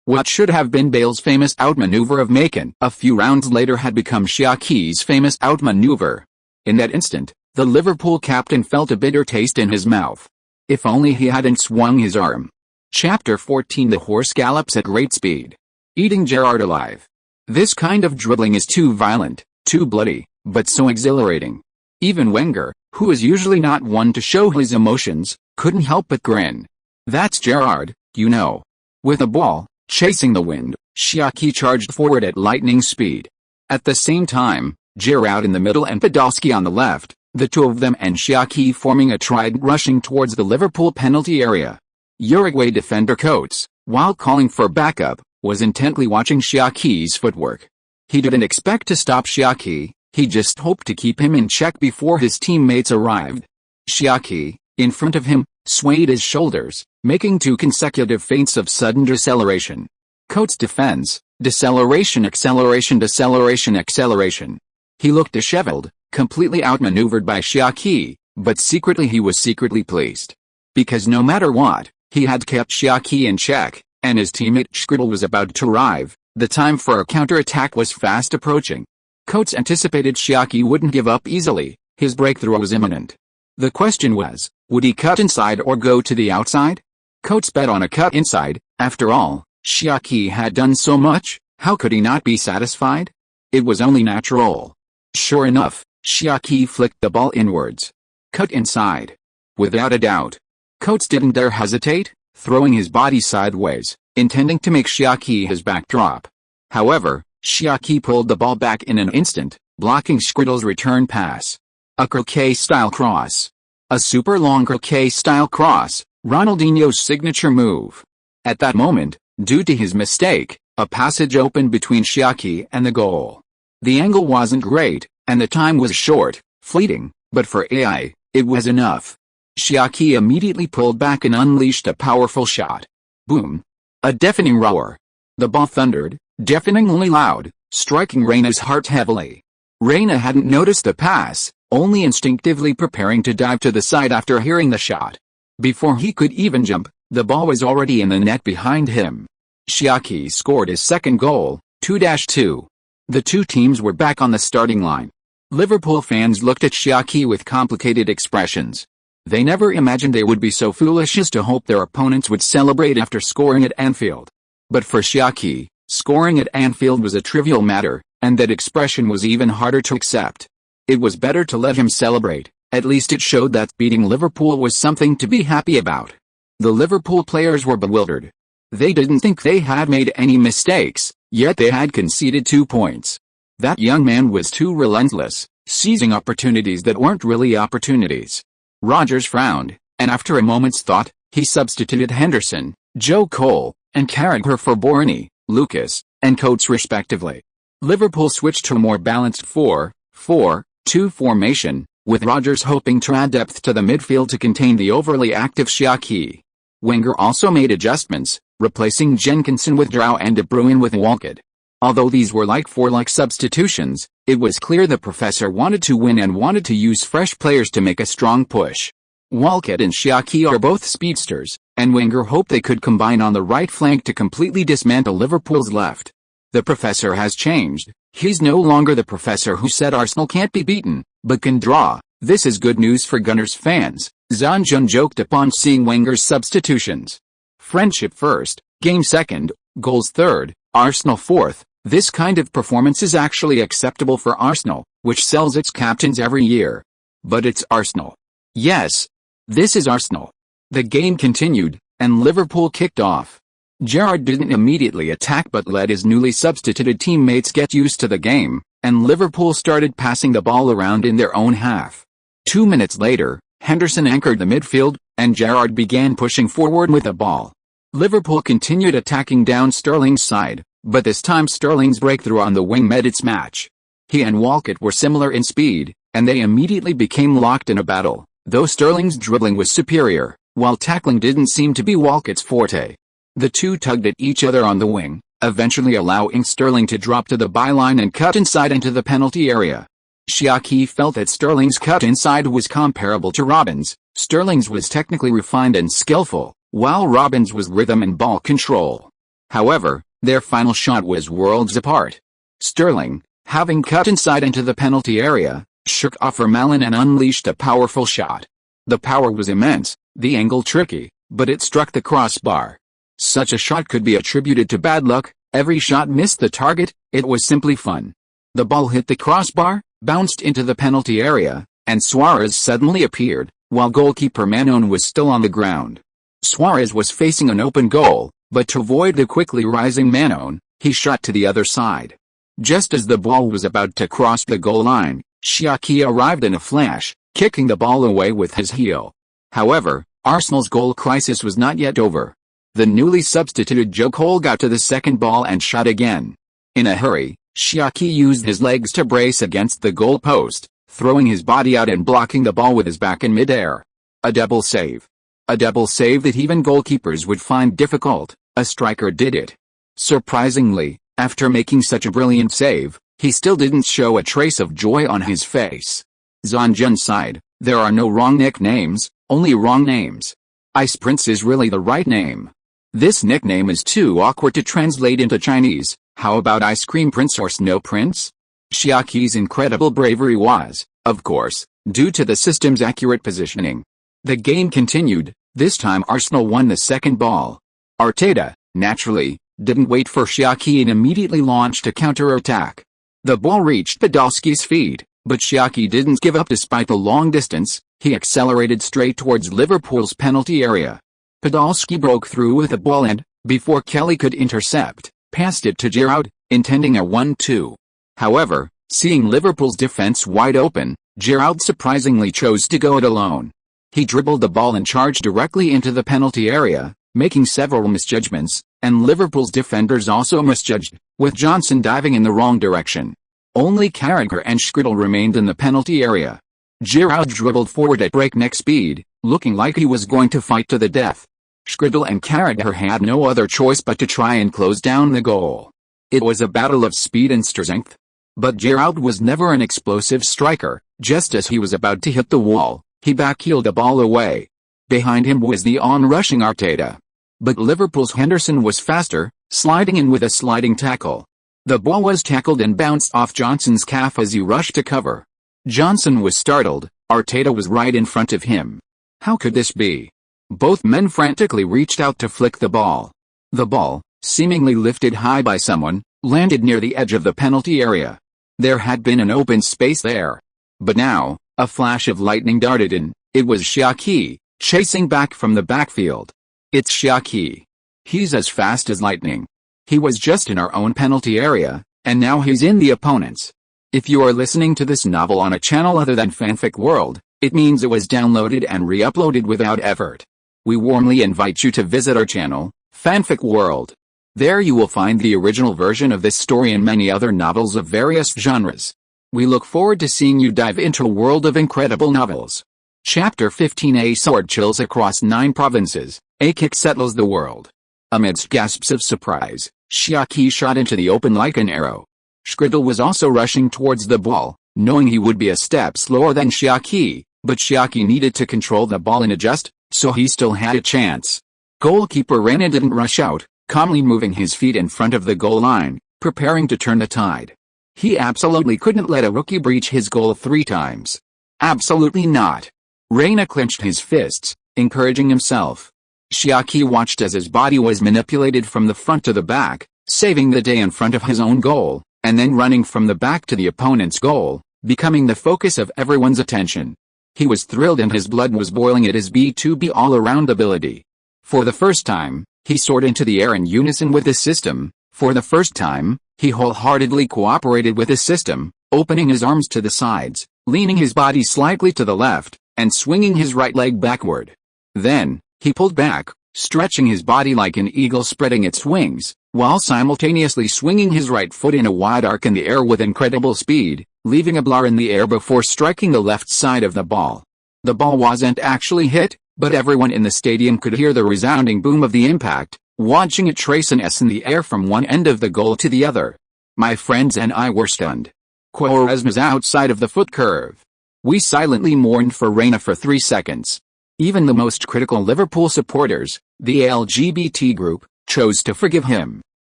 What should have been Bale's famous outmaneuver of Macon a few rounds later had become Xia Qi's famous outmaneuver. In that instant, the Liverpool captain felt a bitter taste in his mouth. If only he hadn't swung his arm. Chapter 14. The horse gallops at great speed. Eating Gerrard alive. This kind of dribbling is too violent, too bloody, but so exhilarating. Even Wenger, who is usually not one to show his emotions, couldn't help but grin. That's Gerrard, you know. With the ball, chasing the wind, Xia Qi charged forward at lightning speed. At the same time, Gerrard in the middle and Podolski on the left, the two of them and Xia Qi forming a trident rushing towards the Liverpool penalty area. Uruguay defender Coates, while calling for backup, was intently watching Xia Qi's footwork. He didn't expect to stop Xia Qi, he just hoped to keep him in check before his teammates arrived. Xia Qi, in front of him, swayed his shoulders, making 2 consecutive feints of sudden deceleration. Coates defends, deceleration, acceleration, deceleration, acceleration. He looked disheveled, completely outmaneuvered by Xia Qi, but secretly he was secretly pleased. Because no matter what, he had kept Xia Qi in check, and his teammate Skritel was about to arrive. The time for a counter-attack was fast approaching. Coates anticipated Xia Qi wouldn't give up easily, his breakthrough was imminent. The question was, would he cut inside or go to the outside? Coates bet on a cut inside. After all, Xia Qi had done so much, how could he not be satisfied? It was only natural. Sure enough, Xia Qi flicked the ball inwards. Cut inside. Without a doubt. Coates didn't dare hesitate, throwing his body sideways, intending to make Xia Qi his backdrop. However, Xia Qi pulled the ball back in an instant, blocking Skritel's return pass. A croquet-style cross. A super long croquet-style cross, Ronaldinho's signature move. At that moment, due to his mistake, a passage opened between Xia Qi and the goal. The angle wasn't great, and the time was short, fleeting, but for AI, it was enough. Xia Qi immediately pulled back and unleashed a powerful shot. Boom. A deafening roar. The ball thundered, deafeningly loud, striking Reina's heart heavily. Reina hadn't noticed the pass, only instinctively preparing to dive to the side after hearing the shot. Before he could even jump, the ball was already in the net behind him. Xia Qi scored his second goal, 2-2. The two teams were back on the starting line. Liverpool fans looked at Xia Qi with complicated expressions. They never imagined they would be so foolish as to hope their opponents would celebrate after scoring at Anfield. But for Xia Qi, scoring at Anfield was a trivial matter, and that expression was even harder to accept. It was better to let him celebrate, at least it showed that beating Liverpool was something to be happy about. The Liverpool players were bewildered. They didn't think they had made any mistakes, yet they had conceded 2 points. That young man was too relentless, seizing opportunities that weren't really opportunities. Rodgers frowned, and after a moment's thought, he substituted Henderson, Joe Cole, and Carragher for Borney, Lucas, and Coates respectively. Liverpool switched to a more balanced 4-4-2 formation, with Rodgers hoping to add depth to the midfield to contain the overly active Xia Qi. Wenger also made adjustments, replacing Jenkinson with João and De Bruyne with Walcott. Although these were like-for-like substitutions, it was clear the professor wanted to win and wanted to use fresh players to make a strong push. Walcott and Xia Qi are both speedsters, and Wenger hoped they could combine on the right flank to completely dismantle Liverpool's left. The professor has changed. He's no longer the professor who said Arsenal can't be beaten, but can draw. This is good news for Gunners fans, Zhang Jun joked upon seeing Wenger's substitutions. Friendship first, game second, goals third, Arsenal fourth. This kind of performance is actually acceptable for Arsenal, which sells its captains every year. But it's Arsenal. Yes. This is Arsenal. The game continued, and Liverpool kicked off. Gerrard didn't immediately attack but let his newly substituted teammates get used to the game, and Liverpool started passing the ball around in their own half. 2 minutes later, Henderson anchored the midfield, and Gerrard began pushing forward with the ball. Liverpool continued attacking down Sterling's side, but this time Sterling's breakthrough on the wing made its match. He and Walcott were similar in speed, and they immediately became locked in a battle, though Sterling's dribbling was superior, while tackling didn't seem to be Walcott's forte. The two tugged at each other on the wing, eventually allowing Sterling to drop to the byline and cut inside into the penalty area. Xia Qi felt that Sterling's cut inside was comparable to Robben's. Sterling's was technically refined and skillful, while Robben's was rhythm and ball control. However, their final shot was worlds apart. Sterling, having cut inside into the penalty area, shook off Vermaelen and unleashed a powerful shot. The power was immense, the angle tricky, but it struck the crossbar. Such a shot could be attributed to bad luck. Every shot missed the target. It was simply fun. The ball hit the crossbar, bounced into the penalty area, and Suarez suddenly appeared, while goalkeeper Manon was still on the ground. Suarez was facing an open goal, but to avoid the quickly rising Manon, he shot to the other side. Just as the ball was about to cross the goal line, Xia Qi arrived in a flash, kicking the ball away with his heel. However, Arsenal's goal crisis was not yet over. The newly substituted Joe Cole got to the second ball and shot again. In a hurry, Xia Qi used his legs to brace against the goal post, throwing his body out and blocking the ball with his back in midair. A double save. A double save that even goalkeepers would find difficult. A striker did it. Surprisingly, after making such a brilliant save, he still didn't show a trace of joy on his face. Zhang Jun sighed, "There are no wrong nicknames, only wrong names. Ice Prince is really the right name. This nickname is too awkward to translate into Chinese. How about Ice Cream Prince or Snow Prince?" Xia Qi's incredible bravery was, of course, due to the system's accurate positioning. The game continued. This time Arsenal won the second ball. Arteta, naturally, didn't wait for Xia Qi and immediately launched a counter-attack. The ball reached Podolski's feet, but Xia Qi didn't give up despite the long distance. He accelerated straight towards Liverpool's penalty area. Podolski broke through with the ball and, before Kelly could intercept, passed it to Gerrard, intending a 1-2. However, seeing Liverpool's defense wide open, Gerrard surprisingly chose to go it alone. He dribbled the ball and charged directly into the penalty area, making several misjudgments, and Liverpool's defenders also misjudged, with Johnson diving in the wrong direction. Only Carragher and Skritel remained in the penalty area. Gerrard dribbled forward at breakneck speed, looking like he was going to fight to the death. Skritel and Carragher had no other choice but to try and close down the goal. It was a battle of speed and strength. But Gerrard was never an explosive striker. Just as he was about to hit the wall, he backheeled the ball away. Behind him was the on-rushing Arteta. But Liverpool's Henderson was faster, sliding in with a sliding tackle. The ball was tackled and bounced off Johnson's calf as he rushed to cover. Johnson was startled. Arteta was right in front of him. How could this be? Both men frantically reached out to flick the ball. The ball, seemingly lifted high by someone, landed near the edge of the penalty area. There had been an open space there. But now, a flash of lightning darted in. It was Xia Qi, chasing back from the backfield. It's Xia Qi. He's as fast as lightning. He was just in our own penalty area, and now he's in the opponent's. If you are listening to this novel on a channel other than Fanfic World, it means it was downloaded and re-uploaded without effort. We warmly invite you to visit our channel, Fanfic World. There you will find the original version of this story and many other novels of various genres. We look forward to seeing you dive into a world of incredible novels. Chapter 15. A sword chills across 9 provinces, a kick settles the world. Amidst gasps of surprise, Xia Qi shot into the open like an arrow. Scrutiny was also rushing towards the ball, knowing he would be a step slower than Xia Qi, but Xia Qi needed to control the ball and adjust, so he still had a chance. Goalkeeper Reina didn't rush out, calmly moving his feet in front of the goal line, preparing to turn the tide. He absolutely couldn't let a rookie breach his goal 3 times. Absolutely not. Reina clenched his fists, encouraging himself. Xia Qi watched as his body was manipulated from the front to the back, saving the day in front of his own goal, and then running from the back to the opponent's goal, becoming the focus of everyone's attention. He was thrilled and his blood was boiling at his B2B all-around ability. For the first time, he soared into the air in unison with the system. For the first time, he wholeheartedly cooperated with the system, opening his arms to the sides, leaning his body slightly to the left, and swinging his right leg backward. Then, he pulled back, stretching his body like an eagle spreading its wings, while simultaneously swinging his right foot in a wide arc in the air with incredible speed, leaving a blur in the air before striking the left side of the ball. The ball wasn't actually hit, but everyone in the stadium could hear the resounding boom of the impact, watching it trace an S in the air from one end of the goal to the other. My friends and I were stunned. Quaresma's outside of the foot curve. We silently mourned for Reina for 3 seconds. Even the most critical Liverpool supporters, the LGBT group, chose to forgive him.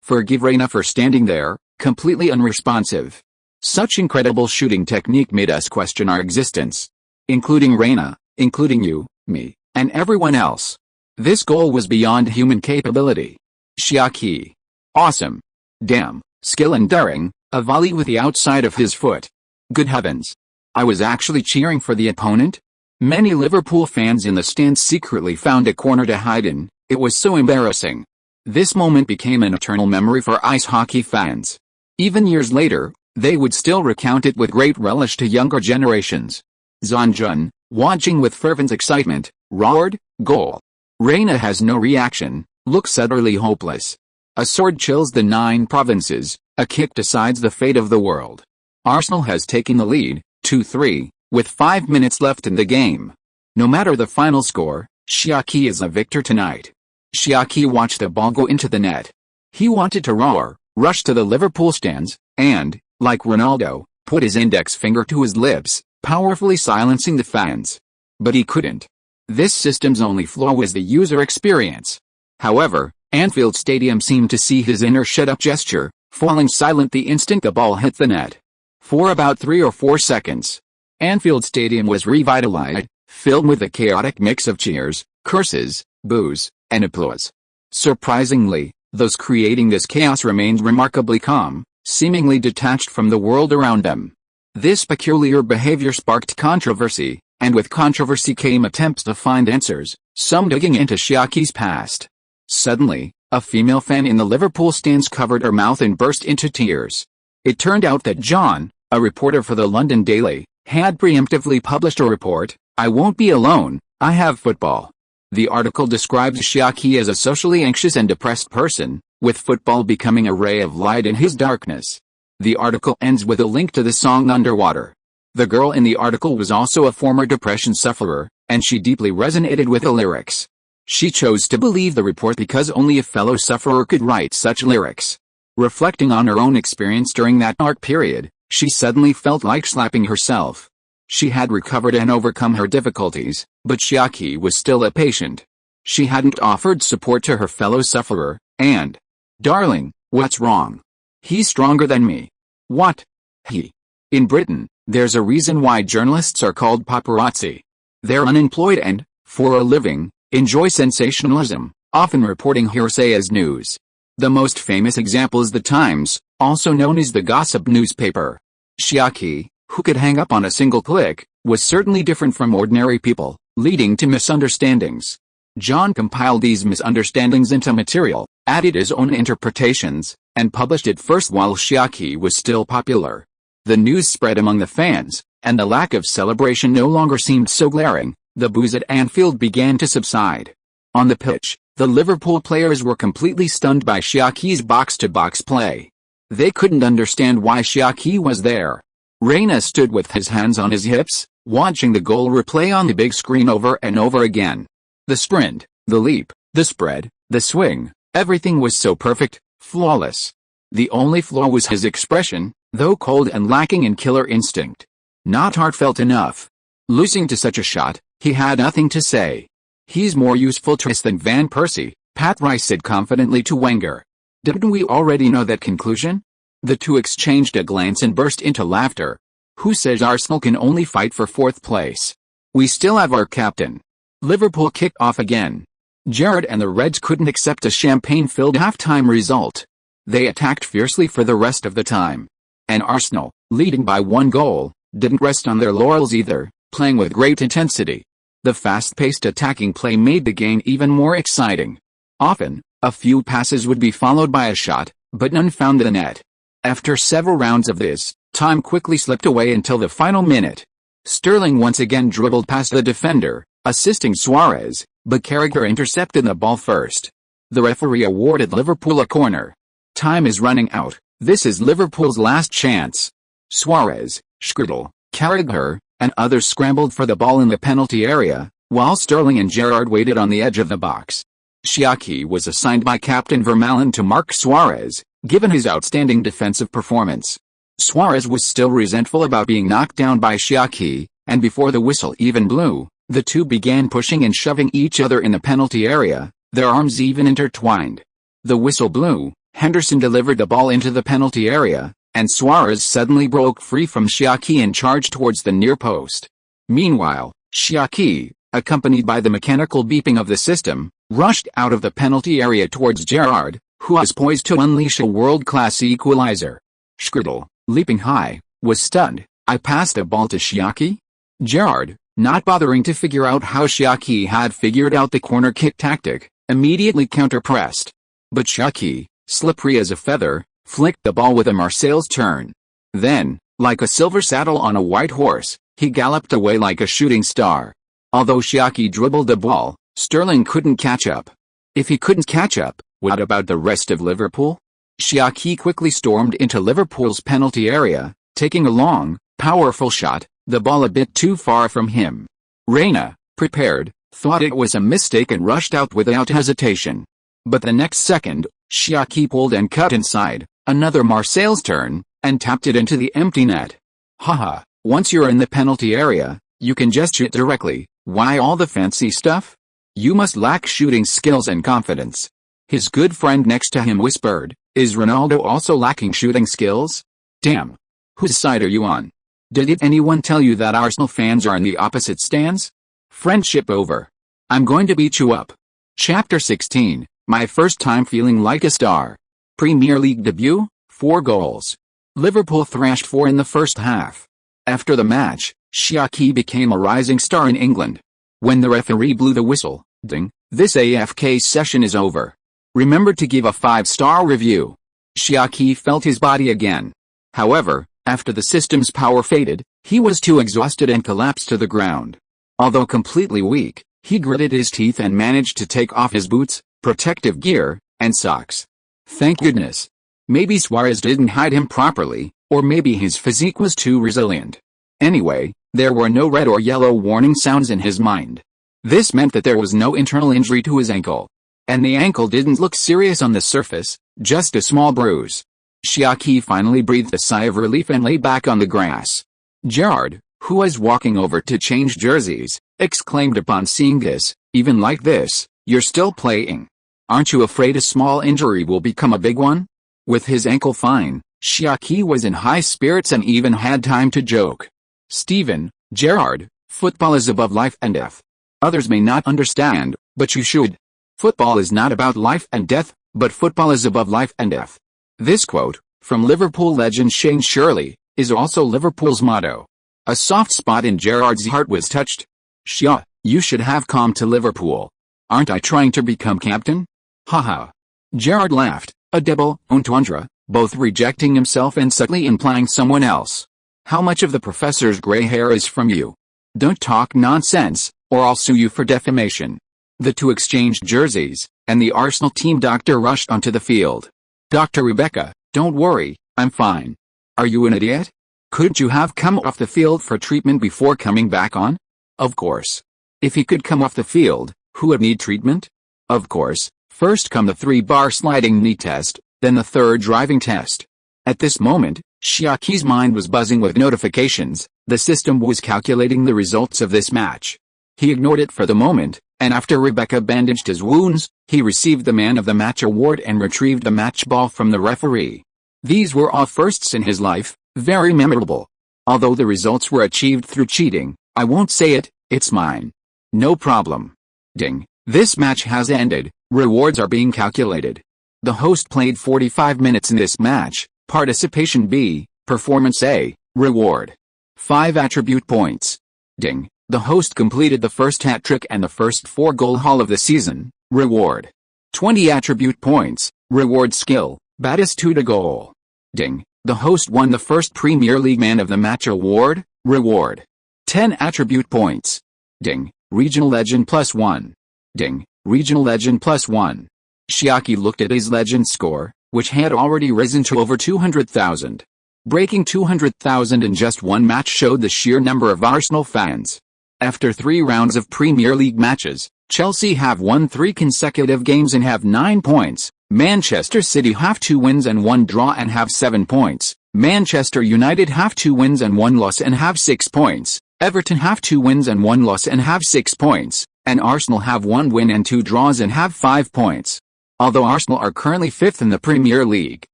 Forgive Reina for standing there, completely unresponsive. Such incredible shooting technique made us question our existence. Including Reina, including you, me, and everyone else. This goal was beyond human capability. Xia Qi. Awesome. Damn, skill and daring, a volley with the outside of his foot. Good heavens. I was actually cheering for the opponent? Many Liverpool fans in the stands secretly found a corner to hide in. It was so embarrassing. This moment became an eternal memory for ice hockey fans. Even years later, they would still recount it with great relish to younger generations. Zanjun, watching with fervent excitement, roared, "Goal!" Reina has no reaction, looks utterly hopeless. A sword chills the 9 provinces, a kick decides the fate of the world. Arsenal has taken the lead, 2-3, with 5 minutes left in the game. No matter the final score, Xia Qi is a victor tonight. Xia Qi watched the ball go into the net. He wanted to roar, rush to the Liverpool stands, and, like Ronaldo, put his index finger to his lips, powerfully silencing the fans. But he couldn't. This system's only flaw was the user experience. However, Anfield Stadium seemed to see his inner shut-up gesture, falling silent the instant the ball hit the net. For about 3 or 4 seconds, Anfield Stadium was revitalized, filled with a chaotic mix of cheers, curses, boos, and applause. Surprisingly, those creating this chaos remained remarkably calm, seemingly detached from the world around them. This peculiar behavior sparked controversy, and with controversy came attempts to find answers, some digging into Xia Qi's past. Suddenly, a female fan in the Liverpool stands covered her mouth and burst into tears. It turned out that John, a reporter for the London Daily, had preemptively published a report, "I won't be alone, I have football." The article describes Xia Qi as a socially anxious and depressed person, with football becoming a ray of light in his darkness. The article ends with a link to the song Underwater. The girl in the article was also a former depression sufferer, and she deeply resonated with the lyrics. She chose to believe the report because only a fellow sufferer could write such lyrics. Reflecting on her own experience during that dark period, she suddenly felt like slapping herself. She had recovered and overcome her difficulties, but Xia Qi was still a patient. She hadn't offered support to her fellow sufferer, and, "Darling, what's wrong? He's stronger than me." What? He. In Britain, there's a reason why journalists are called paparazzi. They're unemployed and, for a living, enjoy sensationalism, often reporting hearsay as news. The most famous example is The Times, also known as the gossip newspaper. Xia Qi, who could hang up on a single click, was certainly different from ordinary people, leading to misunderstandings. John compiled these misunderstandings into material, added his own interpretations, and published it first while Xia Qi was still popular. The news spread among the fans, and the lack of celebration no longer seemed so glaring. The boos at Anfield began to subside. On the pitch, the Liverpool players were completely stunned by Xia Qi's box-to-box play. They couldn't understand why Xia Qi was there. Reina stood with his hands on his hips, watching the goal replay on the big screen over and over again. The sprint, the leap, the spread, the swing, everything was so perfect, flawless. The only flaw was his expression, though cold and lacking in killer instinct. Not heartfelt enough. Losing to such a shot, he had nothing to say. "He's more useful to us than Van Persie," Pat Rice said confidently to Wenger. "Didn't we already know that conclusion?" The two exchanged a glance and burst into laughter. "Who says Arsenal can only fight for fourth place? We still have our captain." Liverpool kicked off again. Gerrard and the Reds couldn't accept a champagne-filled halftime result. They attacked fiercely for the rest of the time. And Arsenal, leading by 1 goal, didn't rest on their laurels either, playing with great intensity. The fast-paced attacking play made the game even more exciting. Often, a few passes would be followed by a shot, but none found the net. After several rounds of this, time quickly slipped away until the final minute. Sterling once again dribbled past the defender, assisting Suarez, but Carragher intercepted the ball first. The referee awarded Liverpool a corner. "Time is running out. This is Liverpool's last chance." Suarez, Scrutiny, Carragher, and others scrambled for the ball in the penalty area, while Sterling and Gerrard waited on the edge of the box. Xia Qi was assigned by Captain Vermaelen to mark Suarez, given his outstanding defensive performance. Suarez was still resentful about being knocked down by Xia Qi, and before the whistle even blew, the two began pushing and shoving each other in the penalty area, their arms even intertwined. The whistle blew, Henderson delivered the ball into the penalty area, and Suarez suddenly broke free from Xia Qi and charged towards the near post. Meanwhile, Xia Qi, accompanied by the mechanical beeping of the system, rushed out of the penalty area towards Gerrard, who was poised to unleash a world-class equalizer. Scrutiny, leaping high, was stunned. "I passed a ball to Xia Qi?" Gerrard, not bothering to figure out how Xia Qi had figured out the corner kick tactic, immediately counter-pressed. But Xia Qi, slippery as a feather, flicked the ball with a Marseille's turn. Then, like a silver saddle on a white horse, he galloped away like a shooting star. Although Xia Qi dribbled the ball, Sterling couldn't catch up. If he couldn't catch up, what about the rest of Liverpool? Xia Qi quickly stormed into Liverpool's penalty area, taking a long, powerful shot, the ball a bit too far from him. Reina, prepared, thought it was a mistake and rushed out without hesitation. But the next second, Xia Qi pulled and cut inside, another Marseille's turn, and tapped it into the empty net. Haha, once you're in the penalty area, you can just shoot directly. Why all the fancy stuff? You must lack shooting skills and confidence. His good friend next to him whispered, "Is Ronaldo also lacking shooting skills? Damn. Whose side are you on? Did anyone tell you that Arsenal fans are in the opposite stands? Friendship over. I'm going to beat you up." Chapter 16, my first time feeling like a star. Premier League debut, 4 goals. Liverpool thrashed 4 in the first half. After the match, Xia Qi became a rising star in England. When the referee blew the whistle, ding, "This AFK session is over. Remember to give a 5-star review." Xia Qi felt his body again. However, after the system's power faded, he was too exhausted and collapsed to the ground. Although completely weak, he gritted his teeth and managed to take off his boots, protective gear, and socks. Thank goodness. Maybe Suarez didn't hide him properly, or maybe his physique was too resilient. Anyway, there were no red or yellow warning sounds in his mind. This meant that there was no internal injury to his ankle. And the ankle didn't look serious on the surface, just a small bruise. Xia Qi finally breathed a sigh of relief and lay back on the grass. Gerrard, who was walking over to change jerseys, exclaimed upon seeing this, "Even like this, you're still playing. Aren't you afraid a small injury will become a big one?" With his ankle fine, Xia Qi was in high spirits and even had time to joke. "Steven, Gerrard, football is above life and death. Others may not understand, but you should. Football is not about life and death, but football is above life and death." This quote, from Liverpool legend Shane Shirley, is also Liverpool's motto. A soft spot in Gerrard's heart was touched. "Xia, you should have come to Liverpool. Aren't I trying to become captain? Haha." Gerrard laughed, a double entendre, both rejecting himself and subtly implying someone else. How much of the professor's gray hair is from you? Don't talk nonsense, or I'll sue you for defamation. The two exchanged jerseys, and the Arsenal team doctor rushed onto the field. Dr. Rebecca, don't worry, I'm fine. Are you an idiot? Couldn't you have come off the field for treatment before coming back on? Of course. If he could come off the field, who would need treatment? Of course, first come the 3-bar sliding knee test, then the 3rd driving test. At this moment, Xia Qi's mind was buzzing with notifications. The system was calculating the results of this match. He ignored it for the moment, and after Rebecca bandaged his wounds, he received the Man of the Match award and retrieved the match ball from the referee. These were all firsts in his life, very memorable. Although the results were achieved through cheating, I won't say it, it's mine. No problem. Ding. This match has ended, rewards are being calculated. The host played 45 minutes in this match, participation B, performance A, reward. 5 attribute points. Ding. The host completed the first hat-trick and the first 4-goal haul of the season, reward. 20 attribute points, reward skill, baddest 2 to goal. Ding. The host won the first Premier League Man of the Match award, reward. 10 attribute points. Ding. Regional legend +1. Ding. Regional legend +1. Xia Qi looked at his legend score, which had already risen to over 200,000. Breaking 200,000 in just one match showed the sheer number of Arsenal fans. After 3 rounds of Premier League matches, Chelsea have won 3 consecutive games and have 9 points. Manchester City have 2 wins and 1 draw and have 7 points. Manchester United have 2 wins and 1 loss and have 6 points. Everton have 2 wins and 1 loss and have 6 points. And Arsenal have 1 win and 2 draws and have 5 points. Although Arsenal are currently 5th in the Premier League,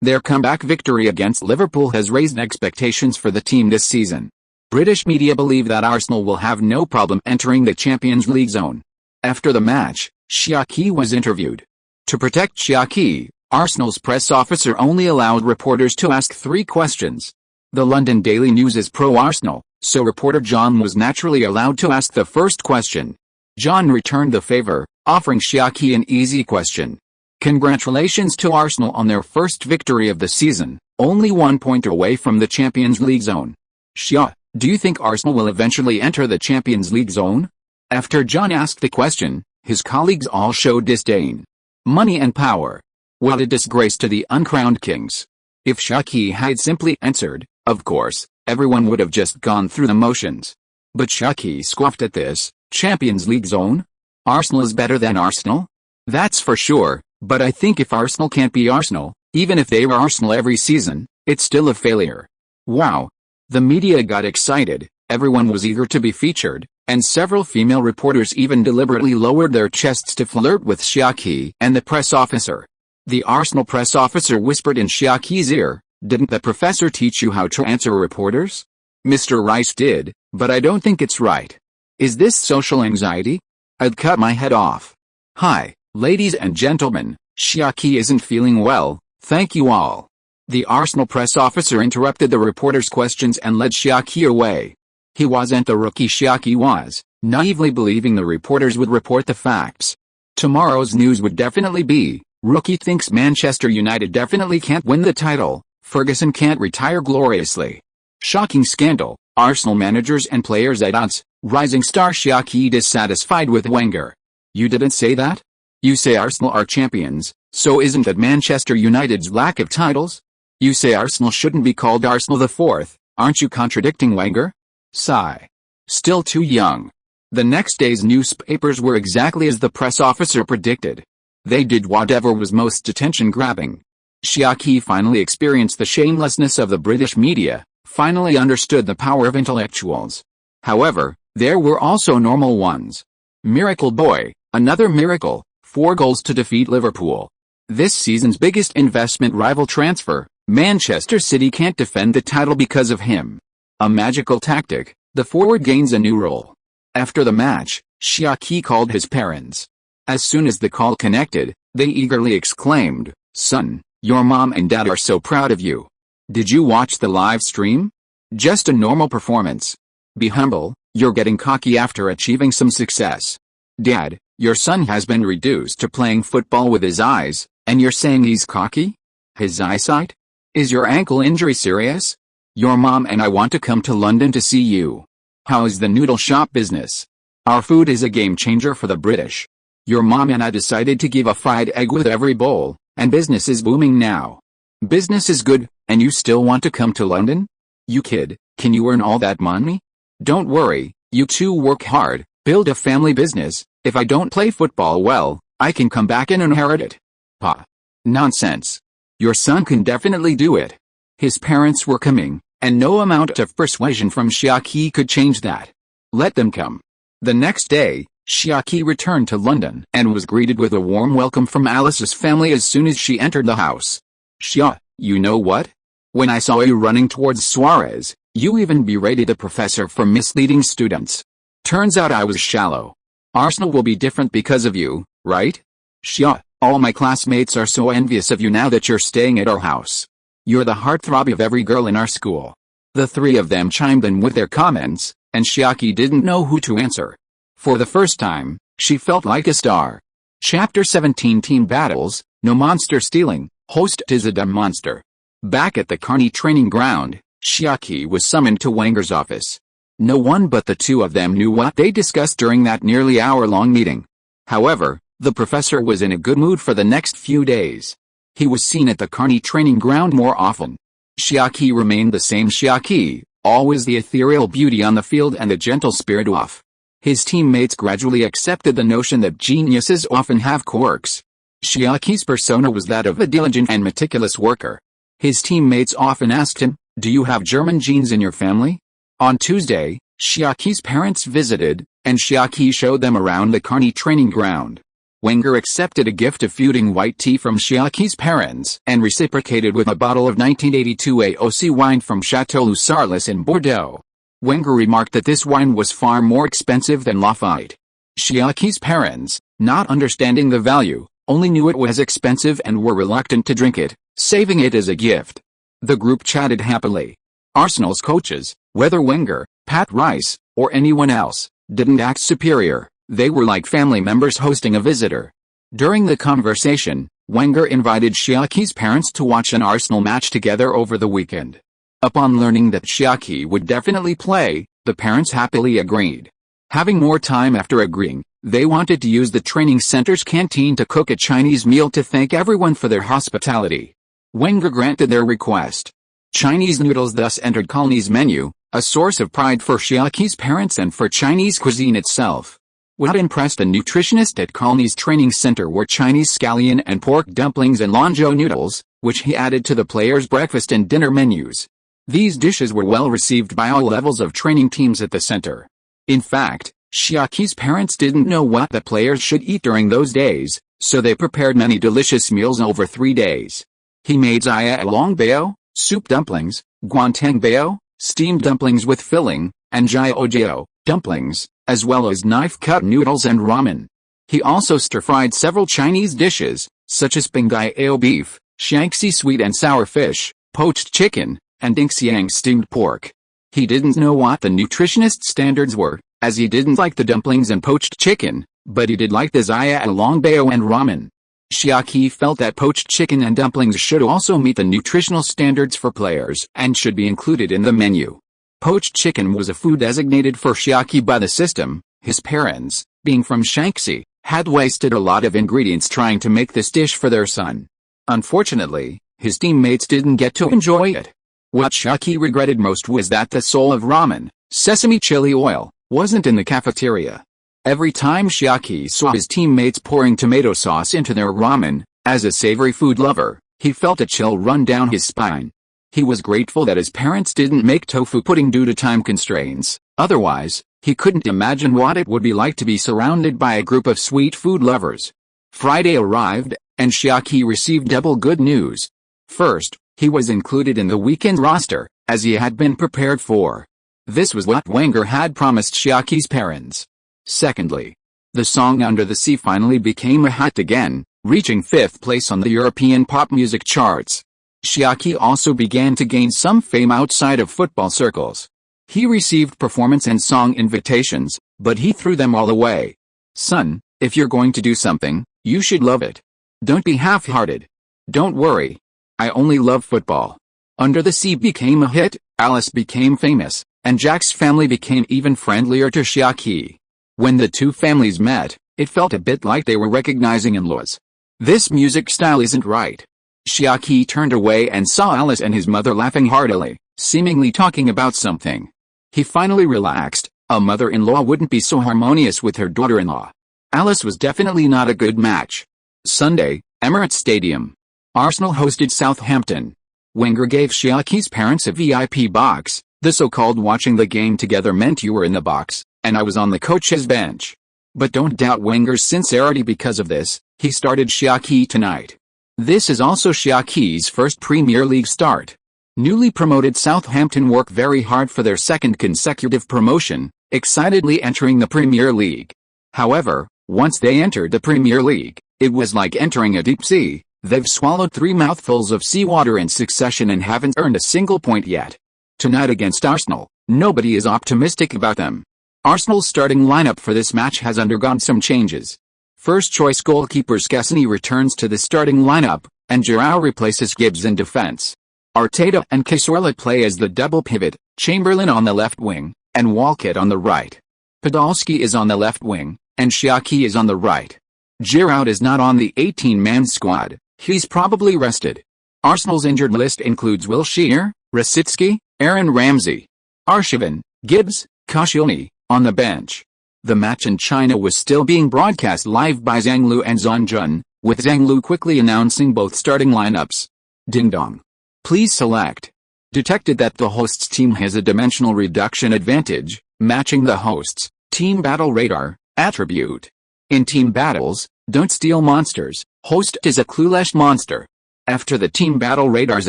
their comeback victory against Liverpool has raised expectations for the team this season. British media believe that Arsenal will have no problem entering the Champions League zone. After the match, Xia Qi was interviewed. To protect Xia Qi, Arsenal's press officer only allowed reporters to ask 3 questions. The London Daily News is pro-Arsenal, so reporter John was naturally allowed to ask the first question. John returned the favor, offering Xia Qi an easy question. Congratulations to Arsenal on their first victory of the season, only 1 point away from the Champions League zone. Xia, do you think Arsenal will eventually enter the Champions League zone? After John asked the question, his colleagues all showed disdain. Money and power. What a disgrace to the uncrowned kings. If Xia Qi had simply answered, of course, everyone would have just gone through the motions. But Xia Qi scoffed at this. Champions League zone? Arsenal is better than Arsenal? That's for sure, but I think if Arsenal can't be Arsenal, even if they were Arsenal every season, it's still a failure. Wow. The media got excited, everyone was eager to be featured, and several female reporters even deliberately lowered their chests to flirt with Xia Qi and the press officer. The Arsenal press officer whispered in Xia Qi's ear, "Didn't the professor teach you how to answer reporters?" "Mr. Rice did, but I don't think it's right." "Is this social anxiety? I'd cut my head off." "Hi, ladies and gentlemen, Xia Qi isn't feeling well, thank you all." The Arsenal press officer interrupted the reporter's questions and led Xia Qi away. He wasn't the rookie Xia Qi was, naively believing the reporters would report the facts. Tomorrow's news would definitely be, "Rookie thinks Manchester United definitely can't win the title, Ferguson can't retire gloriously." Shocking scandal, Arsenal managers and players at odds, rising star Xia Qi dissatisfied with Wenger. "You didn't say that? You say Arsenal are champions, so isn't that Manchester United's lack of titles? You say Arsenal shouldn't be called Arsenal the Fourth, aren't you contradicting Wenger?" Sigh. Still too young. The next day's newspapers were exactly as the press officer predicted. They did whatever was most attention-grabbing. Xia Qi finally experienced the shamelessness of the British media, finally understood the power of intellectuals. However, there were also normal ones. Miracle Boy, another miracle, 4 goals to defeat Liverpool. This season's biggest investment rival transfer, Manchester City can't defend the title because of him. A magical tactic, the forward gains a new role. After the match, Xia Qi called his parents. As soon as the call connected, they eagerly exclaimed, "Son, your mom and dad are so proud of you. Did you watch the live stream? Just a normal performance. Be humble, you're getting cocky after achieving some success. Dad, your son has been reduced to playing football with his eyes, and you're saying he's cocky? His eyesight? Is your ankle injury serious? Your mom and I want to come to London to see you. How is the noodle shop business? Our food is a game changer for the British. Your mom and I decided to give a fried egg with every bowl, and business is booming now. Business is good, and you still want to come to London? You kid, can you earn all that money? Don't worry, you two work hard, build a family business. If I don't play football well, I can come back and inherit it. Pa. Nonsense. Your son can definitely do it. His parents were coming, and no amount of persuasion from Xia Qi could change that. Let them come. The next day, Xia Qi returned to London and was greeted with a warm welcome from Alice's family as soon as she entered the house. Xia, you know what? When I saw you running towards Suarez, you even berated the professor for misleading students. Turns out I was shallow. Arsenal will be different because of you, right? Xia, all my classmates are so envious of you now that you're staying at our house. You're the heartthrob of every girl in our school. The three of them chimed in with their comments, and Xia Qi didn't know who to answer. For the first time, she felt like a star. Chapter 17 Team Battles, No Monster Stealing, Host is a Dumb Monster. Back at the Carney training ground, Xia Qi was summoned to Wenger's office. No one but the two of them knew what they discussed during that nearly hour-long meeting. However, the professor was in a good mood for the next few days. He was seen at the Carney training ground more often. Xia Qi remained the same Xia Qi, always the ethereal beauty on the field and the gentle spirit off. His teammates gradually accepted the notion that geniuses often have quirks. Xia Qi's persona was that of a diligent and meticulous worker. His teammates often asked him, "Do you have German genes in your family?" On Tuesday, Xia Qi's parents visited, and Xia Qi showed them around the Carney training ground. Wenger accepted a gift of feuding white tea from Xia Qi's parents and reciprocated with a bottle of 1982 AOC wine from Chateau Lusarlis in Bordeaux. Wenger remarked that this wine was far more expensive than Lafite. Xia Qi's parents, not understanding the value, only knew it was expensive and were reluctant to drink it, saving it as a gift. The group chatted happily. Arsenal's coaches, whether Wenger, Pat Rice, or anyone else, didn't act superior. They were like family members hosting a visitor. During the conversation, Wenger invited Xia Qi's parents to watch an Arsenal match together over the weekend. Upon learning that Xia Qi would definitely play, the parents happily agreed. Having more time after agreeing, they wanted to use the training center's canteen to cook a Chinese meal to thank everyone for their hospitality. Wenger granted their request. Chinese noodles thus entered Colony's menu, a source of pride for Xia Qi's parents and for Chinese cuisine itself. What impressed the nutritionist at Colony's training center were Chinese scallion and pork dumplings and Lanzhou noodles, which he added to the players' breakfast and dinner menus. These dishes were well received by all levels of training teams at the center. In fact, Xia Qi's parents didn't know what the players should eat during those days, so they prepared many delicious meals over 3 days. He made Xia Qi, soup dumplings, guantang bao, steamed dumplings with filling, and jiao dumplings, as well as knife-cut noodles and ramen. He also stir-fried several Chinese dishes, such as Pengai beef, Shaanxi sweet and sour fish, poached chicken, and Dingxiang steamed pork. He didn't know what the nutritionist's standards were, as he didn't like the dumplings and poached chicken, but he did like the Xia Qi and ramen. Xia Qi felt that poached chicken and dumplings should also meet the nutritional standards for players and should be included in the menu. Poached chicken was a food designated for Xia Qi by the system. His parents, being from Shaanxi, had wasted a lot of ingredients trying to make this dish for their son. Unfortunately, his teammates didn't get to enjoy it. What Xia Qi regretted most was that the soul of ramen, sesame chili oil, wasn't in the cafeteria. Every time Xia Qi saw his teammates pouring tomato sauce into their ramen, as a savory food lover, he felt a chill run down his spine. He was grateful that his parents didn't make tofu pudding due to time constraints, otherwise, he couldn't imagine what it would be like to be surrounded by a group of sweet food lovers. Friday arrived, and Xia Qi received double good news. First, he was included in the weekend roster, as he had been prepared for. This was what Wenger had promised Xia Qi's parents. Secondly, the song Under the Sea finally became a hit again, reaching 5th place on the European pop music charts. Xia Qi also began to gain some fame outside of football circles. He received performance and song invitations, but he threw them all away. "Son, if you're going to do something, you should love it. Don't be half-hearted. Don't worry. I only love football." Under the Sea became a hit, Alice became famous, and Jack's family became even friendlier to Xia Qi. When the two families met, it felt a bit like they were recognizing in-laws. This music style isn't right. Xia Qi turned away and saw Alice and his mother laughing heartily, seemingly talking about something. He finally relaxed. A mother-in-law wouldn't be so harmonious with her daughter-in-law. Alice was definitely not a good match. Sunday, Emirates Stadium. Arsenal hosted Southampton. Wenger gave Xia Qi's parents a VIP box. The so-called watching the game together meant you were in the box, and I was on the coach's bench. But don't doubt Wenger's sincerity because of this. He started Xia Qi tonight. This is also Xia Qi's first Premier League start. Newly promoted Southampton work very hard for their second consecutive promotion, excitedly entering the Premier League. However, once they entered the Premier League, it was like entering a deep sea. They've swallowed 3 mouthfuls of seawater in succession and haven't earned a single point yet. Tonight against Arsenal, nobody is optimistic about them. Arsenal's starting lineup for this match has undergone some changes. First-choice goalkeeper Scrutiny returns to the starting lineup, and Giroud replaces Gibbs in defense. Arteta and Cazorla play as the double pivot, Chamberlain on the left wing, and Walcott on the right. Podolski is on the left wing, and Xia Qi is on the right. Giroud is not on the 18-man squad. He's probably rested. Arsenal's injured list includes Wilshere, Rosicki, Aaron Ramsey, Arshavin, Gibbs, Koscielny, on the bench. The match in China was still being broadcast live by Zhang Lu and Zhang Jun, with Zhang Lu quickly announcing both starting lineups. Ding dong. Please select. Detected that the hosts team has a dimensional reduction advantage, matching the hosts' team battle radar attribute. In team battles, don't steal monsters. Host is a clueless monster. After the team battle radar's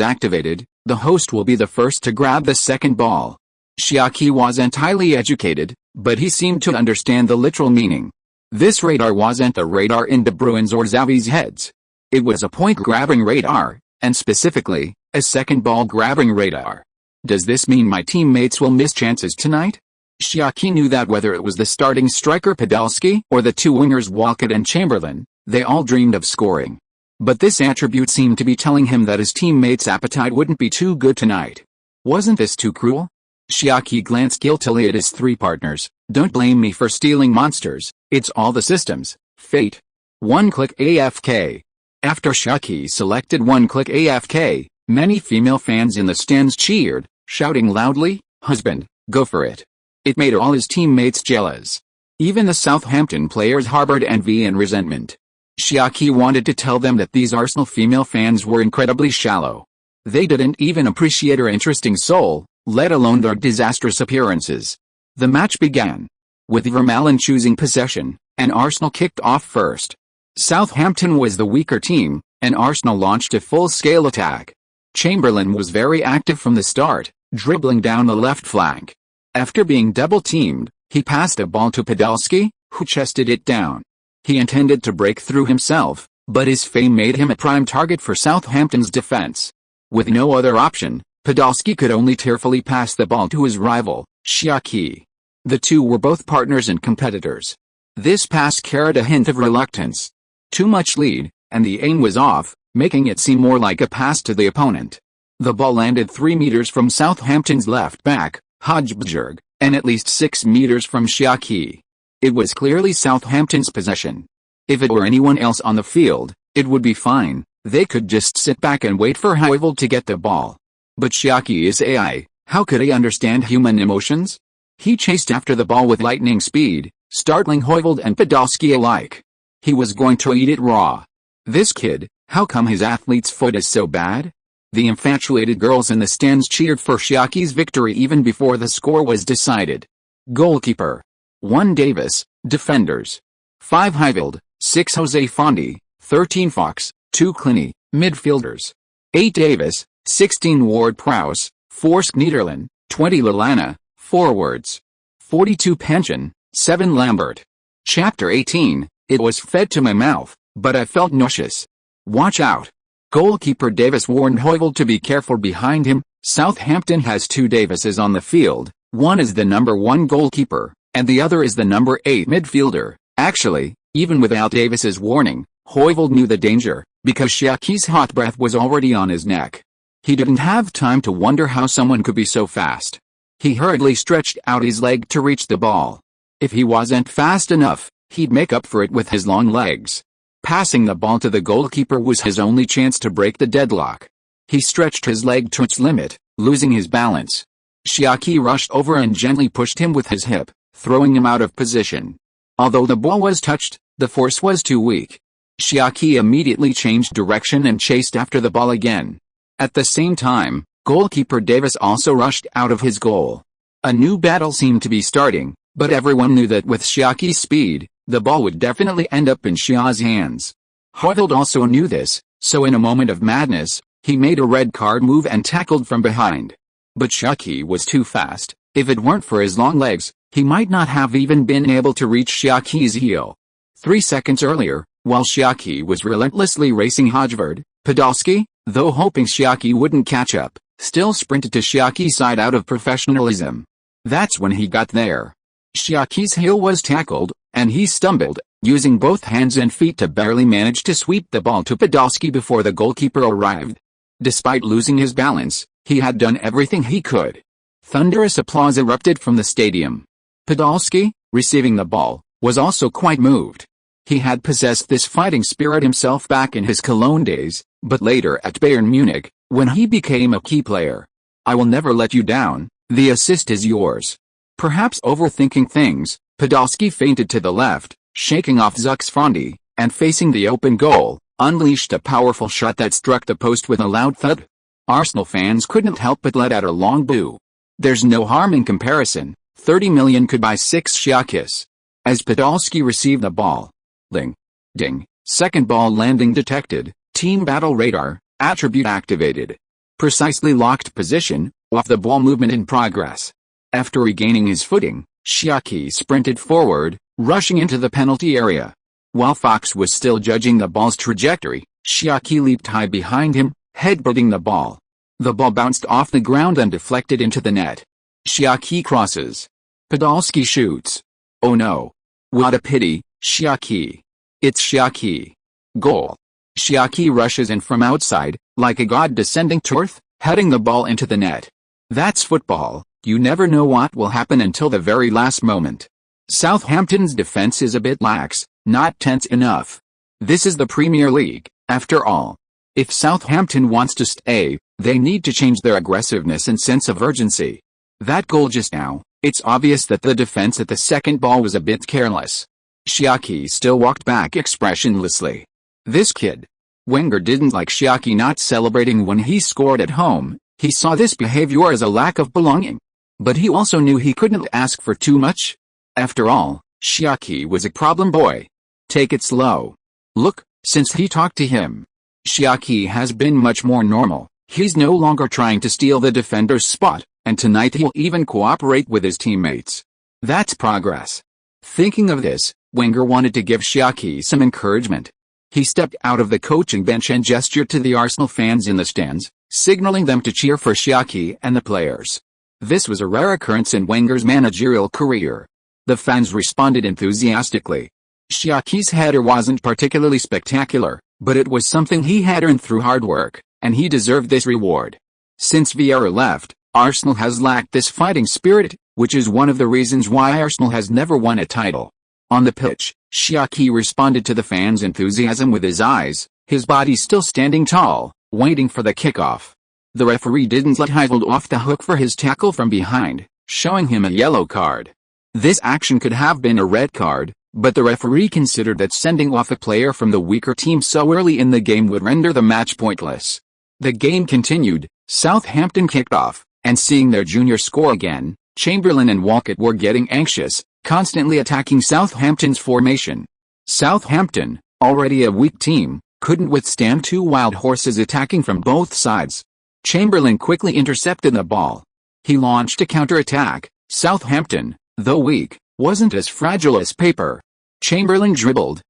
activated, the host will be the first to grab the second ball. Xia Qi wasn't highly educated, but he seemed to understand the literal meaning. This radar wasn't the radar in De Bruyne's or Xavi's heads. It was a point-grabbing radar, and specifically, a second ball-grabbing radar. Does this mean my teammates will miss chances tonight? Xia Qi knew that whether it was the starting striker Podolski or the two wingers Walcott and Chamberlain, they all dreamed of scoring. But this attribute seemed to be telling him that his teammates' appetite wouldn't be too good tonight. Wasn't this too cruel? Xia Qi glanced guiltily at his 3 partners. Don't blame me for stealing monsters, it's all the systems, fate. One-click AFK. After Xia Qi selected one-click AFK, many female fans in the stands cheered, shouting loudly, "Husband, go for it." It made all his teammates jealous. Even the Southampton players harbored envy and resentment. Xia Qi wanted to tell them that these Arsenal female fans were incredibly shallow. They didn't even appreciate her interesting soul, let alone their disastrous appearances. The match began. With Vermaelen choosing possession, and Arsenal kicked off first. Southampton was the weaker team, and Arsenal launched a full-scale attack. Chamberlain was very active from the start, dribbling down the left flank. After being double-teamed, he passed the ball to Podolski, who chested it down. He intended to break through himself, but his fame made him a prime target for Southampton's defense. With no other option, Podolski could only tearfully pass the ball to his rival, Xia Qi. The two were both partners and competitors. This pass carried a hint of reluctance. Too much lead, and the aim was off, making it seem more like a pass to the opponent. The ball landed 3 meters from Southampton's left back, Hojbjerg, and at least 6 meters from Xia Qi. It was clearly Southampton's possession. If it were anyone else on the field, it would be fine. They could just sit back and wait for Højlund to get the ball. But Xia Qi is AI, how could he understand human emotions? He chased after the ball with lightning speed, startling Højlund and Podolski alike. He was going to eat it raw. This kid, how come his athlete's foot is so bad? The infatuated girls in the stands cheered for Xia Qi's victory even before the score was decided. Goalkeeper. 1 Davis, defenders. 5 Højlund, 6 Jose Fonte, 13 Fox, 2 Clinny, midfielders. 8 Davis, 16 Ward-Prowse, 4 Schneiderlin, 20 Lallana, forwards. 42 Pension, 7 Lambert. Chapter 18, it was fed to my mouth, but I felt nauseous. Watch out. Goalkeeper Davis warned Højlund to be careful behind him. Southampton has 2 Davises on the field, one is the number 1 goalkeeper, and the other is the number 8 midfielder. Actually, even without Davis's warning, Højlund knew the danger, because Xia Qi's hot breath was already on his neck. He didn't have time to wonder how someone could be so fast. He hurriedly stretched out his leg to reach the ball. If he wasn't fast enough, he'd make up for it with his long legs. Passing the ball to the goalkeeper was his only chance to break the deadlock. He stretched his leg to its limit, losing his balance. Xia Qi rushed over and gently pushed him with his hip, throwing him out of position. Although the ball was touched, the force was too weak. Xia Qi immediately changed direction and chased after the ball again. At the same time, goalkeeper Davis also rushed out of his goal. A new battle seemed to be starting, but everyone knew that with Xia Qi's speed, the ball would definitely end up in Xia's hands. Hoyfield also knew this, so in a moment of madness, he made a red card move and tackled from behind. But Xia Qi was too fast. If it weren't for his long legs, he might not have even been able to reach Xia Qi's heel. 3 seconds earlier, while Xia Qi was relentlessly racing Hodgford, Podolski, though hoping Xia Qi wouldn't catch up, still sprinted to Xia Qi's side out of professionalism. That's when he got there. Xia Qi's heel was tackled, and he stumbled, using both hands and feet to barely manage to sweep the ball to Podolski before the goalkeeper arrived. Despite losing his balance, he had done everything he could. Thunderous applause erupted from the stadium. Podolski, receiving the ball, was also quite moved. He had possessed this fighting spirit himself back in his Cologne days, but later at Bayern Munich, when he became a key player. "I will never let you down, the assist is yours." Perhaps overthinking things, Podolski feinted to the left, shaking off Zuck's Frondy, and facing the open goal, unleashed a powerful shot that struck the post with a loud thud. Arsenal fans couldn't help but let out a long boo. There's no harm in comparison. 30 million could buy 6 Xia Qis. As Podolski received the ball. Ding. Ding. Second ball landing detected. Team battle radar. Attribute activated. Precisely locked position. Off the ball movement in progress. After regaining his footing, Xia Qi sprinted forward, rushing into the penalty area. While Fox was still judging the ball's trajectory, Xia Qi leaped high behind him, headbutting the ball. The ball bounced off the ground and deflected into the net. Xia Qi crosses. Podolski shoots. Oh no. What a pity, Xia Qi. It's Xia Qi. Goal. Xia Qi rushes in from outside, like a god descending to earth, heading the ball into the net. That's football. You never know what will happen until the very last moment. Southampton's defense is a bit lax, not tense enough. This is the Premier League, after all. If Southampton wants to stay, they need to change their aggressiveness and sense of urgency. That goal just now, it's obvious that the defense at the second ball was a bit careless. Xia Qi still walked back expressionlessly. This kid. Wenger didn't like Xia Qi not celebrating when he scored at home. He saw this behavior as a lack of belonging. But he also knew he couldn't ask for too much. After all, Xia Qi was a problem boy. Take it slow. Look, since he talked to him, Xia Qi has been much more normal. He's no longer trying to steal the defender's spot, and tonight he'll even cooperate with his teammates. That's progress. Thinking of this, Wenger wanted to give Xia Qi some encouragement. He stepped out of the coaching bench and gestured to the Arsenal fans in the stands, signaling them to cheer for Xia Qi and the players. This was a rare occurrence in Wenger's managerial career. The fans responded enthusiastically. Xia Qi's header wasn't particularly spectacular, but it was something he had earned through hard work, and he deserved this reward. Since Vieira left, Arsenal has lacked this fighting spirit, which is one of the reasons why Arsenal has never won a title. On the pitch, Xia Qi responded to the fans' enthusiasm with his eyes, his body still standing tall, waiting for the kickoff. The referee didn't let Hoyfield off the hook for his tackle from behind, showing him a yellow card. This action could have been a red card, but the referee considered that sending off a player from the weaker team so early in the game would render the match pointless. The game continued, Southampton kicked off, and seeing their junior score again, Chamberlain and Walcott were getting anxious, constantly attacking Southampton's formation. Southampton, already a weak team, couldn't withstand two wild horses attacking from both sides. Chamberlain quickly intercepted the ball. He launched a counter-attack. Southampton, though weak, wasn't as fragile as paper. Chamberlain dribbled,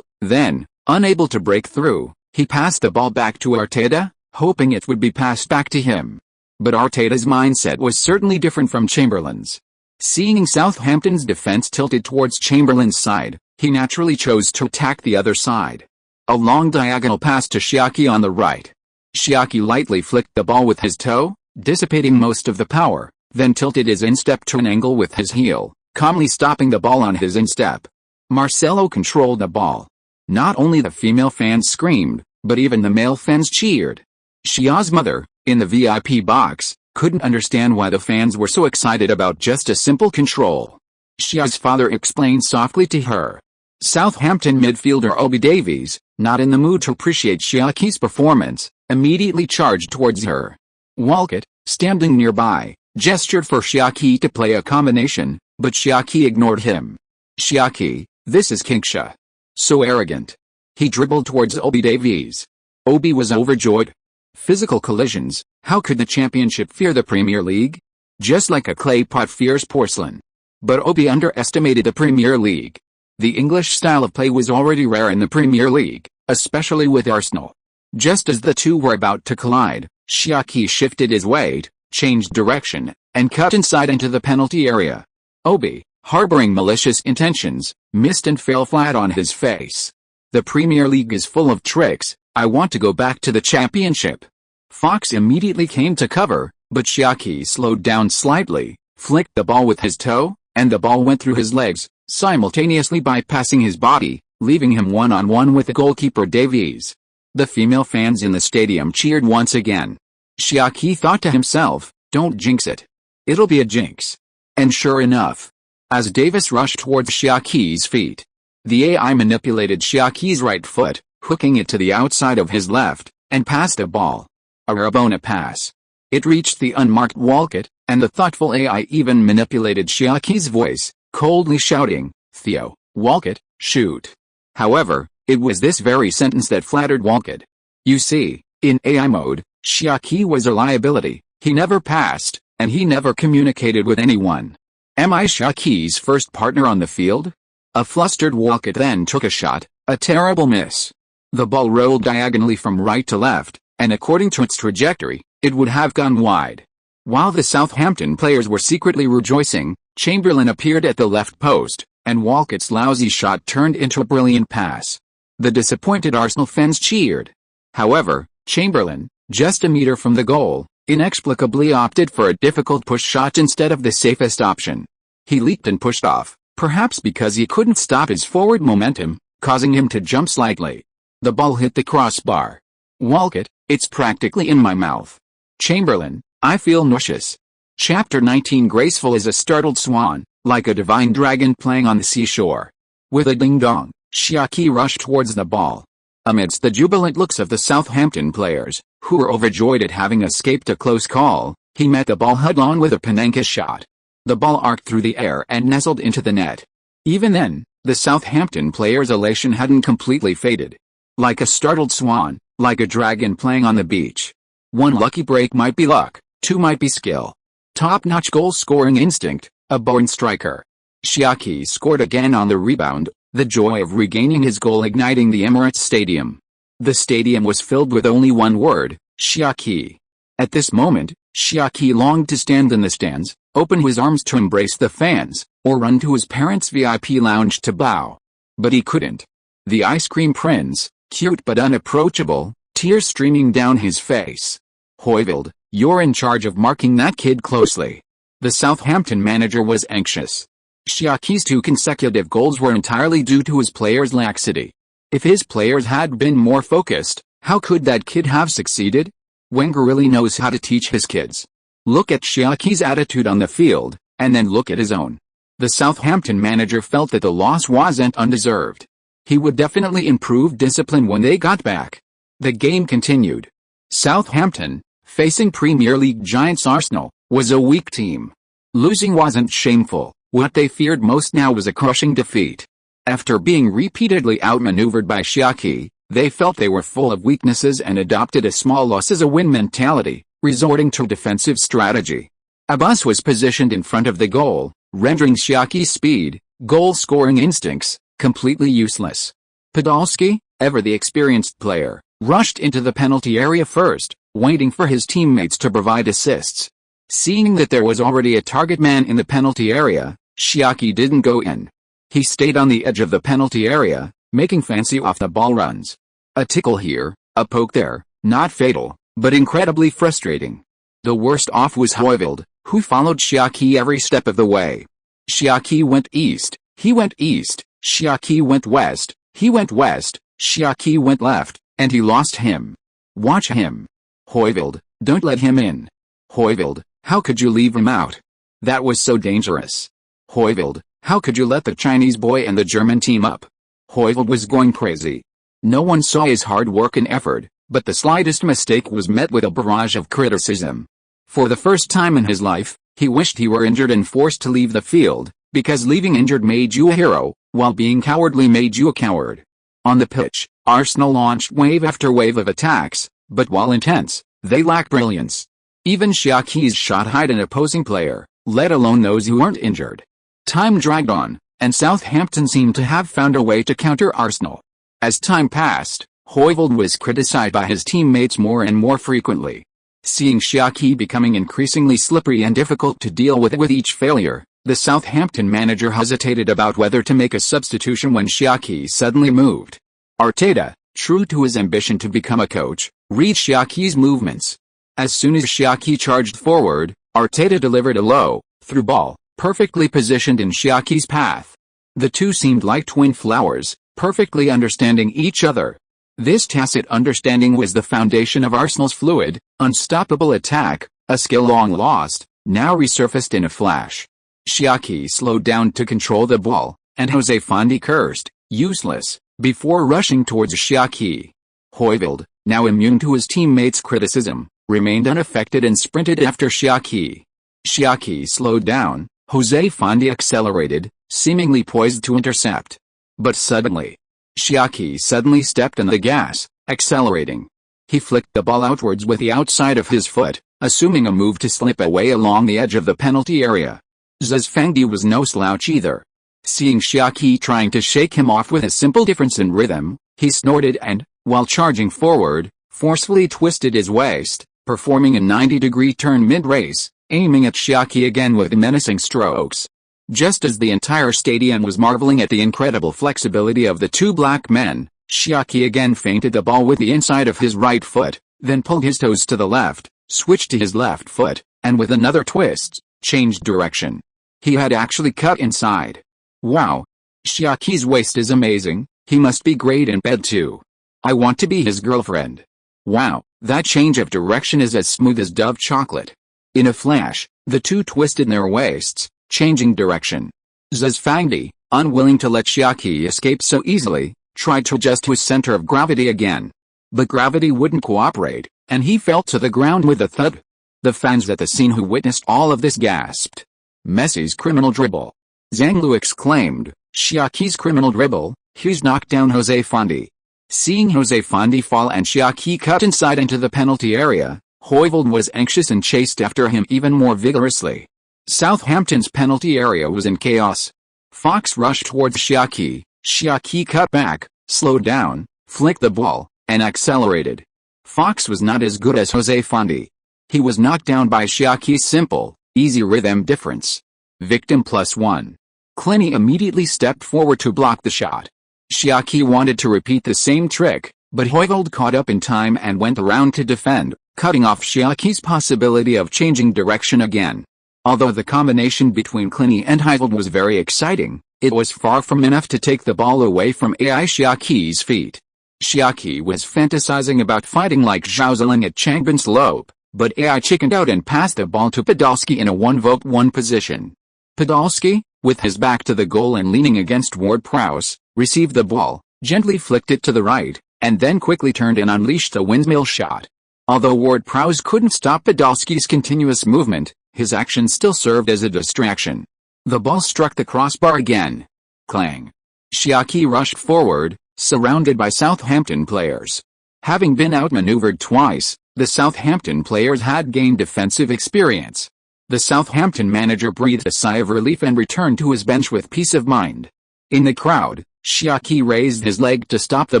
then, unable to break through, he passed the ball back to Arteta, hoping it would be passed back to him. But Arteta's mindset was certainly different from Chamberlain's. Seeing Southampton's defense tilted towards Chamberlain's side, he naturally chose to attack the other side. A long diagonal pass to Xia Qi on the right. Xia Qi lightly flicked the ball with his toe, dissipating most of the power, then tilted his instep to an angle with his heel, calmly stopping the ball on his instep. Marcelo controlled the ball. Not only the female fans screamed, but even the male fans cheered. Xia's mother, in the VIP box, couldn't understand why the fans were so excited about just a simple control. Xia's father explained softly to her. Southampton midfielder Obi Davies, not in the mood to appreciate Xia Qi's performance, immediately charged towards her. Walcott, standing nearby, gestured for Xia Qi to play a combination, but Xia Qi ignored him. Xia Qi, this is King Xia. So arrogant. He dribbled towards Obi Davies. Obi was overjoyed. Physical collisions, how could the championship fear the Premier League? Just like a clay pot fears porcelain. But Obi underestimated the Premier League. The English style of play was already rare in the Premier League, especially with Arsenal. Just as the two were about to collide, Xia Qi shifted his weight, changed direction, and cut inside into the penalty area. Obi, harboring malicious intentions, missed and fell flat on his face. The Premier League is full of tricks. I want to go back to the championship. Fox immediately came to cover, but Xia Qi slowed down slightly, flicked the ball with his toe, and the ball went through his legs, simultaneously bypassing his body, leaving him one-on-one with the goalkeeper Davies. The female fans in the stadium cheered once again. Xia Qi thought to himself, don't jinx it. It'll be a jinx. And sure enough, as Davis rushed towards Xia Qi's feet, the AI manipulated Xia Qi's right foot, hooking it to the outside of his left, and passed the ball. A Rabona pass. It reached the unmarked Walcott, and the thoughtful AI even manipulated Xia Qi's voice, coldly shouting, Theo, Walcott, shoot. However, it was this very sentence that flattered Walcott. You see, in AI mode, Xia Qi was a liability. He never passed, and he never communicated with anyone. Am I Xia Qi's first partner on the field? A flustered Walcott then took a shot, a terrible miss. The ball rolled diagonally from right to left, and according to its trajectory, it would have gone wide. While the Southampton players were secretly rejoicing, Chamberlain appeared at the left post, and Walcott's lousy shot turned into a brilliant pass. The disappointed Arsenal fans cheered. However, Chamberlain, just a meter from the goal, inexplicably opted for a difficult push shot instead of the safest option. He leaped and pushed off, perhaps because he couldn't stop his forward momentum, causing him to jump slightly. The ball hit the crossbar. Walcott, it's practically in my mouth. Chamberlain, I feel nauseous. Chapter 19. Graceful as a startled swan, like a divine dragon playing on the seashore. With a ding-dong, Xia Qi rushed towards the ball. Amidst the jubilant looks of the Southampton players, who were overjoyed at having escaped a close call, he met the ball head-on with a Panenka shot. The ball arced through the air and nestled into the net. Even then, the Southampton players' elation hadn't completely faded. Like a startled swan, like a dragon playing on the beach. One lucky break might be luck, two might be skill. Top-notch goal-scoring instinct, a born striker. Xia Qi scored again on the rebound, the joy of regaining his goal igniting the Emirates Stadium. The stadium was filled with only one word, Xia Qi. At this moment, Xia Qi longed to stand in the stands, open his arms to embrace the fans, or run to his parents' VIP lounge to bow. But he couldn't. The ice cream prince, cute but unapproachable, tears streaming down his face. Højlund, you're in charge of marking that kid closely. The Southampton manager was anxious. Xia Qi's 2 consecutive goals were entirely due to his players' laxity. If his players had been more focused, how could that kid have succeeded? Wenger really knows how to teach his kids. Look at Xia Qi's attitude on the field, and then look at his own. The Southampton manager felt that the loss wasn't undeserved. He would definitely improve discipline when they got back. The game continued. Southampton, facing Premier League giants Arsenal, was a weak team. Losing wasn't shameful. What they feared most now was a crushing defeat. After being repeatedly outmaneuvered by Xia Qi, they felt they were full of weaknesses and adopted a small loss as a win mentality, resorting to defensive strategy. A bus was positioned in front of the goal, rendering Xia Qi's speed, goal-scoring instincts, completely useless. Podolski, ever the experienced player, rushed into the penalty area first, waiting for his teammates to provide assists. Seeing that there was already a target man in the penalty area, Xia Qi didn't go in. He stayed on the edge of the penalty area, making fancy off-the-ball runs. A tickle here, a poke there, not fatal, but incredibly frustrating. The worst off was Højlund, who followed Xia Qi every step of the way. Xia Qi went east, he went east, Xia Qi went west, he went west, Xia Qi went left, and he lost him. Watch him. Højlund, don't let him in. Højlund, how could you leave him out? That was so dangerous. Højlund, how could you let the Chinese boy and the German team up? Højlund was going crazy. No one saw his hard work and effort, but the slightest mistake was met with a barrage of criticism. For the first time in his life, he wished he were injured and forced to leave the field, because leaving injured made you a hero, while being cowardly made you a coward. On the pitch, Arsenal launched wave after wave of attacks, but while intense, they lack brilliance. Even Xia Qi's shot hide an opposing player, let alone those who weren't injured. Time dragged on, and Southampton seemed to have found a way to counter Arsenal. As time passed, Højlund was criticized by his teammates more and more frequently. Seeing Xia Qi becoming increasingly slippery and difficult to deal with each failure, the Southampton manager hesitated about whether to make a substitution when Xia Qi suddenly moved. Arteta, true to his ambition to become a coach, read Xia Qi's movements. As soon as Xia Qi charged forward, Arteta delivered a low, through ball, perfectly positioned in Xia Qi's path. The two seemed like twin flowers, perfectly understanding each other. This tacit understanding was the foundation of Arsenal's fluid, unstoppable attack, a skill long lost, now resurfaced in a flash. Xia Qi slowed down to control the ball, and Jose Fondi cursed, useless, before rushing towards Xia Qi. Højlund, now immune to his teammates' criticism, remained unaffected and sprinted after Xia Qi. Xia Qi slowed down, Jose Fondi accelerated, seemingly poised to intercept. But suddenly, Xia Qi suddenly stepped on the gas, accelerating. He flicked the ball outwards with the outside of his foot, assuming a move to slip away along the edge of the penalty area. Fondi was no slouch either. Seeing Xia Qi trying to shake him off with a simple difference in rhythm, he snorted and, while charging forward, forcefully twisted his waist, performing a 90-degree turn mid-race, aiming at Xia Qi again with menacing strokes. Just as the entire stadium was marveling at the incredible flexibility of the two black men, Xia Qi again feinted the ball with the inside of his right foot, then pulled his toes to the left, switched to his left foot, and with another twist, changed direction. He had actually cut inside. Wow. Xia Qi's waist is amazing, he must be great in bed too. I want to be his girlfriend. Wow, that change of direction is as smooth as Dove chocolate. In a flash, the two twisted their waists, changing direction. Fondi, unwilling to let Xia Qi escape so easily, tried to adjust to his center of gravity again. But gravity wouldn't cooperate, and he fell to the ground with a thud. The fans at the scene who witnessed all of this gasped. Messi's criminal dribble. Zhanglu exclaimed, Xia Qi's criminal dribble, he's knocked down Jose Fondi. Seeing Jose Fondi fall and Xia Qi cut inside into the penalty area, Højlund was anxious and chased after him even more vigorously. Southampton's penalty area was in chaos. Fox rushed towards Xia Qi cut back, slowed down, flicked the ball, and accelerated. Fox was not as good as Jose Fondi. He was knocked down by Xia Qi's simple, easy rhythm difference. Victim +1. Clini immediately stepped forward to block the shot. Xia Qi wanted to repeat the same trick, but Højlund caught up in time and went around to defend, cutting off Xia Qi's possibility of changing direction again. Although the combination between Clini and Højlund was very exciting, it was far from enough to take the ball away from Xia Qi's feet. Xia Qi was fantasizing about fighting like Zhao Ziling at Changbin Slope, but chickened out and passed the ball to Podolski in a 1v1 position. Podolski, with his back to the goal and leaning against Ward-Prowse, received the ball, gently flicked it to the right, and then quickly turned and unleashed a windmill shot. Although Ward-Prowse couldn't stop Podolski's continuous movement, his action still served as a distraction. The ball struck the crossbar again. Clang. Xia Qi rushed forward, surrounded by Southampton players. Having been outmaneuvered twice, the Southampton players had gained defensive experience. The Southampton manager breathed a sigh of relief and returned to his bench with peace of mind. In the crowd, Xia Qi raised his leg to stop the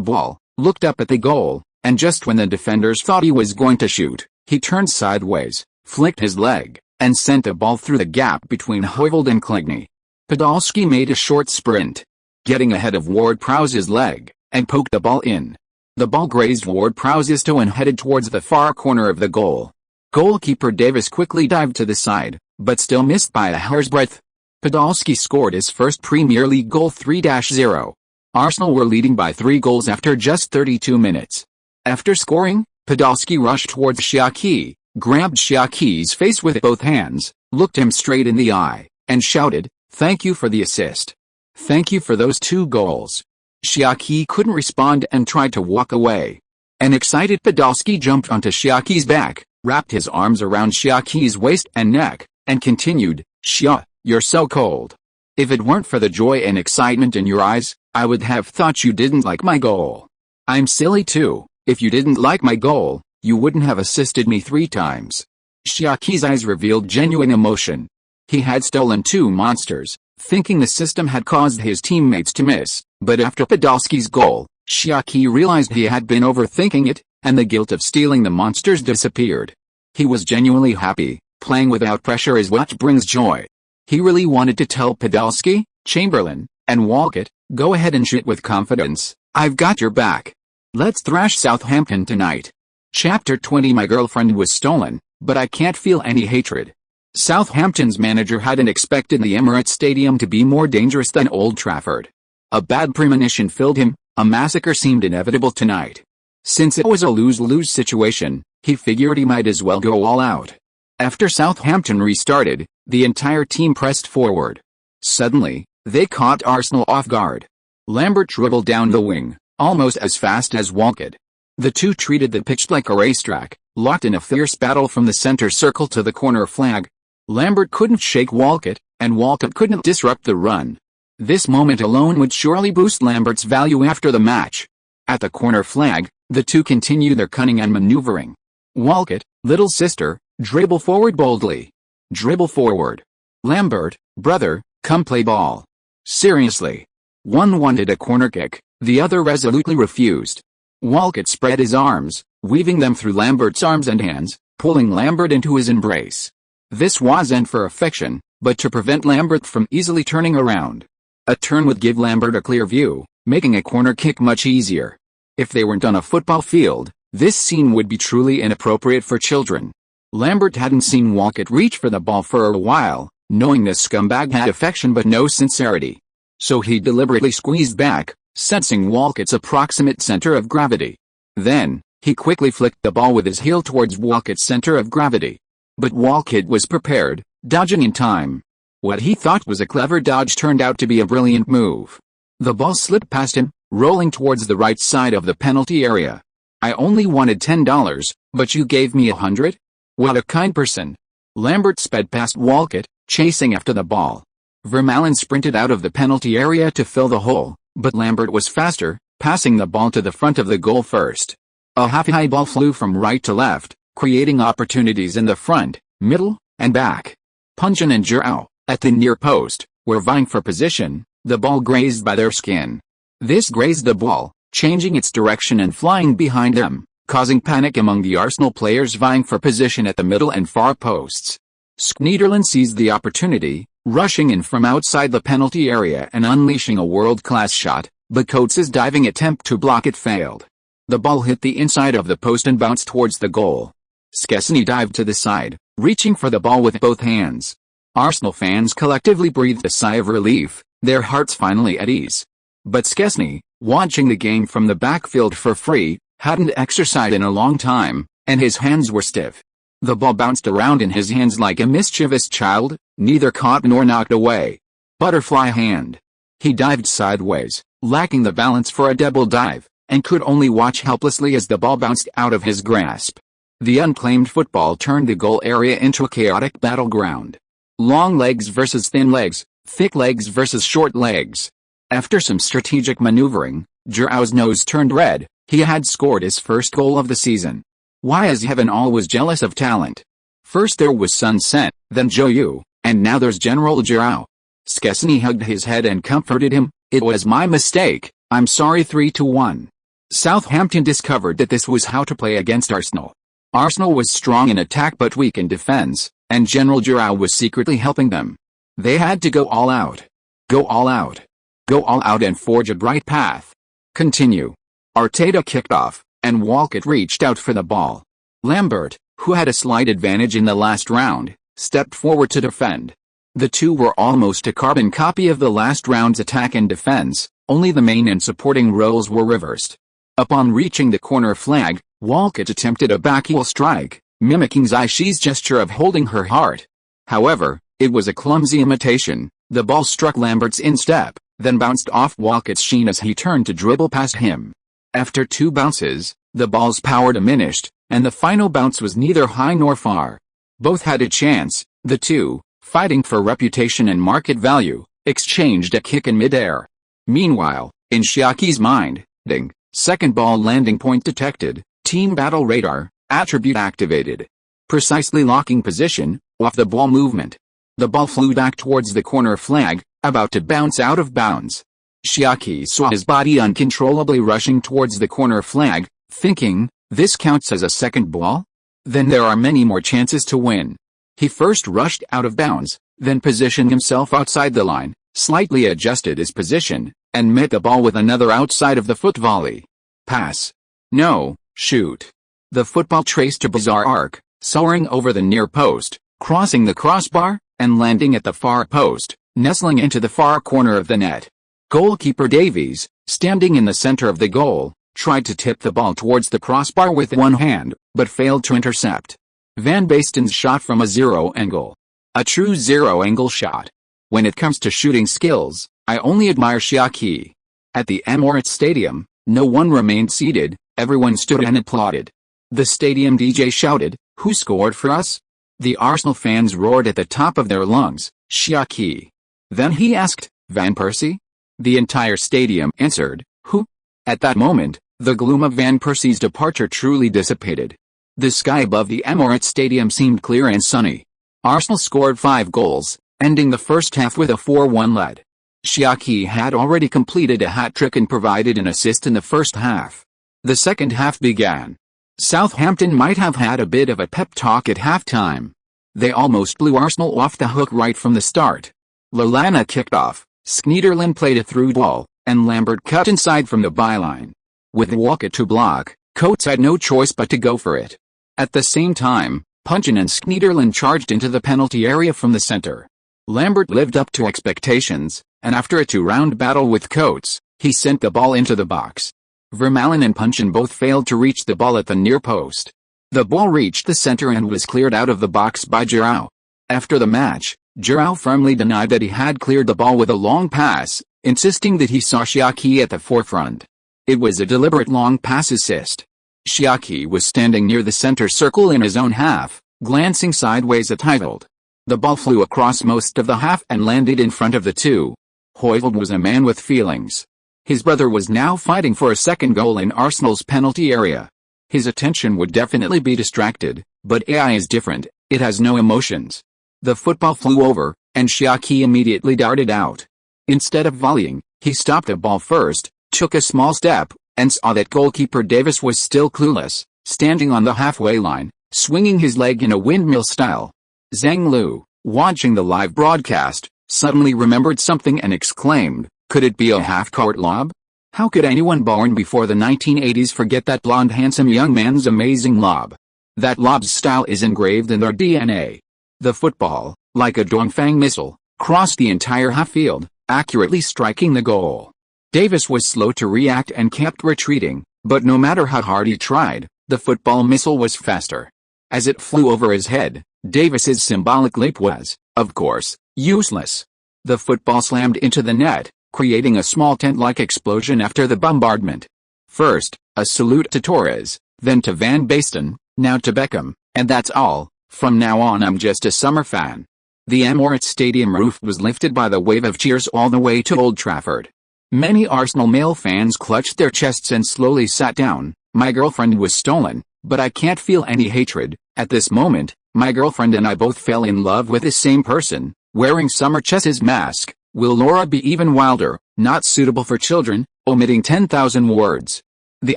ball, looked up at the goal, and just when the defenders thought he was going to shoot, he turned sideways, flicked his leg, and sent the ball through the gap between Højlund and Clini. Podolski made a short sprint, getting ahead of Ward-Prowse's leg, and poked the ball in. The ball grazed Ward-Prowse's toe and headed towards the far corner of the goal. Goalkeeper Davis quickly dived to the side, but still missed by a hair's breadth. Podolski scored his first Premier League goal 3-0. Arsenal were leading by 3 goals after just 32 minutes. After scoring, Podolski rushed towards Xia Qi, grabbed Xia Qi's face with both hands, looked him straight in the eye, and shouted, "Thank you for the assist. Thank you for those 2 goals." Xia Qi couldn't respond and tried to walk away. An excited Podolski jumped onto Xia Qi's back, wrapped his arms around Xia Qi's waist and neck, and continued, "Xia, you're so cold. If it weren't for the joy and excitement in your eyes, I would have thought you didn't like my goal. I'm silly too. If you didn't like my goal, you wouldn't have assisted me 3 times." Xia Qi's eyes revealed genuine emotion. He had stolen 2 monsters, thinking the system had caused his teammates to miss, but after Podolski's goal, Xia Qi realized he had been overthinking it, and the guilt of stealing the monsters disappeared. He was genuinely happy. Playing without pressure is what brings joy. He really wanted to tell Podolski, Chamberlain, and Walcott, "Go ahead and shoot with confidence, I've got your back. Let's thrash Southampton tonight." Chapter 20. My girlfriend was stolen, but I can't feel any hatred. Southampton's manager hadn't expected the Emirates Stadium to be more dangerous than Old Trafford. A bad premonition filled him. A massacre seemed inevitable tonight. Since it was a lose-lose situation, he figured he might as well go all out. After Southampton restarted, the entire team pressed forward. Suddenly, they caught Arsenal off guard. Lambert dribbled down the wing, almost as fast as Walcott. The two treated the pitch like a racetrack, locked in a fierce battle from the center circle to the corner flag. Lambert couldn't shake Walcott, and Walcott couldn't disrupt the run. This moment alone would surely boost Lambert's value after the match. At the corner flag, the two continued their cunning and maneuvering. Walcott, little sister, dribble forward boldly. Dribble forward. Lambert, brother, come play ball. Seriously. One wanted a corner kick, the other resolutely refused. Walcott spread his arms, weaving them through Lambert's arms and hands, pulling Lambert into his embrace. This wasn't for affection, but to prevent Lambert from easily turning around. A turn would give Lambert a clear view, making a corner kick much easier. If they weren't on a football field, this scene would be truly inappropriate for children. Lambert hadn't seen Walcott reach for the ball for a while, knowing this scumbag had affection but no sincerity. So he deliberately squeezed back, sensing Walcott's approximate center of gravity. Then, he quickly flicked the ball with his heel towards Walcott's center of gravity. But Walcott was prepared, dodging in time. What he thought was a clever dodge turned out to be a brilliant move. The ball slipped past him, rolling towards the right side of the penalty area. "I only wanted $10, but you gave me $100? What a kind person." Lambert sped past Walcott, chasing after the ball. Vermaelen sprinted out of the penalty area to fill the hole, but Lambert was faster, passing the ball to the front of the goal first. A half-high ball flew from right to left, creating opportunities in the front, middle, and back. Puncheon and João, at the near post, were vying for position. The ball grazed by their skin. This grazed the ball, changing its direction and flying behind them, causing panic among the Arsenal players vying for position at the middle and far posts. Schneiderlin seized the opportunity, rushing in from outside the penalty area and unleashing a world-class shot, but Coates' diving attempt to block it failed. The ball hit the inside of the post and bounced towards the goal. Szczesny dived to the side, reaching for the ball with both hands. Arsenal fans collectively breathed a sigh of relief, their hearts finally at ease. But Szczesny, watching the game from the backfield for free, hadn't exercised in a long time, and his hands were stiff. The ball bounced around in his hands like a mischievous child, neither caught nor knocked away. Butterfly hand. He dived sideways, lacking the balance for a double dive, and could only watch helplessly as the ball bounced out of his grasp. The unclaimed football turned the goal area into a chaotic battleground. Long legs versus thin legs, thick legs versus short legs. After some strategic maneuvering, João's nose turned red. He had scored his first goal of the season. Why is heaven always jealous of talent? First there was Sun Sen, then João, and now there's General João. Szczesny hugged his head and comforted him. "It was my mistake, I'm sorry." 3-1. Southampton discovered that this was how to play against Arsenal. Arsenal was strong in attack but weak in defense, and General João was secretly helping them. They had to go all out. Go all out. Go all out and forge a bright path. Continue. Arteta kicked off, and Walcott reached out for the ball. Lambert, who had a slight advantage in the last round, stepped forward to defend. The two were almost a carbon copy of the last round's attack and defense, only the main and supporting roles were reversed. Upon reaching the corner flag, Walcott attempted a backheel strike, mimicking Xia Qi's gesture of holding her heart. However, it was a clumsy imitation. The ball struck Lambert's instep, then bounced off Walcott's sheen as he turned to dribble past him. After 2 bounces, the ball's power diminished, and the final bounce was neither high nor far. Both had a chance. The two, fighting for reputation and market value, exchanged a kick in midair. Meanwhile, in Xia Qi's mind, ding, second ball landing point detected, team battle radar, attribute activated. Precisely locking position, off the ball movement. The ball flew back towards the corner flag, about to bounce out of bounds. Xia Qi saw his body uncontrollably rushing towards the corner flag, thinking, this counts as a second ball? Then there are many more chances to win. He first rushed out of bounds, then positioned himself outside the line, slightly adjusted his position, and met the ball with another outside of the foot volley. Pass. No, shoot. The football traced a bizarre arc, soaring over the near post, crossing the crossbar, and landing at the far post, nestling into the far corner of the net. Goalkeeper Davies, standing in the center of the goal, tried to tip the ball towards the crossbar with one hand, but failed to intercept. Van Basten's shot from a zero angle. A true zero-angle shot. When it comes to shooting skills, I only admire Xia Qi. At the Emirates Stadium, no one remained seated, everyone stood and applauded. The stadium DJ shouted, "Who scored for us?" The Arsenal fans roared at the top of their lungs, "Xia Qi." Then he asked, "Van Persie?" The entire stadium answered, "Who?" At that moment, the gloom of Van Persie's departure truly dissipated. The sky above the Emirates Stadium seemed clear and sunny. Arsenal scored 5 goals, ending the first half with a 4-1 lead. Xia Qi had already completed a hat-trick and provided an assist in the first half. The second half began. Southampton might have had a bit of a pep talk at halftime. They almost blew Arsenal off the hook right from the start. Lallana kicked off, Schneiderlin played a through ball, and Lambert cut inside from the byline. With Walcott to block, Coates had no choice but to go for it. At the same time, Punchin and Schneiderlin charged into the penalty area from the center. Lambert lived up to expectations, and after a 2-round battle with Coates, he sent the ball into the box. Vermaelen and Punchin both failed to reach the ball at the near post. The ball reached the center and was cleared out of the box by João. After the match, João firmly denied that he had cleared the ball with a long pass, insisting that he saw Xia Qi at the forefront. It was a deliberate long pass assist. Xia Qi was standing near the center circle in his own half, glancing sideways at Højlund. The ball flew across most of the half and landed in front of the two. Højlund was a man with feelings. His brother was now fighting for a second goal in Arsenal's penalty area. His attention would definitely be distracted, but AI is different, it has no emotions. The football flew over, and Xia Qi immediately darted out. Instead of volleying, he stopped the ball first, took a small step, and saw that goalkeeper Davis was still clueless, standing on the halfway line, swinging his leg in a windmill style. Zhang Lu, watching the live broadcast, suddenly remembered something and exclaimed, "Could it be a half-court lob? How could anyone born before the 1980s forget that blonde handsome young man's amazing lob? That lob's style is engraved in their DNA." The football, like a Dongfang missile, crossed the entire half-field, accurately striking the goal. Davis was slow to react and kept retreating, but no matter how hard he tried, the football missile was faster. As it flew over his head, Davis's symbolic leap was, of course, useless. The football slammed into the net, creating a small tent-like explosion after the bombardment. First, a salute to Torres, then to Van Basten, now to Beckham, and that's all. From now on I'm just a summer fan. The Emirates Stadium roof was lifted by the wave of cheers all the way to Old Trafford. Many Arsenal male fans clutched their chests and slowly sat down. My girlfriend was stolen, but I can't feel any hatred. At this moment, my girlfriend and I both fell in love with the same person, wearing Summer Chess's mask. Will Laura be even wilder? Not suitable for children, omitting 10,000 words. The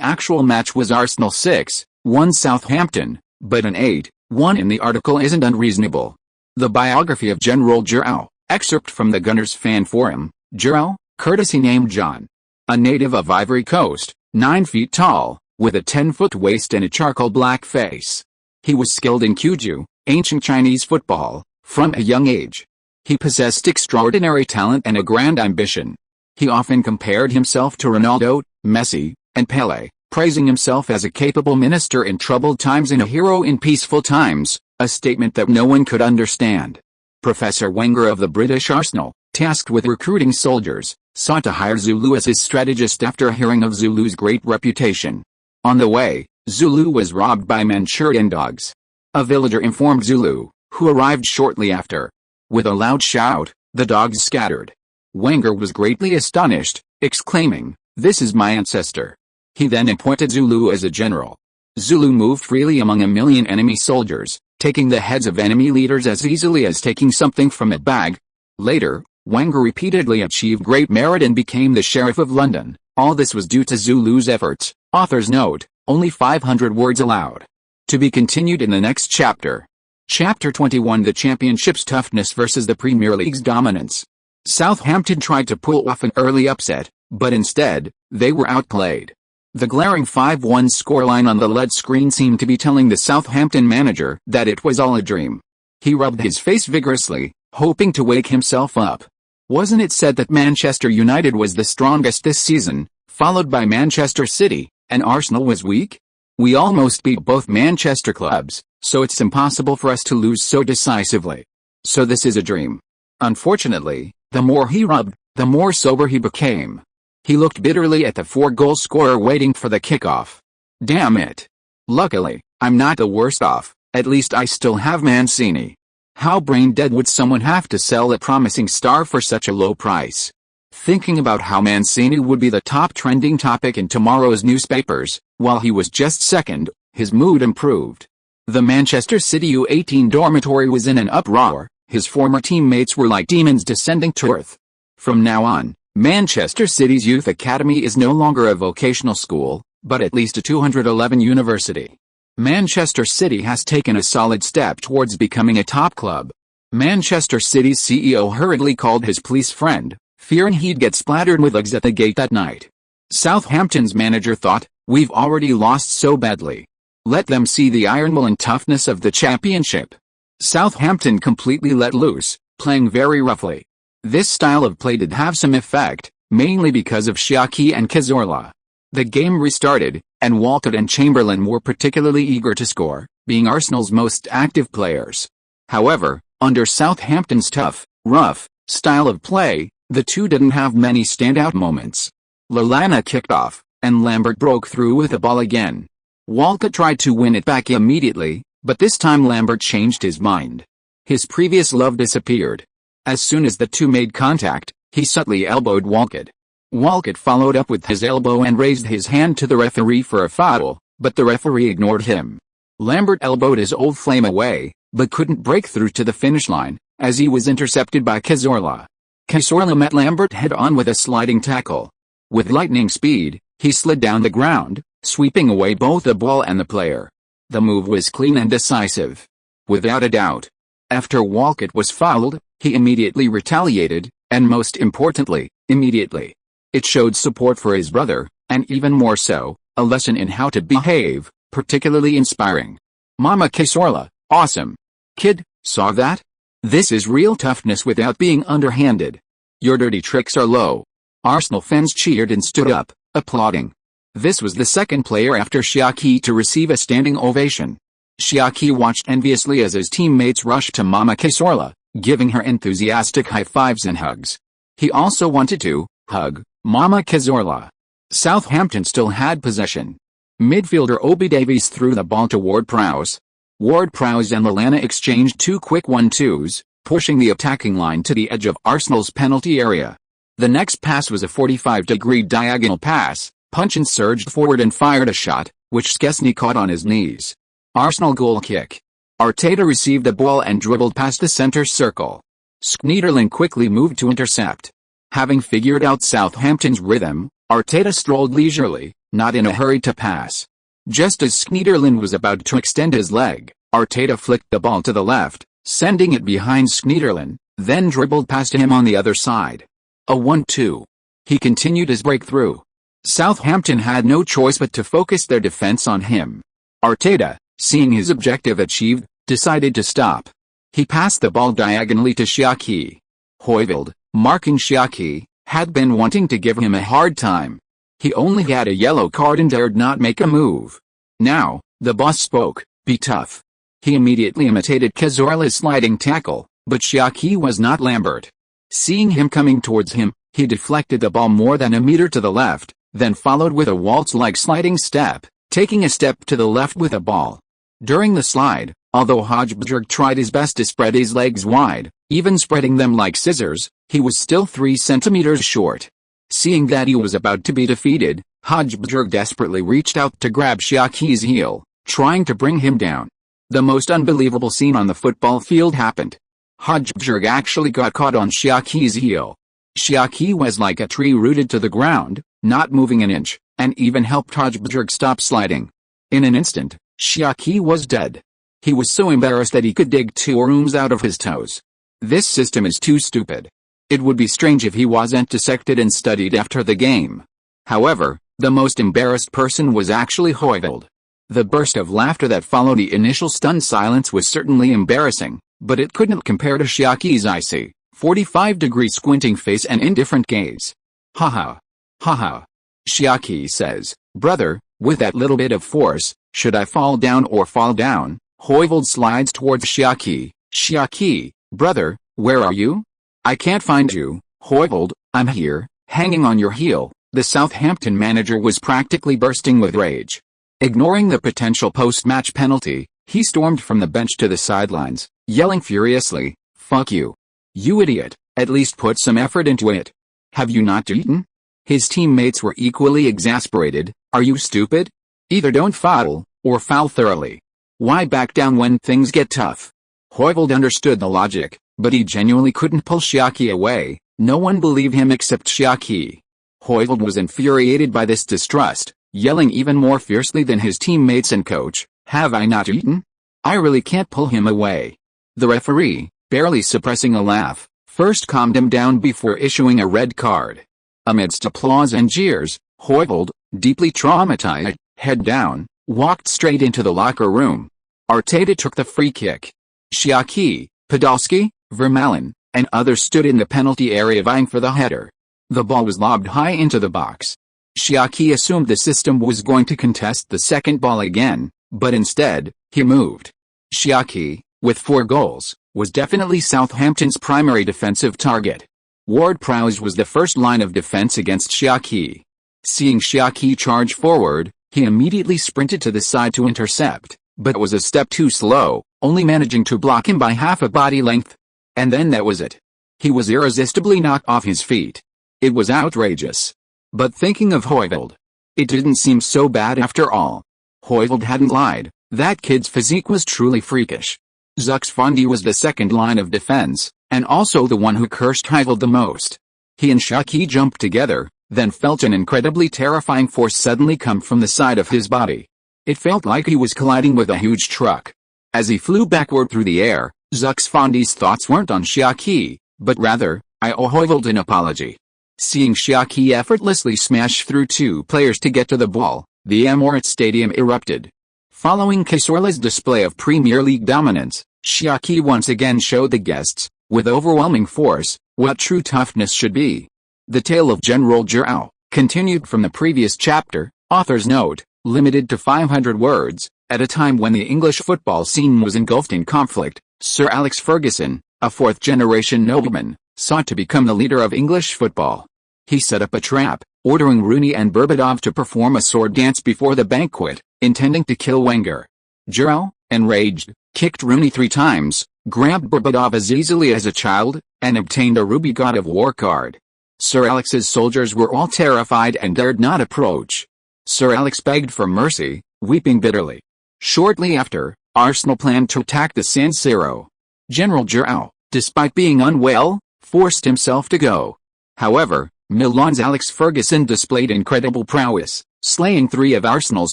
actual match was Arsenal 6-1 Southampton, but an 8-1 in the article isn't unreasonable. The biography of General João, excerpt from the Gunners fan forum. João, courtesy named John. A native of Ivory Coast, 9 feet tall, with a 10-foot waist and a charcoal black face. He was skilled in Cuju, ancient Chinese football, from a young age. He possessed extraordinary talent and a grand ambition. He often compared himself to Ronaldo, Messi, and Pelé, praising himself as a capable minister in troubled times and a hero in peaceful times, a statement that no one could understand. Professor Wenger of the British Arsenal, tasked with recruiting soldiers, sought to hire Zulu as his strategist after hearing of Zulu's great reputation. On the way, Zulu was robbed by Manchurian dogs. A villager informed Zulu, who arrived shortly after. With a loud shout, the dogs scattered. Wenger was greatly astonished, exclaiming, "This is my ancestor." He then appointed Zulu as a general. Zulu moved freely among a million enemy soldiers, taking the heads of enemy leaders as easily as taking something from a bag. Later, Wenger repeatedly achieved great merit and became the Sheriff of London. All this was due to Zulu's efforts. Author's note, only 500 words allowed. To be continued in the next chapter. Chapter 21: The Championship's toughness versus the Premier League's dominance. Southampton tried to pull off an early upset, but instead, they were outplayed. The glaring 5-1 scoreline on the LED screen seemed to be telling the Southampton manager that it was all a dream. He rubbed his face vigorously, hoping to wake himself up. Wasn't it said that Manchester United was the strongest this season, followed by Manchester City, and Arsenal was weak? We almost beat both Manchester clubs, so it's impossible for us to lose so decisively. So this is a dream. Unfortunately, the more he rubbed, the more sober he became. He looked bitterly at the 4-goal scorer waiting for the kickoff. Damn it. Luckily, I'm not the worst off, at least I still have Mancini. How brain-dead would someone have to sell a promising star for such a low price? Thinking about how Mancini would be the top trending topic in tomorrow's newspapers, while he was just second, his mood improved. The Manchester City U18 dormitory was in an uproar. His former teammates were like demons descending to earth. From now on, Manchester City's youth academy is no longer a vocational school, but at least a 211 university. Manchester City has taken a solid step towards becoming a top club. Manchester City's CEO hurriedly called his police friend, fearing he'd get splattered with eggs at the gate that night. Southampton's manager thought, "We've already lost so badly. Let them see the iron will and toughness of the championship." Southampton completely let loose, playing very roughly. This style of play did have some effect, mainly because of Xia Qi and Cazorla. The game restarted, and Walcott and Chamberlain were particularly eager to score, being Arsenal's most active players. However, under Southampton's tough, rough style of play, the two didn't have many standout moments. Lallana kicked off, and Lambert broke through with the ball again. Walcott tried to win it back immediately, but this time Lambert changed his mind. His previous love disappeared. As soon as the two made contact, he subtly elbowed Walcott. Walcott followed up with his elbow and raised his hand to the referee for a foul, but the referee ignored him. Lambert elbowed his old flame away, but couldn't break through to the finish line, as he was intercepted by Cazorla. Cazorla met Lambert head-on with a sliding tackle. With lightning speed, he slid down the ground, sweeping away both the ball and the player. The move was clean and decisive. Without a doubt. After Walcott was fouled, he immediately retaliated, and most importantly, immediately. It showed support for his brother, and even more so, a lesson in how to behave, particularly inspiring. Mama Cazorla, awesome. Kid, saw that? This is real toughness without being underhanded. Your dirty tricks are low. Arsenal fans cheered and stood up, applauding. This was the second player after Xia Qi to receive a standing ovation. Xia Qi watched enviously as his teammates rushed to Mama Cazorla, giving her enthusiastic high-fives and hugs. He also wanted to hug Mama Cazorla. Southampton still had possession. Midfielder Obi Davies threw the ball to Ward-Prowse. Ward-Prowse and Lallana exchanged two quick 1-2s, pushing the attacking line to the edge of Arsenal's penalty area. The next pass was a 45-degree diagonal pass. Punchin surged forward and fired a shot, which Szczesny caught on his knees. Arsenal goal kick. Arteta received the ball and dribbled past the center circle. Schneiderlin quickly moved to intercept. Having figured out Southampton's rhythm, Arteta strolled leisurely, not in a hurry to pass. Just as Schneiderlin was about to extend his leg, Arteta flicked the ball to the left, sending it behind Schneiderlin, then dribbled past him on the other side. A 1-2. He continued his breakthrough. Southampton had no choice but to focus their defense on him. Arteta, seeing his objective achieved, decided to stop. He passed the ball diagonally to Xia Qi. Højlund, marking Xia Qi, had been wanting to give him a hard time. He only had a yellow card and dared not make a move. Now, the boss spoke, "Be tough." He immediately imitated Cazorla's sliding tackle, but Xia Qi was not Lambert. Seeing him coming towards him, he deflected the ball more than a meter to the left, then followed with a waltz-like sliding step, taking a step to the left with the ball. During the slide, although Højbjerg tried his best to spread his legs wide, even spreading them like scissors, he was still 3 centimeters short. Seeing that he was about to be defeated, Højbjerg desperately reached out to grab Xia Qi's heel, trying to bring him down. The most unbelievable scene on the football field happened. Højbjerg actually got caught on Xia Qi's heel. Xia Qi was like a tree rooted to the ground, not moving an inch, and even helped Højbjerg stop sliding. In an instant, Xia Qi was dead. He was so embarrassed that he could dig 2 rooms out of his toes. This system is too stupid. It would be strange if he wasn't dissected and studied after the game. However, the most embarrassed person was actually Højlund. The burst of laughter that followed the initial stunned silence was certainly embarrassing, but it couldn't compare to Xia Qi's icy, 45-degree squinting face and indifferent gaze. Haha. Haha. Xia Qi says, "Brother, with that little bit of force, should I fall down or fall down?" Højlund slides towards Xia Qi. "Xia Qi, brother, where are you? I can't find you." "Højlund, I'm here, hanging on your heel." The Southampton manager was practically bursting with rage. Ignoring the potential post-match penalty, he stormed from the bench to the sidelines, yelling furiously, "Fuck you. You idiot, at least put some effort into it. Have you not eaten?" His teammates were equally exasperated. "Are you stupid? Either don't foul, or foul thoroughly. Why back down when things get tough?" Højlund understood the logic, but he genuinely couldn't pull Xia Qi away. No one believed him except Xia Qi. Højlund was infuriated by this distrust, yelling even more fiercely than his teammates and coach, "Have I not eaten? I really can't pull him away." The referee, barely suppressing a laugh, first calmed him down before issuing a red card. Amidst applause and jeers, Højlund, deeply traumatized, head down, walked straight into the locker room. Arteta took the free kick. Xia Qi, Podolski, Vermaelen, and others stood in the penalty area vying for the header. The ball was lobbed high into the box. Xia Qi assumed the system was going to contest the second ball again, but instead, he moved. Xia Qi, with 4 goals, was definitely Southampton's primary defensive target. Ward-Prowse was the first line of defense against Xia Qi. Seeing Xia Qi charge forward, he immediately sprinted to the side to intercept, but was a step too slow, only managing to block him by half a body length. And then that was it. He was irresistibly knocked off his feet. It was outrageous. But thinking of Højlund, it didn't seem so bad after all. Højlund hadn't lied, that kid's physique was truly freakish. Xia was the second line of defense, and also the one who cursed Højlund the most. He and Xia Qi jumped together, then felt an incredibly terrifying force suddenly come from the side of his body. It felt like he was colliding with a huge truck. As he flew backward through the air, Xia thoughts weren't on Xia Qi, but rather, "I owe Højlund an apology." Seeing Xia Qi effortlessly smash through 2 players to get to the ball, the Emirates Stadium erupted. Following Cazorla's display of Premier League dominance, Xia Qi once again showed the guests, with overwhelming force, what true toughness should be. The tale of General João, continued from the previous chapter, author's note, limited to 500 words, at a time when the English football scene was engulfed in conflict. Sir Alex Ferguson, a 4th-generation nobleman, sought to become the leader of English football. He set up a trap, ordering Rooney and Bernabéu to perform a sword dance before the banquet, intending to kill Wenger. João, enraged, kicked Rooney 3 times, grabbed Bernabéu as easily as a child, and obtained a ruby God of War card. Sir Alex's soldiers were all terrified and dared not approach. Sir Alex begged for mercy, weeping bitterly. Shortly after, Arsenal planned to attack the San Siro. General João, despite being unwell, forced himself to go. However, Milan's Alex Ferguson displayed incredible prowess, slaying 3 of Arsenal's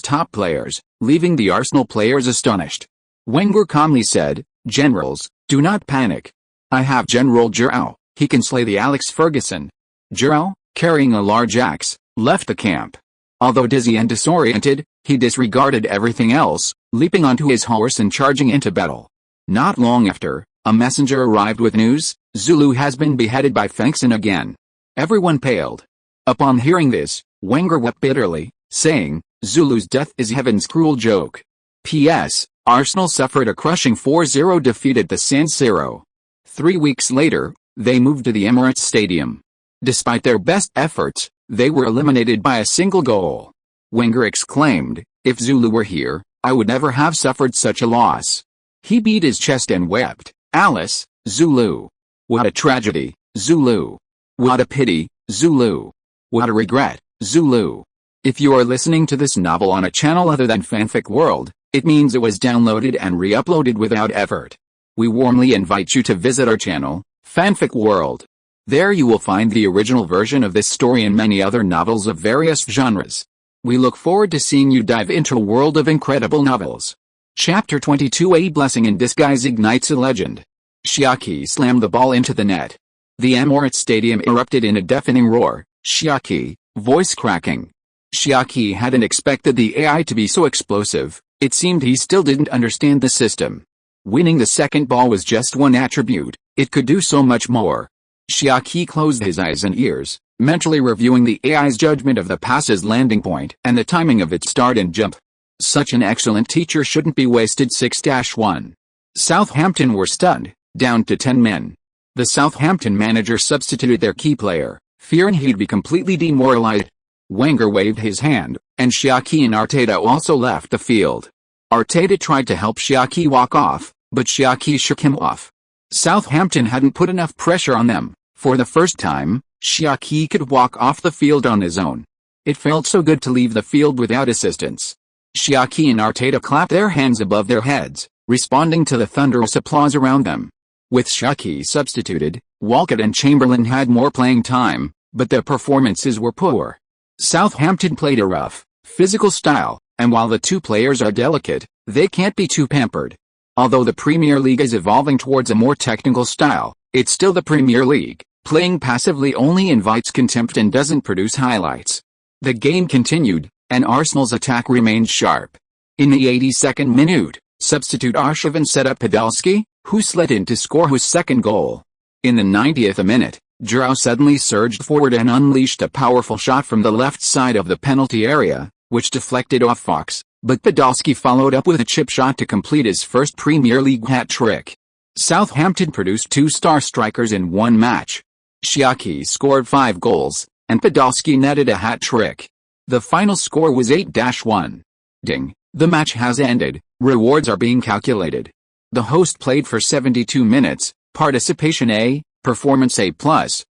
top players, leaving the Arsenal players astonished. Wenger calmly said, "Generals, do not panic. I have General João, he can slay the Alex Ferguson." João, carrying a large axe, left the camp. Although dizzy and disoriented, he disregarded everything else, leaping onto his horse and charging into battle. Not long after, a messenger arrived with news: Zulu has been beheaded by Ferguson again. Everyone paled. Upon hearing this, Wenger wept bitterly, saying, "Zulu's death is heaven's cruel joke." P.S. Arsenal suffered a crushing 4-0 defeat at the San Siro. 3 weeks later, they moved to the Emirates Stadium. Despite their best efforts, they were eliminated by a single goal. Wenger exclaimed, "If Zulu were here, I would never have suffered such a loss." He beat his chest and wept, "Alice, Zulu. What a tragedy, Zulu. What a pity, Zulu. What a regret, Zulu." If you are listening to this novel on a channel other than Fanfic World, it means it was downloaded and re-uploaded without effort. We warmly invite you to visit our channel, Fanfic World. There you will find the original version of this story and many other novels of various genres. We look forward to seeing you dive into a world of incredible novels. Chapter 22: A blessing in disguise ignites a legend. Xia Qi slammed the ball into the net. The Emirates Stadium erupted in a deafening roar. Xia Qi, voice cracking. Xia Qi hadn't expected the AI to be so explosive. It seemed he still didn't understand the system. Winning the second ball was just one attribute. It could do so much more. Xia Qi closed his eyes and ears, mentally reviewing the AI's judgment of the pass's landing point and the timing of its start and jump. Such an excellent teacher shouldn't be wasted. 6-1. Southampton were stunned, down to 10 men. The Southampton manager substituted their key player, fearing he'd be completely demoralized. Wenger waved his hand, and Xia Qi and Arteta also left the field. Arteta tried to help Xia Qi walk off, but Xia Qi shook him off. Southampton hadn't put enough pressure on them. For the first time, Xia Qi could walk off the field on his own. It felt so good to leave the field without assistance. Xia Qi and Arteta clapped their hands above their heads, responding to the thunderous applause around them. With Xia Qi substituted, Walcott and Chamberlain had more playing time, but their performances were poor. Southampton played a rough, physical style, and while the two players are delicate, they can't be too pampered. Although the Premier League is evolving towards a more technical style, it's still the Premier League. Playing passively only invites contempt and doesn't produce highlights. The game continued, and Arsenal's attack remained sharp. In the 82nd minute, substitute Arshavin set up Podolski, who slid in to score his second goal. In the 90th minute, Giroud suddenly surged forward and unleashed a powerful shot from the left side of the penalty area, which deflected off Fox, but Podolski followed up with a chip shot to complete his first Premier League hat-trick. Southampton produced two star strikers in one match. Xia Qi scored 5 goals, and Podolski netted a hat-trick. The final score was 8-1. Ding. The match has ended, rewards are being calculated. The host played for 72 minutes, participation A, performance A+,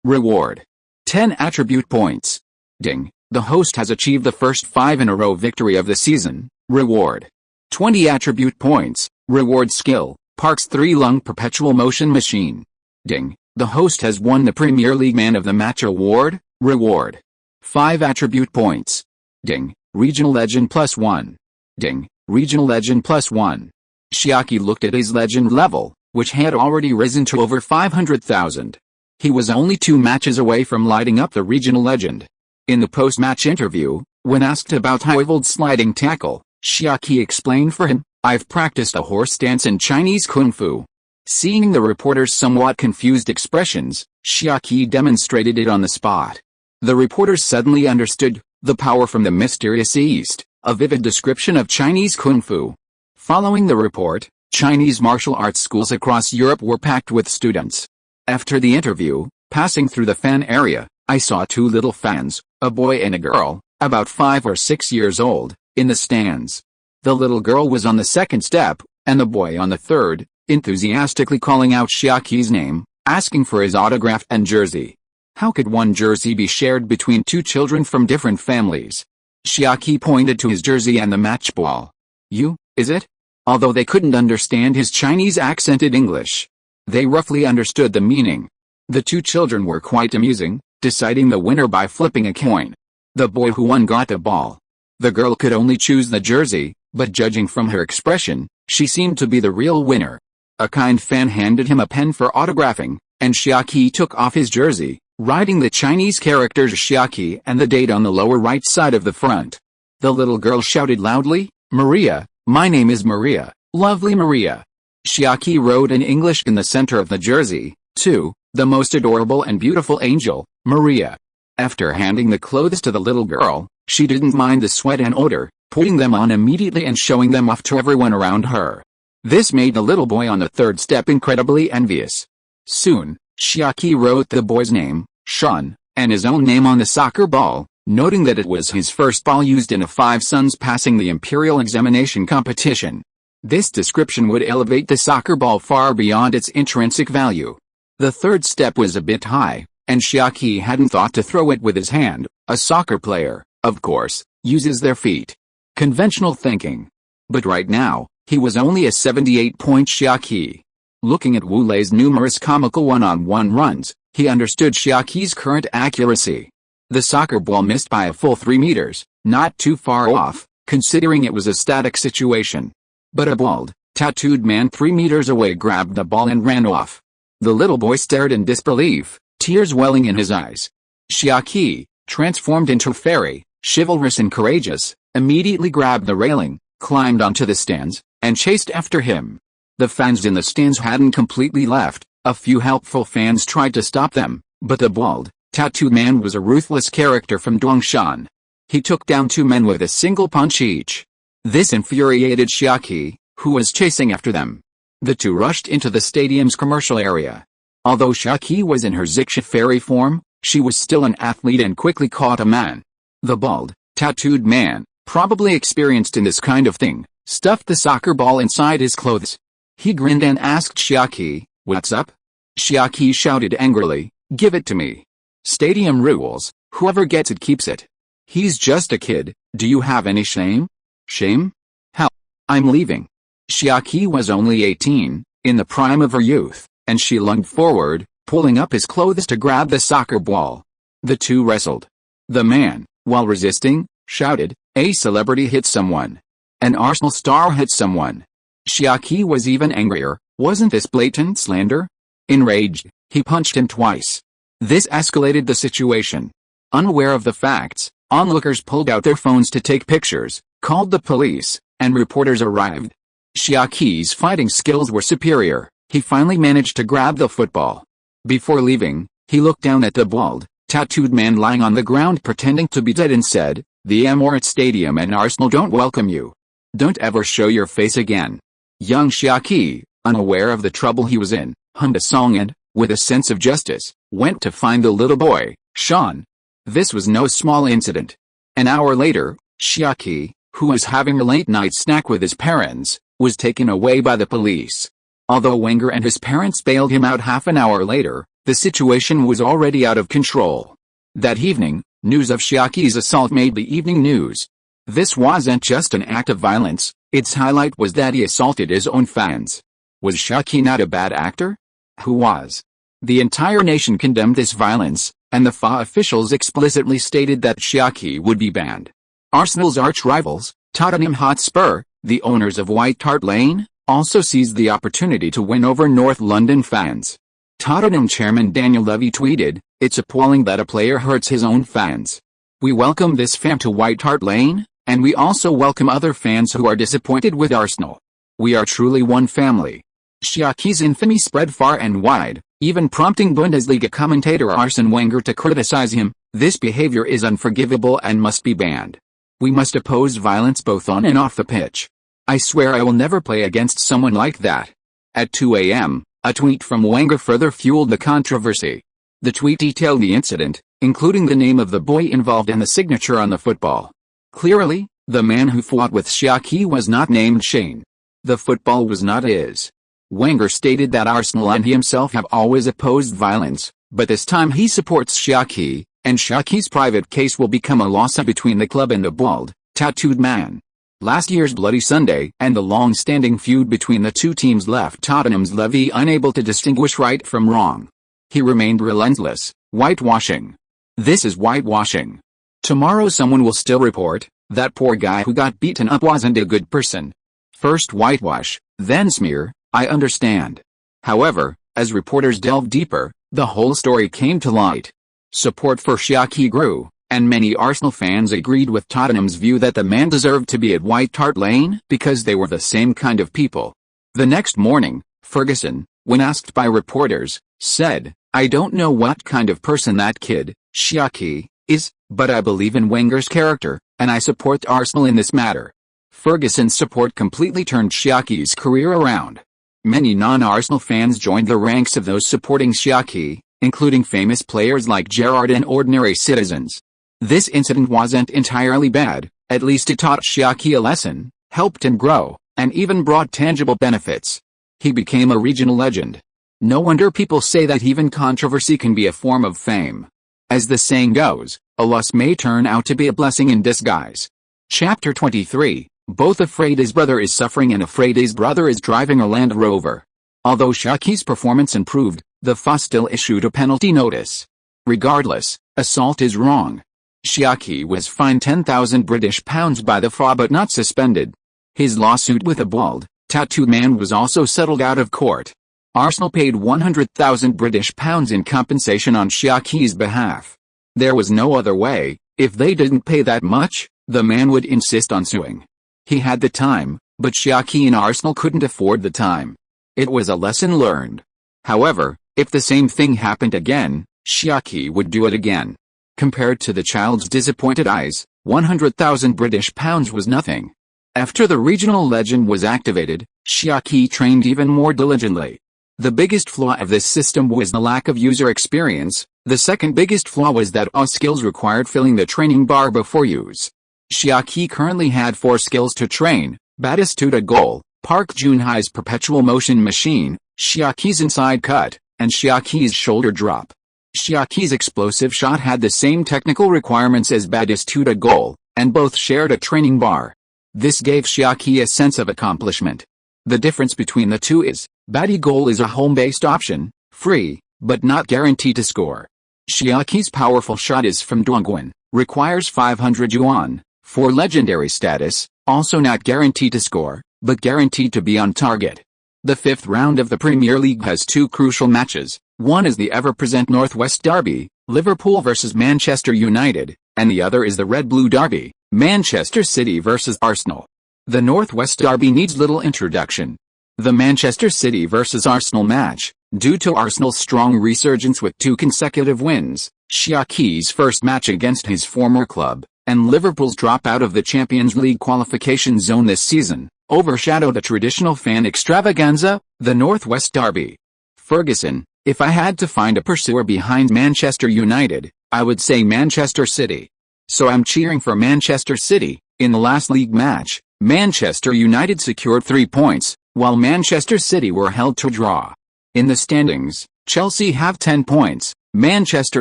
reward 10 attribute points. Ding. The host has achieved the first 5 in a row victory of the season, reward 20 attribute points, reward skill, Park's 3-lung perpetual motion machine. Ding. The host has won the Premier League Man of the Match award, reward 5 attribute points. Ding. Regional legend +1. Ding. Regional legend +1. Xia Qi looked at his legend level, which had already risen to over 500,000. He was only 2 matches away from lighting up the regional legend. In the post-match interview, when asked about Hyovold's sliding tackle, Xia Qi explained for him, "I've practiced a horse stance in Chinese Kung Fu." Seeing the reporter's somewhat confused expressions, Xia Qi demonstrated it on the spot. The reporters suddenly understood, the power from the mysterious East, a vivid description of Chinese Kung Fu. Following the report, Chinese martial arts schools across Europe were packed with students. After the interview, passing through the fan area, I saw 2 little fans, a boy and a girl, about 5 or 6 years old, in the stands. The little girl was on the second step, and the boy on the third, enthusiastically calling out Xia Qi's name, asking for his autograph and jersey. How could one jersey be shared between 2 children from different families? Xia Qi pointed to his jersey and the match ball. "You, is it?" Although they couldn't understand his Chinese accented English, they roughly understood the meaning. The 2 children were quite amusing, deciding the winner by flipping a coin. The boy who won got the ball. The girl could only choose the jersey, but judging from her expression, she seemed to be the real winner. A kind fan handed him a pen for autographing, and Xia Qi took off his jersey, writing the Chinese characters Xia Qi and the date on the lower right side of the front. The little girl shouted loudly, "Maria, my name is Maria, lovely Maria." Xia Qi wrote in English in the center of the jersey, too, "The most adorable and beautiful angel, Maria." After handing the clothes to the little girl, she didn't mind the sweat and odor, putting them on immediately and showing them off to everyone around her. This made the little boy on the third step incredibly envious. Soon, Xia Qi wrote the boy's name, Sean, and his own name on the soccer ball, noting that it was his first ball used in a 5 sons passing the imperial examination competition. This description would elevate the soccer ball far beyond its intrinsic value. The third step was a bit high, and Xia Qi hadn't thought to throw it with his hand. A soccer player, of course, uses their feet. Conventional thinking. But right now, he was only a 78-point Xia Qi. Looking at Wu Lei's numerous comical one-on-one runs, he understood Xia Qi's current accuracy. The soccer ball missed by a full 3 meters, not too far off, considering it was a static situation. But a bald, tattooed man 3 meters away grabbed the ball and ran off. The little boy stared in disbelief, tears welling in his eyes. Xia Qi, transformed into fairy, chivalrous and courageous, immediately grabbed the railing, climbed onto the stands, and chased after him. The fans in the stands hadn't completely left. A few helpful fans tried to stop them, but the bald, tattooed man was a ruthless character from Dongshan. He took down 2 men with a single punch each. This infuriated Xia Qi, who was chasing after them. The two rushed into the stadium's commercial area. Although Xia Qi was in her Xia fairy form, she was still an athlete and quickly caught a man. The bald, tattooed man, probably experienced in this kind of thing, stuffed the soccer ball inside his clothes. He grinned and asked Xia Qi, "What's up?" Xia Qi shouted angrily, "Give it to me. Stadium rules, whoever gets it keeps it. He's just a kid, do you have any shame?" "Shame? Hell, I'm leaving." Xia Qi was only 18, in the prime of her youth, and she lunged forward, pulling up his clothes to grab the soccer ball. The two wrestled. The man, while resisting, shouted, "A celebrity hit someone. An Arsenal star hit someone." Xia Qi was even angrier. Wasn't this blatant slander? Enraged, he punched him twice. This escalated the situation. Unaware of the facts, onlookers pulled out their phones to take pictures, called the police, and reporters arrived. Xia Qi's fighting skills were superior. He finally managed to grab the football. Before leaving, he looked down at the bald, tattooed man lying on the ground pretending to be dead and said, "The Emirates Stadium and Arsenal don't welcome you. Don't ever show your face again." Young Xia Qi, unaware of the trouble he was in, hummed a song and, with a sense of justice, went to find the little boy, Sean. This was no small incident. An hour later, Xia Qi, who was having a late-night snack with his parents, was taken away by the police. Although Wenger and his parents bailed him out half an hour later, the situation was already out of control. That evening, news of Xia Qi's assault made the evening news. This wasn't just an act of violence, its highlight was that he assaulted his own fans. Was Xia Qi not a bad actor? Who was? The entire nation condemned this violence, and the FIFA officials explicitly stated that Xia Qi would be banned. Arsenal's arch-rivals, Tottenham Hotspur, the owners of White Hart Lane, also seized the opportunity to win over North London fans. Tottenham chairman Daniel Levy tweeted, "It's appalling that a player hurts his own fans. We welcome this fan to White Hart Lane, and we also welcome other fans who are disappointed with Arsenal. We are truly one family." Xia Qi's infamy spread far and wide, even prompting Bundesliga commentator Arsene Wenger to criticize him. "This behavior is unforgivable and must be banned. We must oppose violence both on and off the pitch. I swear I will never play against someone like that." At 2 a.m., a tweet from Wenger further fueled the controversy. The tweet detailed the incident, including the name of the boy involved and the signature on the football. Clearly, the man who fought with Xia Qi was not named Shane. The football was not his. Wenger stated that Arsenal and he himself have always opposed violence, but this time he supports Xia Qi, and Xia Qi's private case will become a lawsuit between the club and the bald, tattooed man. Last year's Bloody Sunday and the long-standing feud between the two teams left Tottenham's Levy unable to distinguish right from wrong. He remained relentless, whitewashing. This is whitewashing. Tomorrow someone will still report, "That poor guy who got beaten up wasn't a good person." First whitewash, then smear, I understand. However, as reporters delved deeper, the whole story came to light. Support for Xia Qi grew, and many Arsenal fans agreed with Tottenham's view that the man deserved to be at White Hart Lane because they were the same kind of people. The next morning, Ferguson, when asked by reporters, said, "I don't know what kind of person that kid, Xia Qi, is, but I believe in Wenger's character, and I support Arsenal in this matter." Ferguson's support completely turned Xia Qi's career around. Many non-Arsenal fans joined the ranks of those supporting Xia Qi, including famous players like Gerrard and ordinary citizens. This incident wasn't entirely bad, at least it taught Xia Qi a lesson, helped him grow, and even brought tangible benefits. He became a regional legend. No wonder people say that even controversy can be a form of fame. As the saying goes, a loss may turn out to be a blessing in disguise. Chapter 23, both afraid his brother is suffering and afraid his brother is driving a Land Rover. Although Xia Qi's performance improved, the FA still issued a penalty notice. Regardless, assault is wrong. Xia Qi was fined £10,000 by the FA but not suspended. His lawsuit with a bald, tattooed man was also settled out of court. Arsenal paid £100,000 in compensation on Xia Qi's behalf. There was no other way. If they didn't pay that much, the man would insist on suing. He had the time, but Xia Qi and Arsenal couldn't afford the time. It was a lesson learned. However, if the same thing happened again, Xia Qi would do it again. Compared to the child's disappointed eyes, £100,000 was nothing. After the regional legend was activated, Xia Qi trained even more diligently. The biggest flaw of this system was the lack of user experience. The second biggest flaw was that all skills required filling the training bar before use. Xia Qi currently had 4 skills to train: Batistuta goal, Park Geun-hye's perpetual motion machine, Xia Qi's inside cut, and Xia Qi's shoulder drop. Xia Qi's explosive shot had the same technical requirements as Batistuta goal, and both shared a training bar. This gave Xia Qi a sense of accomplishment. The difference between the two is, Bati goal is a home-based option, free, but not guaranteed to score. Xia Qi's powerful shot is from Dongguan, requires 500 yuan, for legendary status, also not guaranteed to score, but guaranteed to be on target. The 5th round of the Premier League has 2 crucial matches. One is the ever-present Northwest Derby, Liverpool vs Manchester United, and the other is the Red-Blue Derby, Manchester City vs Arsenal. The Northwest Derby needs little introduction. The Manchester City vs Arsenal match, due to Arsenal's strong resurgence with 2 consecutive wins, Xia Qi's first match against his former club, and Liverpool's drop out of the Champions League qualification zone this season, overshadowed a traditional fan extravaganza, the Northwest Derby. Ferguson: "If I had to find a pursuer behind Manchester United, I would say Manchester City. So I'm cheering for Manchester City." In the last league match, Manchester United secured 3 points, while Manchester City were held to a draw. In the standings, Chelsea have 10 points, Manchester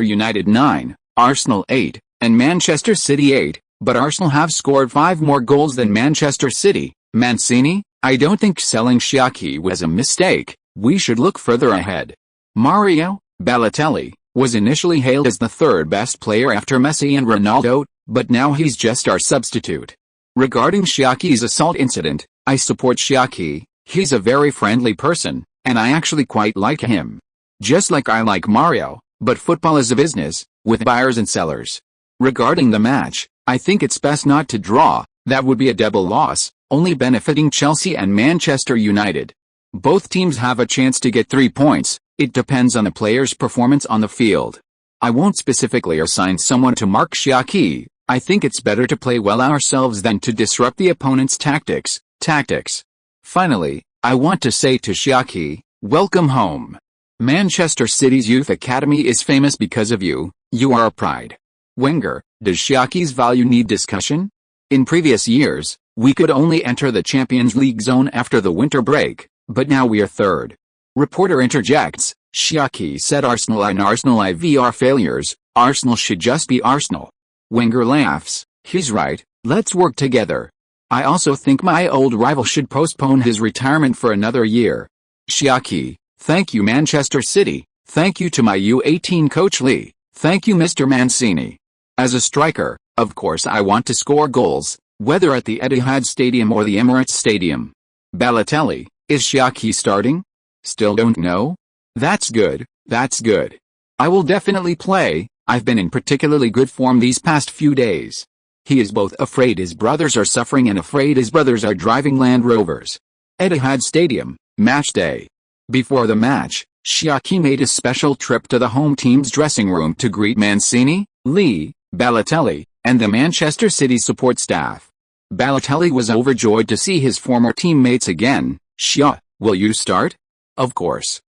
United 9, Arsenal 8, and Manchester City 8, but Arsenal have scored 5 more goals than Manchester City. Mancini: "I don't think selling Xia Qi was a mistake. We should look further ahead." Mario Balotelli was initially hailed as the 3rd best player after Messi and Ronaldo, but now he's just our substitute. Regarding Xia Qi's assault incident, I support Xia Qi. He's a very friendly person, and I actually quite like him. Just like I like Mario, but football is a business, with buyers and sellers. Regarding the match, I think it's best not to draw. That would be a double loss, only benefiting Chelsea and Manchester United. Both teams have a chance to get 3 points. It depends on the player's performance on the field. I won't specifically assign someone to mark Xia Qi. I think it's better to play well ourselves than to disrupt the opponent's tactics. Finally, I want to say to Xia Qi, welcome home. Manchester City's youth academy is famous because of you. You are a pride. Wenger: does Xia Qi's value need discussion? In previous years, we could only enter the Champions League zone after the winter break, but now we are 3rd. Reporter interjects: Xia Qi said Arsenal and Arsenal IV are failures. Arsenal should just be Arsenal. Wenger laughs: he's right, let's work together. I also think my old rival should postpone his retirement for another year. Xia Qi: thank you Manchester City, thank you to my U18 coach Lee, thank you Mr. Mancini. As a striker, of course I want to score goals, whether at the Etihad Stadium or the Emirates Stadium. Balotelli: is Xia Qi starting? Still don't know? That's good. I will definitely play, I've been in particularly good form these past few days. He is both afraid his brothers are suffering and afraid his brothers are driving Land Rovers. Etihad Stadium, match day. Before the match, Xia Qi made a special trip to the home team's dressing room to greet Mancini, Lee, Balotelli, and the Manchester City support staff. Balotelli was overjoyed to see his former teammates again. "Xia, will you start?" "Of course."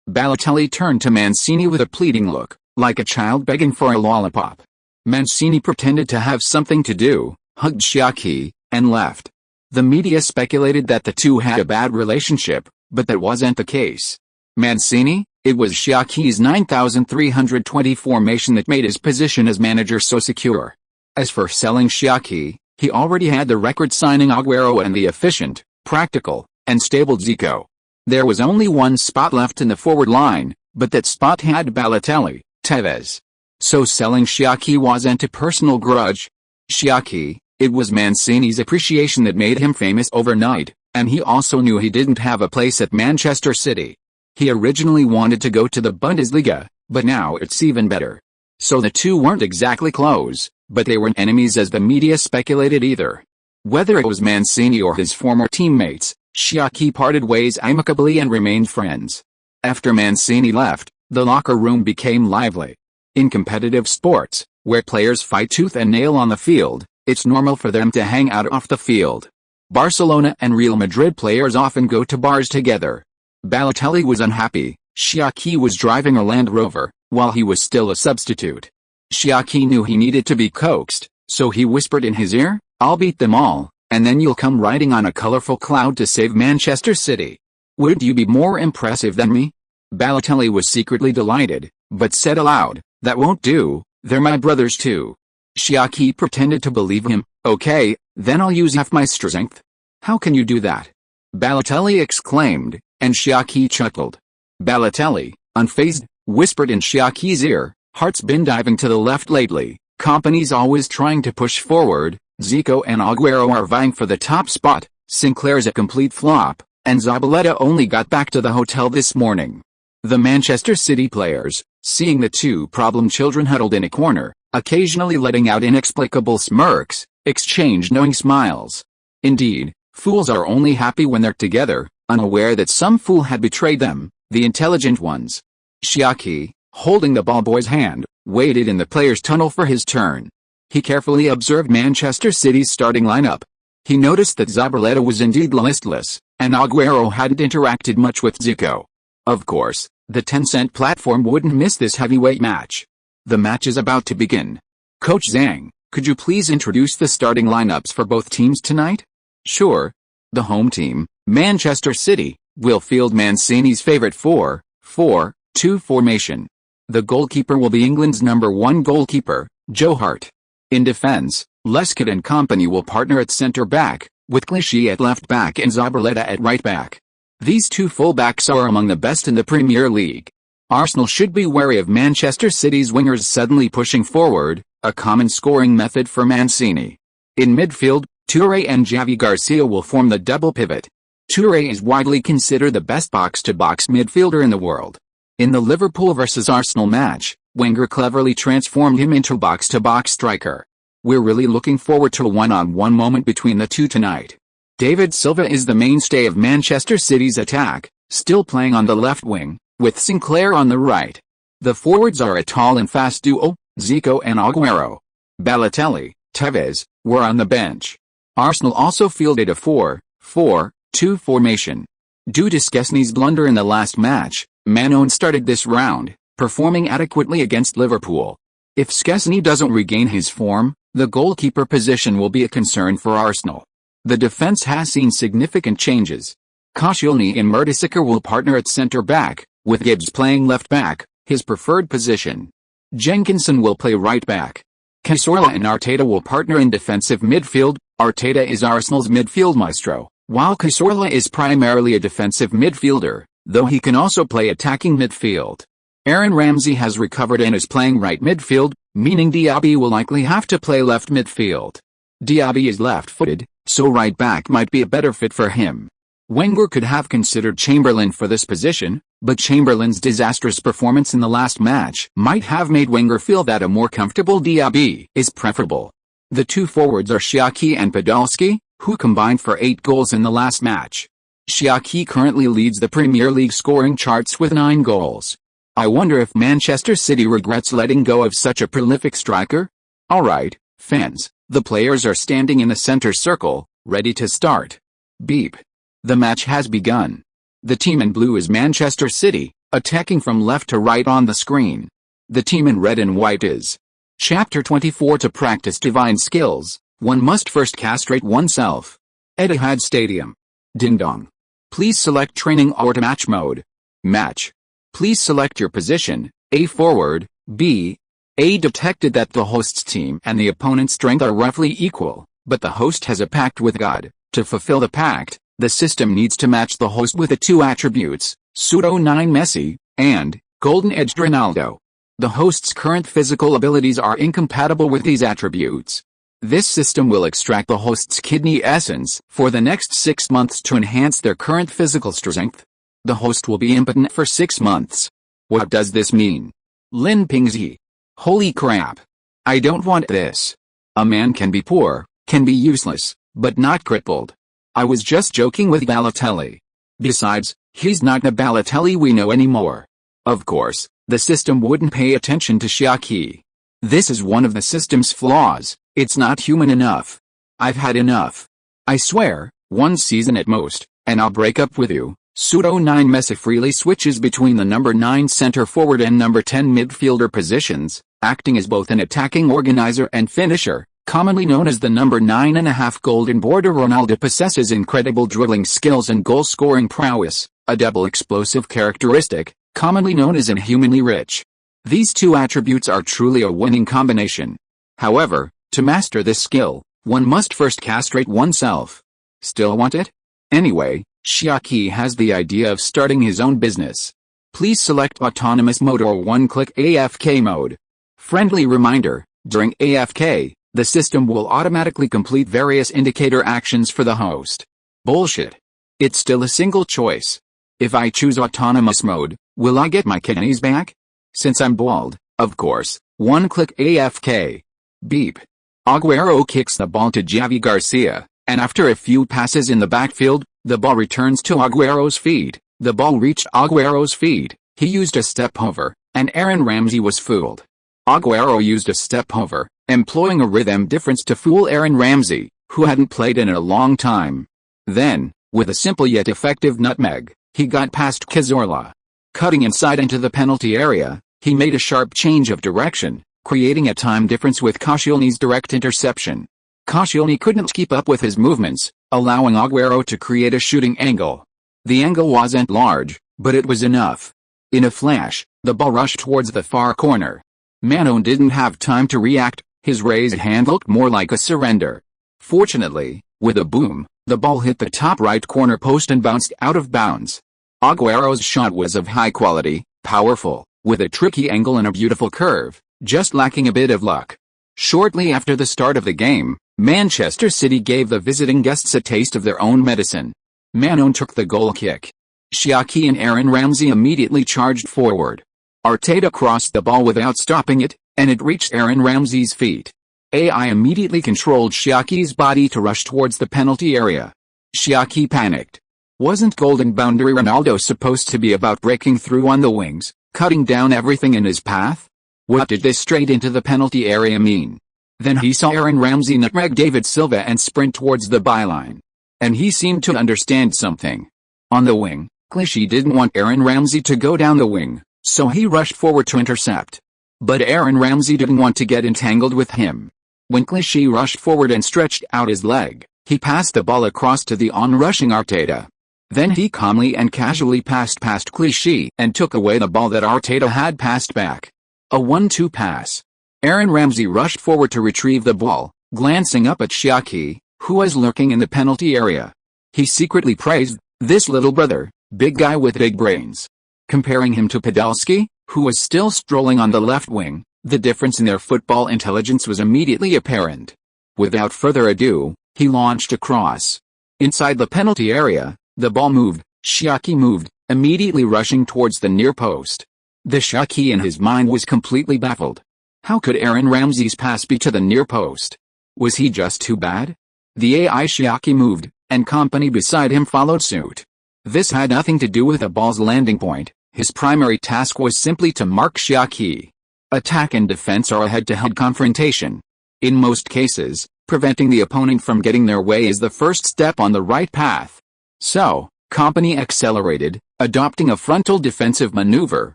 Balotelli turned to Mancini with a pleading look, like a child begging for a lollipop. Mancini pretended to have something to do, hugged Xia Qi, and left. The media speculated that the two had a bad relationship, but that wasn't the case. Mancini, it was Xia Qi's 9,320 formation that made his position as manager so secure. As for selling Xia Qi, he already had the record signing Aguero and the efficient, practical, and stable Zico. There was only one spot left in the forward line, but that spot had Balotelli, Tevez. So selling Xia Qi wasn't a personal grudge. Xia Qi, it was Mancini's appreciation that made him famous overnight, and he also knew he didn't have a place at Manchester City. He originally wanted to go to the Bundesliga, but now it's even better. So the two weren't exactly close, but they weren't enemies as the media speculated either. Whether it was Mancini or his former teammates, Xia Qi parted ways amicably and remained friends. After Mancini left, the locker room became lively. In competitive sports, where players fight tooth and nail on the field, it's normal for them to hang out off the field. Barcelona and Real Madrid players often go to bars together. Balotelli was unhappy. Xia Qi was driving a Land Rover, while he was still a substitute. Xia Qi knew he needed to be coaxed, so he whispered in his ear, "I'll beat them all, and then you'll come riding on a colorful cloud to save Manchester City. Wouldn't you be more impressive than me?" Balotelli was secretly delighted, but said aloud, "That won't do, they're my brothers too." Xia Qi pretended to believe him. "Okay, then I'll use half my strength." "How can you do that?" Balotelli exclaimed, and Xia Qi chuckled. Balotelli, unfazed, whispered in Xia Qi's ear, "Heart's been diving to the left lately, company's always trying to push forward, Zico and Aguero are vying for the top spot, Sinclair's a complete flop, and Zabaleta only got back to the hotel this morning." The Manchester City players, seeing the two problem children huddled in a corner, occasionally letting out inexplicable smirks, exchanged knowing smiles. Indeed, fools are only happy when they're together, unaware that some fool had betrayed them, the intelligent ones. Xia Qi, holding the ball boy's hand, waited in the players' tunnel for his turn. He carefully observed Manchester City's starting lineup. He noticed that Zabaleta was indeed listless, and Aguero hadn't interacted much with Zico. Of course, the 10-cent platform wouldn't miss this heavyweight match. The match is about to begin. "Coach Zhang, could you please introduce the starting lineups for both teams tonight?" "Sure." The home team, Manchester City, will field Mancini's favorite 4-4-2 formation. The goalkeeper will be England's #1 goalkeeper, Joe Hart. In defense, Lescott and company will partner at centre-back, with Clichy at left-back and Zabaleta at right-back. These two full-backs are among the best in the Premier League. Arsenal should be wary of Manchester City's wingers suddenly pushing forward, a common scoring method for Mancini. In midfield, Touré and Javi Garcia will form the double pivot. Touré is widely considered the best box-to-box midfielder in the world. In the Liverpool vs Arsenal match, Wenger cleverly transformed him into box-to-box striker. We're really looking forward to a one-on-one moment between the two tonight. David Silva is the mainstay of Manchester City's attack, still playing on the left wing, with Sinclair on the right. The forwards are a tall and fast duo, Zico and Aguero. Balotelli, Tevez, were on the bench. Arsenal also fielded a 4-4-2 formation. Due to Szczesny's blunder in the last match, Manon started this round, performing adequately against Liverpool. If Szczesny doesn't regain his form, the goalkeeper position will be a concern for Arsenal. The defense has seen significant changes. Koscielny and Mertesacker will partner at centre-back, with Gibbs playing left-back, his preferred position. Jenkinson will play right-back. Cazorla and Arteta will partner in defensive midfield. Arteta is Arsenal's midfield maestro, while Cazorla is primarily a defensive midfielder, though he can also play attacking midfield. Aaron Ramsey has recovered and is playing right midfield, meaning Diaby will likely have to play left midfield. Diaby is left-footed, so right back might be a better fit for him. Wenger could have considered Chamberlain for this position, but Chamberlain's disastrous performance in the last match might have made Wenger feel that a more comfortable Diaby is preferable. The two forwards are Xia Qi and Podolski, who combined for 8 goals in the last match. Xia Qi currently leads the Premier League scoring charts with 9 goals. I wonder if Manchester City regrets letting go of such a prolific striker? Alright, fans, the players are standing in the center circle, ready to start. Beep. The match has begun. The team in blue is Manchester City, attacking from left to right on the screen. The team in red and white is. Chapter 24. To practice divine skills, one must first castrate oneself. Etihad Stadium. Ding dong. Please select training or match mode. Match. Please select your position, A forward, B. A detected that the host's team and the opponent's strength are roughly equal, but the host has a pact with God. To fulfill the pact, the system needs to match the host with the 2 attributes, pseudo-9 Messi, and golden-edged Ronaldo. The host's current physical abilities are incompatible with these attributes. This system will extract the host's kidney essence for the next 6 months to enhance their current physical strength. The host will be impotent for 6 months. What does this mean? Lin Pingzi. Holy crap. I don't want this. A man can be poor, can be useless, but not crippled. I was just joking with Balotelli. Besides, he's not the Balotelli we know anymore. Of course, the system wouldn't pay attention to Xia Qi. This is one of the system's flaws. It's not human enough. I've had enough. I swear, 1 season at most, and I'll break up with you. Pseudo-9 Messi freely switches between the number 9 center forward and number 10 midfielder positions, acting as both an attacking organizer and finisher, commonly known as the number 9.5 golden border. Ronaldo possesses incredible dribbling skills and goal-scoring prowess, a double explosive characteristic, commonly known as inhumanly rich. These 2 attributes are truly a winning combination. However, to master this skill, one must first castrate oneself. Still want it? Anyway, Xia Qi has the idea of starting his own business. Please select autonomous mode or one-click AFK mode. Friendly reminder, during AFK, the system will automatically complete various indicator actions for the host. Bullshit. It's still a single choice. If I choose autonomous mode, will I get my kidneys back? Since I'm bald, of course, one-click AFK. Beep. Aguero kicks the ball to Javi Garcia, and after a few passes in the backfield, the ball returns to Aguero's feet. The ball reached Aguero's feet, he used a step over, and Aaron Ramsey was fooled. Aguero used a step over, employing a rhythm difference to fool Aaron Ramsey, who hadn't played in a long time. Then, with a simple yet effective nutmeg, he got past Cazorla. Cutting inside into the penalty area, he made a sharp change of direction, creating a time difference with Koscielny's direct interception. Koscielny couldn't keep up with his movements, allowing Aguero to create a shooting angle. The angle wasn't large, but it was enough. In a flash, the ball rushed towards the far corner. Manon didn't have time to react, his raised hand looked more like a surrender. Fortunately, with a boom, the ball hit the top right corner post and bounced out of bounds. Aguero's shot was of high quality, powerful, with a tricky angle and a beautiful curve, just lacking a bit of luck. Shortly after the start of the game, Manchester City gave the visiting guests a taste of their own medicine. Manon took the goal kick. Xia Qi and Aaron Ramsey immediately charged forward. Arteta crossed the ball without stopping it, and it reached Aaron Ramsey's feet. AI immediately controlled Xia Qi's body to rush towards the penalty area. Xia Qi panicked. Wasn't golden boundary Ronaldo supposed to be about breaking through on the wings, cutting down everything in his path? What did this straight into the penalty area mean? Then he saw Aaron Ramsey nutmeg David Silva and sprint towards the byline. And he seemed to understand something. On the wing, Clichy didn't want Aaron Ramsey to go down the wing, so he rushed forward to intercept. But Aaron Ramsey didn't want to get entangled with him. When Clichy rushed forward and stretched out his leg, he passed the ball across to the on-rushing Arteta. Then he calmly and casually passed past Clichy and took away the ball that Arteta had passed back. A 1-2 pass. Aaron Ramsey rushed forward to retrieve the ball, glancing up at Xia Qi, who was lurking in the penalty area. He secretly praised this little brother, big guy with big brains. Comparing him to Podolski, who was still strolling on the left wing, the difference in their football intelligence was immediately apparent. Without further ado, he launched a cross. Inside the penalty area, the ball moved, Xia Qi moved, immediately rushing towards the near post. The Xia Qi in his mind was completely baffled. How could Aaron Ramsey's pass be to the near post? Was he just too bad? The AI Xia Qi moved, and company beside him followed suit. This had nothing to do with the ball's landing point. His primary task was simply to mark Xia Qi. Attack and defense are a head-to-head confrontation. In most cases, preventing the opponent from getting their way is the first step on the right path. So, company accelerated, adopting a frontal defensive maneuver,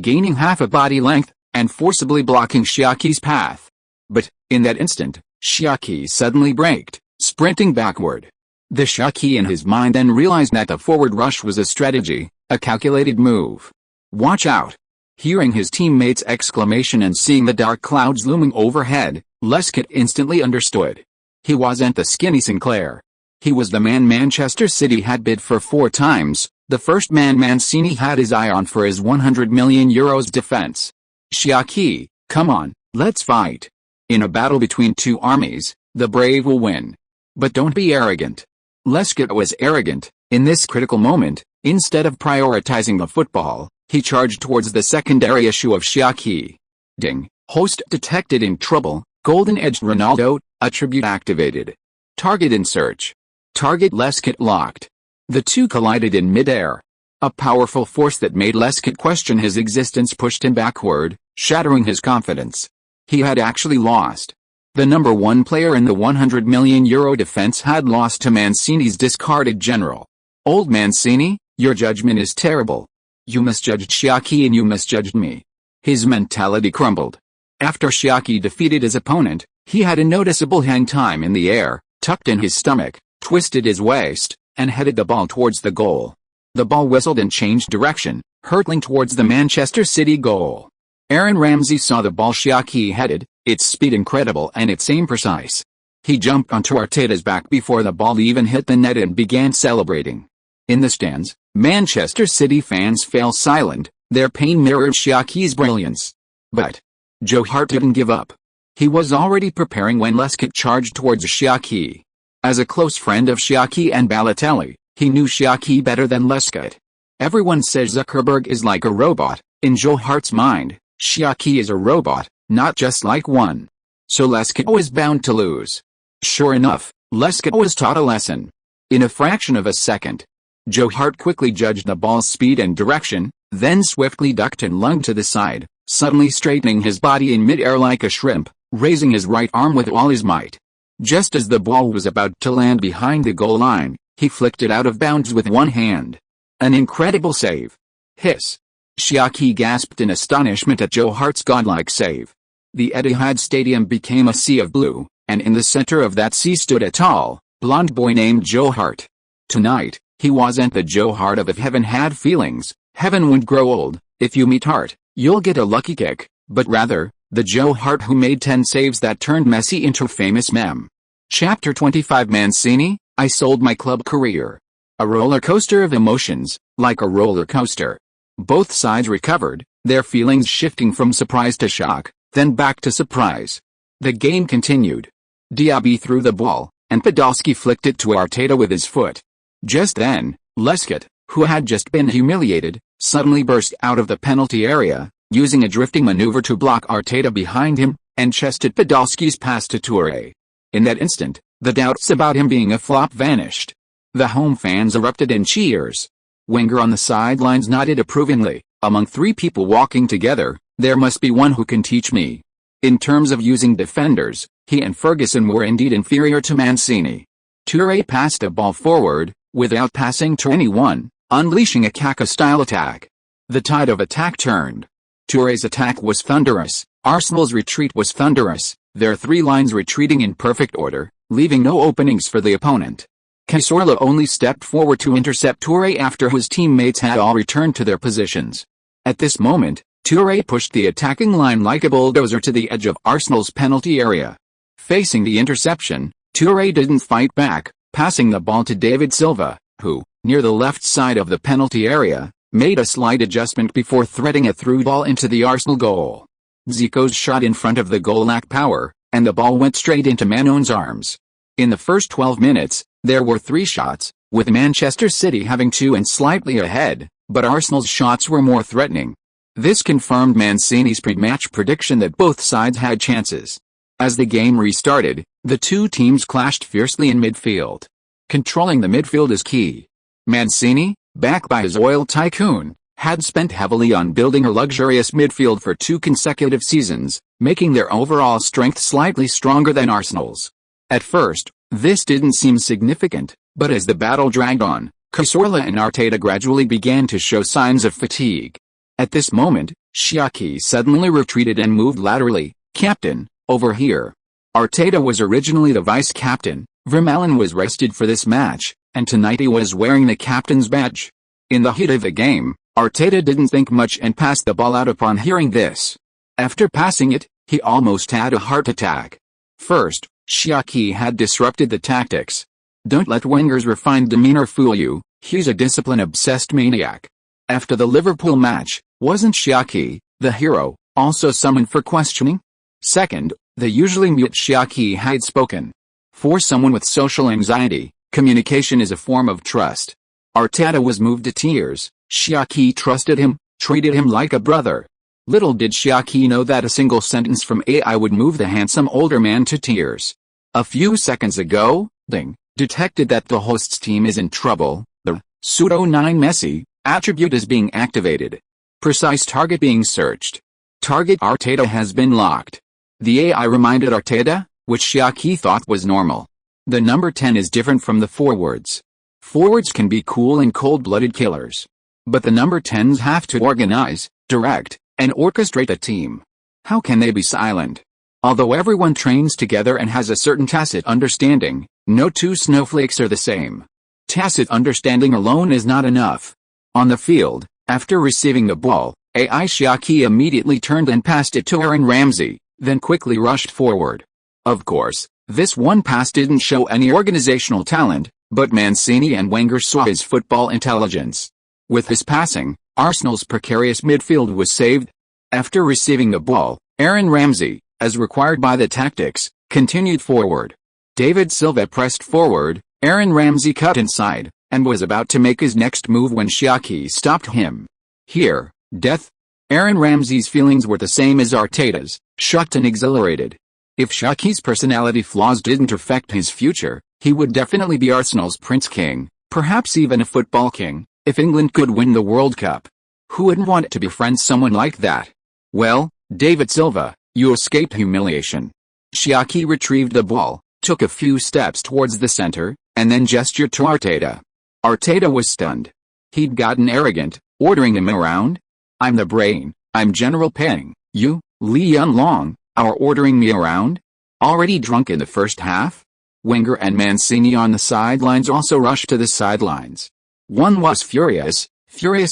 gaining half a body length, and forcibly blocking Xia Qi's path. But, in that instant, Xia Qi suddenly braked, sprinting backward. The Xia Qi in his mind then realized that the forward rush was a strategy, a calculated move. Watch out! Hearing his teammate's exclamation and seeing the dark clouds looming overhead, Lescott instantly understood. He wasn't the skinny Sinclair. He was the man Manchester City had bid for 4 times, the first man Mancini had his eye on for his €100 million defense. Xia Qi, come on, let's fight. In a battle between two armies, the brave will win. But don't be arrogant. Lescott was arrogant. In this critical moment, instead of prioritizing the football, he charged towards the secondary issue of Xia Qi. Ding, host detected in trouble, golden-edged Ronaldo, attribute activated. Target in search. Target Lescott locked. The two collided in mid-air. A powerful force that made Lescott question his existence pushed him backward, shattering his confidence. He had actually lost. The number 1 player in the €100 million defense had lost to Mancini's discarded general. Old Mancini, your judgment is terrible. You misjudged Xia Qi and you misjudged me. His mentality crumbled. After Xia Qi defeated his opponent, he had a noticeable hang time in the air, tucked in his stomach, twisted his waist, and headed the ball towards the goal. The ball whistled and changed direction, hurtling towards the Manchester City goal. Aaron Ramsey saw the ball Xia Qi headed, its speed incredible and its aim precise. He jumped onto Arteta's back before the ball even hit the net and began celebrating. In the stands, Manchester City fans fell silent, their pain mirrored Xia Qi's brilliance. But Joe Hart didn't give up. He was already preparing when Lescott charged towards Xia Qi. As a close friend of Xia Qi and Balotelli, he knew Xia Qi better than Lescott. Everyone says Zuckerberg is like a robot. In Joe Hart's mind, Xia Qi is a robot, not just like one. So Lescott was bound to lose. Sure enough, Lescott was taught a lesson. In a fraction of a second, Joe Hart quickly judged the ball's speed and direction, then swiftly ducked and lunged to the side, suddenly straightening his body in mid-air like a shrimp, raising his right arm with all his might. Just as the ball was about to land behind the goal line, he flicked it out of bounds with one hand. An incredible save. Hiss. Xia Qi gasped in astonishment at Joe Hart's godlike save. The Etihad Stadium became a sea of blue, and in the center of that sea stood a tall, blond boy named Joe Hart. Tonight, he wasn't the Joe Hart of if heaven had feelings, heaven would grow old. If you meet Hart, you'll get a lucky kick, but rather, the Joe Hart who made 10 saves that turned Messi into a famous meme. Chapter 25 Mancini, I sold my club career. A roller coaster of emotions, like a roller coaster. Both sides recovered, their feelings shifting from surprise to shock, then back to surprise. The game continued. Diaby threw the ball, and Podolski flicked it to Arteta with his foot. Just then, Lescott, who had just been humiliated, suddenly burst out of the penalty area, using a drifting maneuver to block Arteta behind him, and chested Podolski's pass to Toure. In that instant, the doubts about him being a flop vanished. The home fans erupted in cheers. Wenger on the sidelines nodded approvingly. Among 3 people walking together, there must be one who can teach me. In terms of using defenders, he and Ferguson were indeed inferior to Mancini. Toure passed a ball forward, without passing to anyone, unleashing a Kaka-style attack. The tide of attack turned. Toure's attack was thunderous, Arsenal's retreat was thunderous, their 3 lines retreating in perfect order, leaving no openings for the opponent. Cazorla only stepped forward to intercept Toure after his teammates had all returned to their positions. At this moment, Toure pushed the attacking line like a bulldozer to the edge of Arsenal's penalty area. Facing the interception, Toure didn't fight back, passing the ball to David Silva, who, near the left side of the penalty area, made a slight adjustment before threading a through ball into the Arsenal goal. Zico's shot in front of the goal lacked power, and the ball went straight into Manon's arms. In the first 12 minutes, there were 3 shots, with Manchester City having 2 and slightly ahead, but Arsenal's shots were more threatening. This confirmed Mancini's pre-match prediction that both sides had chances. As the game restarted, the two teams clashed fiercely in midfield. Controlling the midfield is key. Mancini, backed by his oil tycoon, had spent heavily on building a luxurious midfield for 2 consecutive seasons, making their overall strength slightly stronger than Arsenal's. At first, this didn't seem significant, but as the battle dragged on, Cazorla and Arteta gradually began to show signs of fatigue. At this moment, Xia Qi suddenly retreated and moved laterally. "Captain, over here." Arteta was originally the vice-captain, Vermaelen was rested for this match, and tonight he was wearing the captain's badge. In the heat of the game, Arteta didn't think much and passed the ball out upon hearing this. After passing it, he almost had a heart attack. First, Xia Qi had disrupted the tactics. Don't let Wenger's refined demeanor fool you, he's a discipline-obsessed maniac. After the Liverpool match, wasn't Xia Qi, the hero, also summoned for questioning? Second, the usually mute Xia Qi had spoken. For someone with social anxiety, communication is a form of trust. Arteta was moved to tears. Xia Qi trusted him, treated him like a brother. Little did Xia Qi know that a single sentence from AI would move the handsome older man to tears. A few seconds ago, Ding detected that the host's team is in trouble. The pseudo-9 Messi attribute is being activated. Precise target being searched. Target Arteta has been locked. The AI reminded Arteta, which Xia Qi thought was normal. The number 10 is different from the forwards. Forwards can be cool and cold-blooded killers. But the number 10s have to organize, direct, and orchestrate a team. How can they be silent? Although everyone trains together and has a certain tacit understanding, no two snowflakes are the same. Tacit understanding alone is not enough. On the field, after receiving the ball, AI Xia Qi immediately turned and passed it to Aaron Ramsey, then quickly rushed forward. Of course, this one pass didn't show any organizational talent, but Mancini and Wenger saw his football intelligence. With his passing, Arsenal's precarious midfield was saved. After receiving the ball, Aaron Ramsey, as required by the tactics, continued forward. David Silva pressed forward, Aaron Ramsey cut inside, and was about to make his next move when Xia Qi stopped him. Here, death. Aaron Ramsey's feelings were the same as Arteta's, shocked and exhilarated. If Xia Qi's personality flaws didn't affect his future, he would definitely be Arsenal's Prince King, perhaps even a football king, if England could win the World Cup. Who wouldn't want to befriend someone like that? Well, David Silva, you escaped humiliation. Xia Qi retrieved the ball, took a few steps towards the center, and then gestured to Arteta. Arteta was stunned. He'd gotten arrogant, ordering him around. "I'm the brain, I'm General Peng, you, Li Yunlong, are ordering me around?" Already drunk in the first half? Wenger and Mancini on the sidelines also rushed to the sidelines. One was furious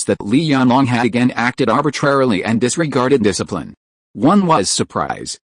that Li Yunlong had again acted arbitrarily and disregarded discipline. One was surprised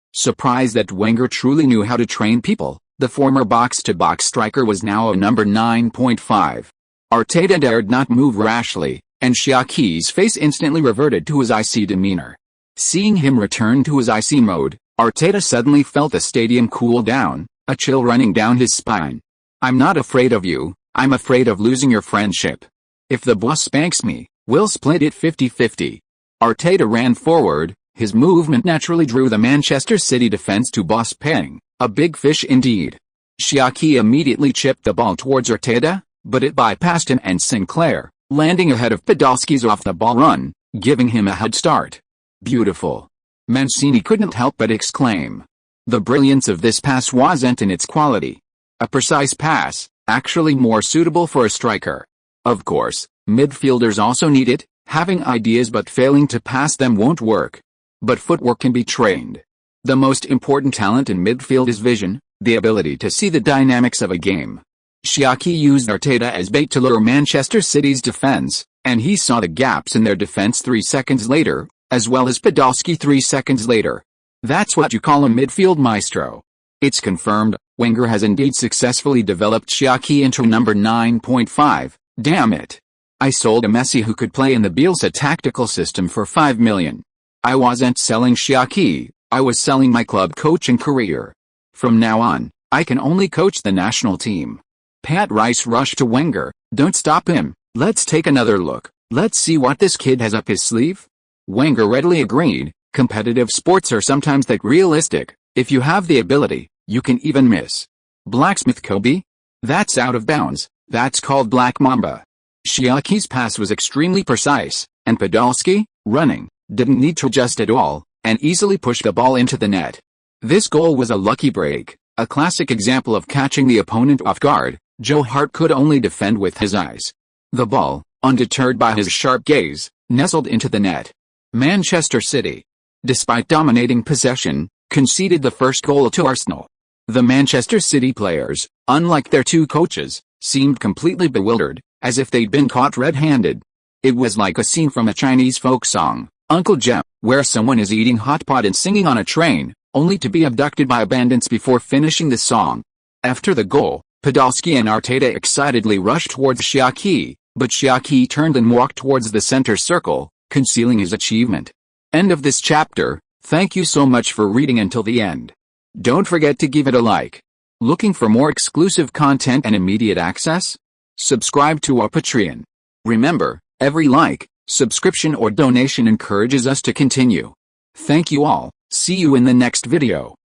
that Wenger truly knew how to train people. The former box-to-box striker was now a number 9.5. Arteta dared not move rashly, and Xia Qi's face instantly reverted to his icy demeanor. Seeing him return to his icy mode, Arteta suddenly felt the stadium cool down, a chill running down his spine. "I'm not afraid of you, I'm afraid of losing your friendship. If the boss spanks me, we'll split it 50-50. Arteta ran forward, his movement naturally drew the Manchester City defense to Boss Peng, a big fish indeed. Xia Qi immediately chipped the ball towards Arteta, but it bypassed him and Sinclair, landing ahead of Podolski's off-the-ball run, giving him a head start. Beautiful. Mancini couldn't help but exclaim. The brilliance of this pass wasn't in its quality. A precise pass, actually more suitable for a striker. Of course, midfielders also need it, having ideas but failing to pass them won't work. But footwork can be trained. The most important talent in midfield is vision, the ability to see the dynamics of a game. Xia Qi used Arteta as bait to lure Manchester City's defense, and he saw the gaps in their defense 3 seconds later, as well as Podolski 3 seconds later. That's what you call a midfield maestro. It's confirmed, Wenger has indeed successfully developed Xia Qi into number 9.5, damn it. I sold a Messi who could play in the Bielsa tactical system for 5 million. I wasn't selling Xia Qi, I was selling my club coaching career. From now on, I can only coach the national team. Pat Rice rushed to Wenger, don't stop him, let's take another look. Let's see what this kid has up his sleeve. Wenger readily agreed, competitive sports are sometimes that realistic. If you have the ability, you can even miss. Blacksmith Kobe? That's out of bounds, that's called Black Mamba. Xia Qi's pass was extremely precise, and Podolski, running, didn't need to adjust at all, and easily pushed the ball into the net. This goal was a lucky break, a classic example of catching the opponent off guard. Joe Hart could only defend with his eyes. The ball, undeterred by his sharp gaze, nestled into the net. Manchester City, despite dominating possession, conceded the first goal to Arsenal. The Manchester City players, unlike their two coaches, seemed completely bewildered, as if they'd been caught red-handed. It was like a scene from a Chinese folk song, Uncle Jem, where someone is eating hot pot and singing on a train, only to be abducted by bandits before finishing the song. After the goal, Podolski and Arteta excitedly rushed towards Xia Qi, but Xia Qi turned and walked towards the center circle, concealing his achievement. End of this chapter. Thank you so much for reading until the end. Don't forget to give it a like. Looking for more exclusive content and immediate access? Subscribe to our Patreon. Remember, every like, subscription or donation encourages us to continue. Thank you all. See you in the next video.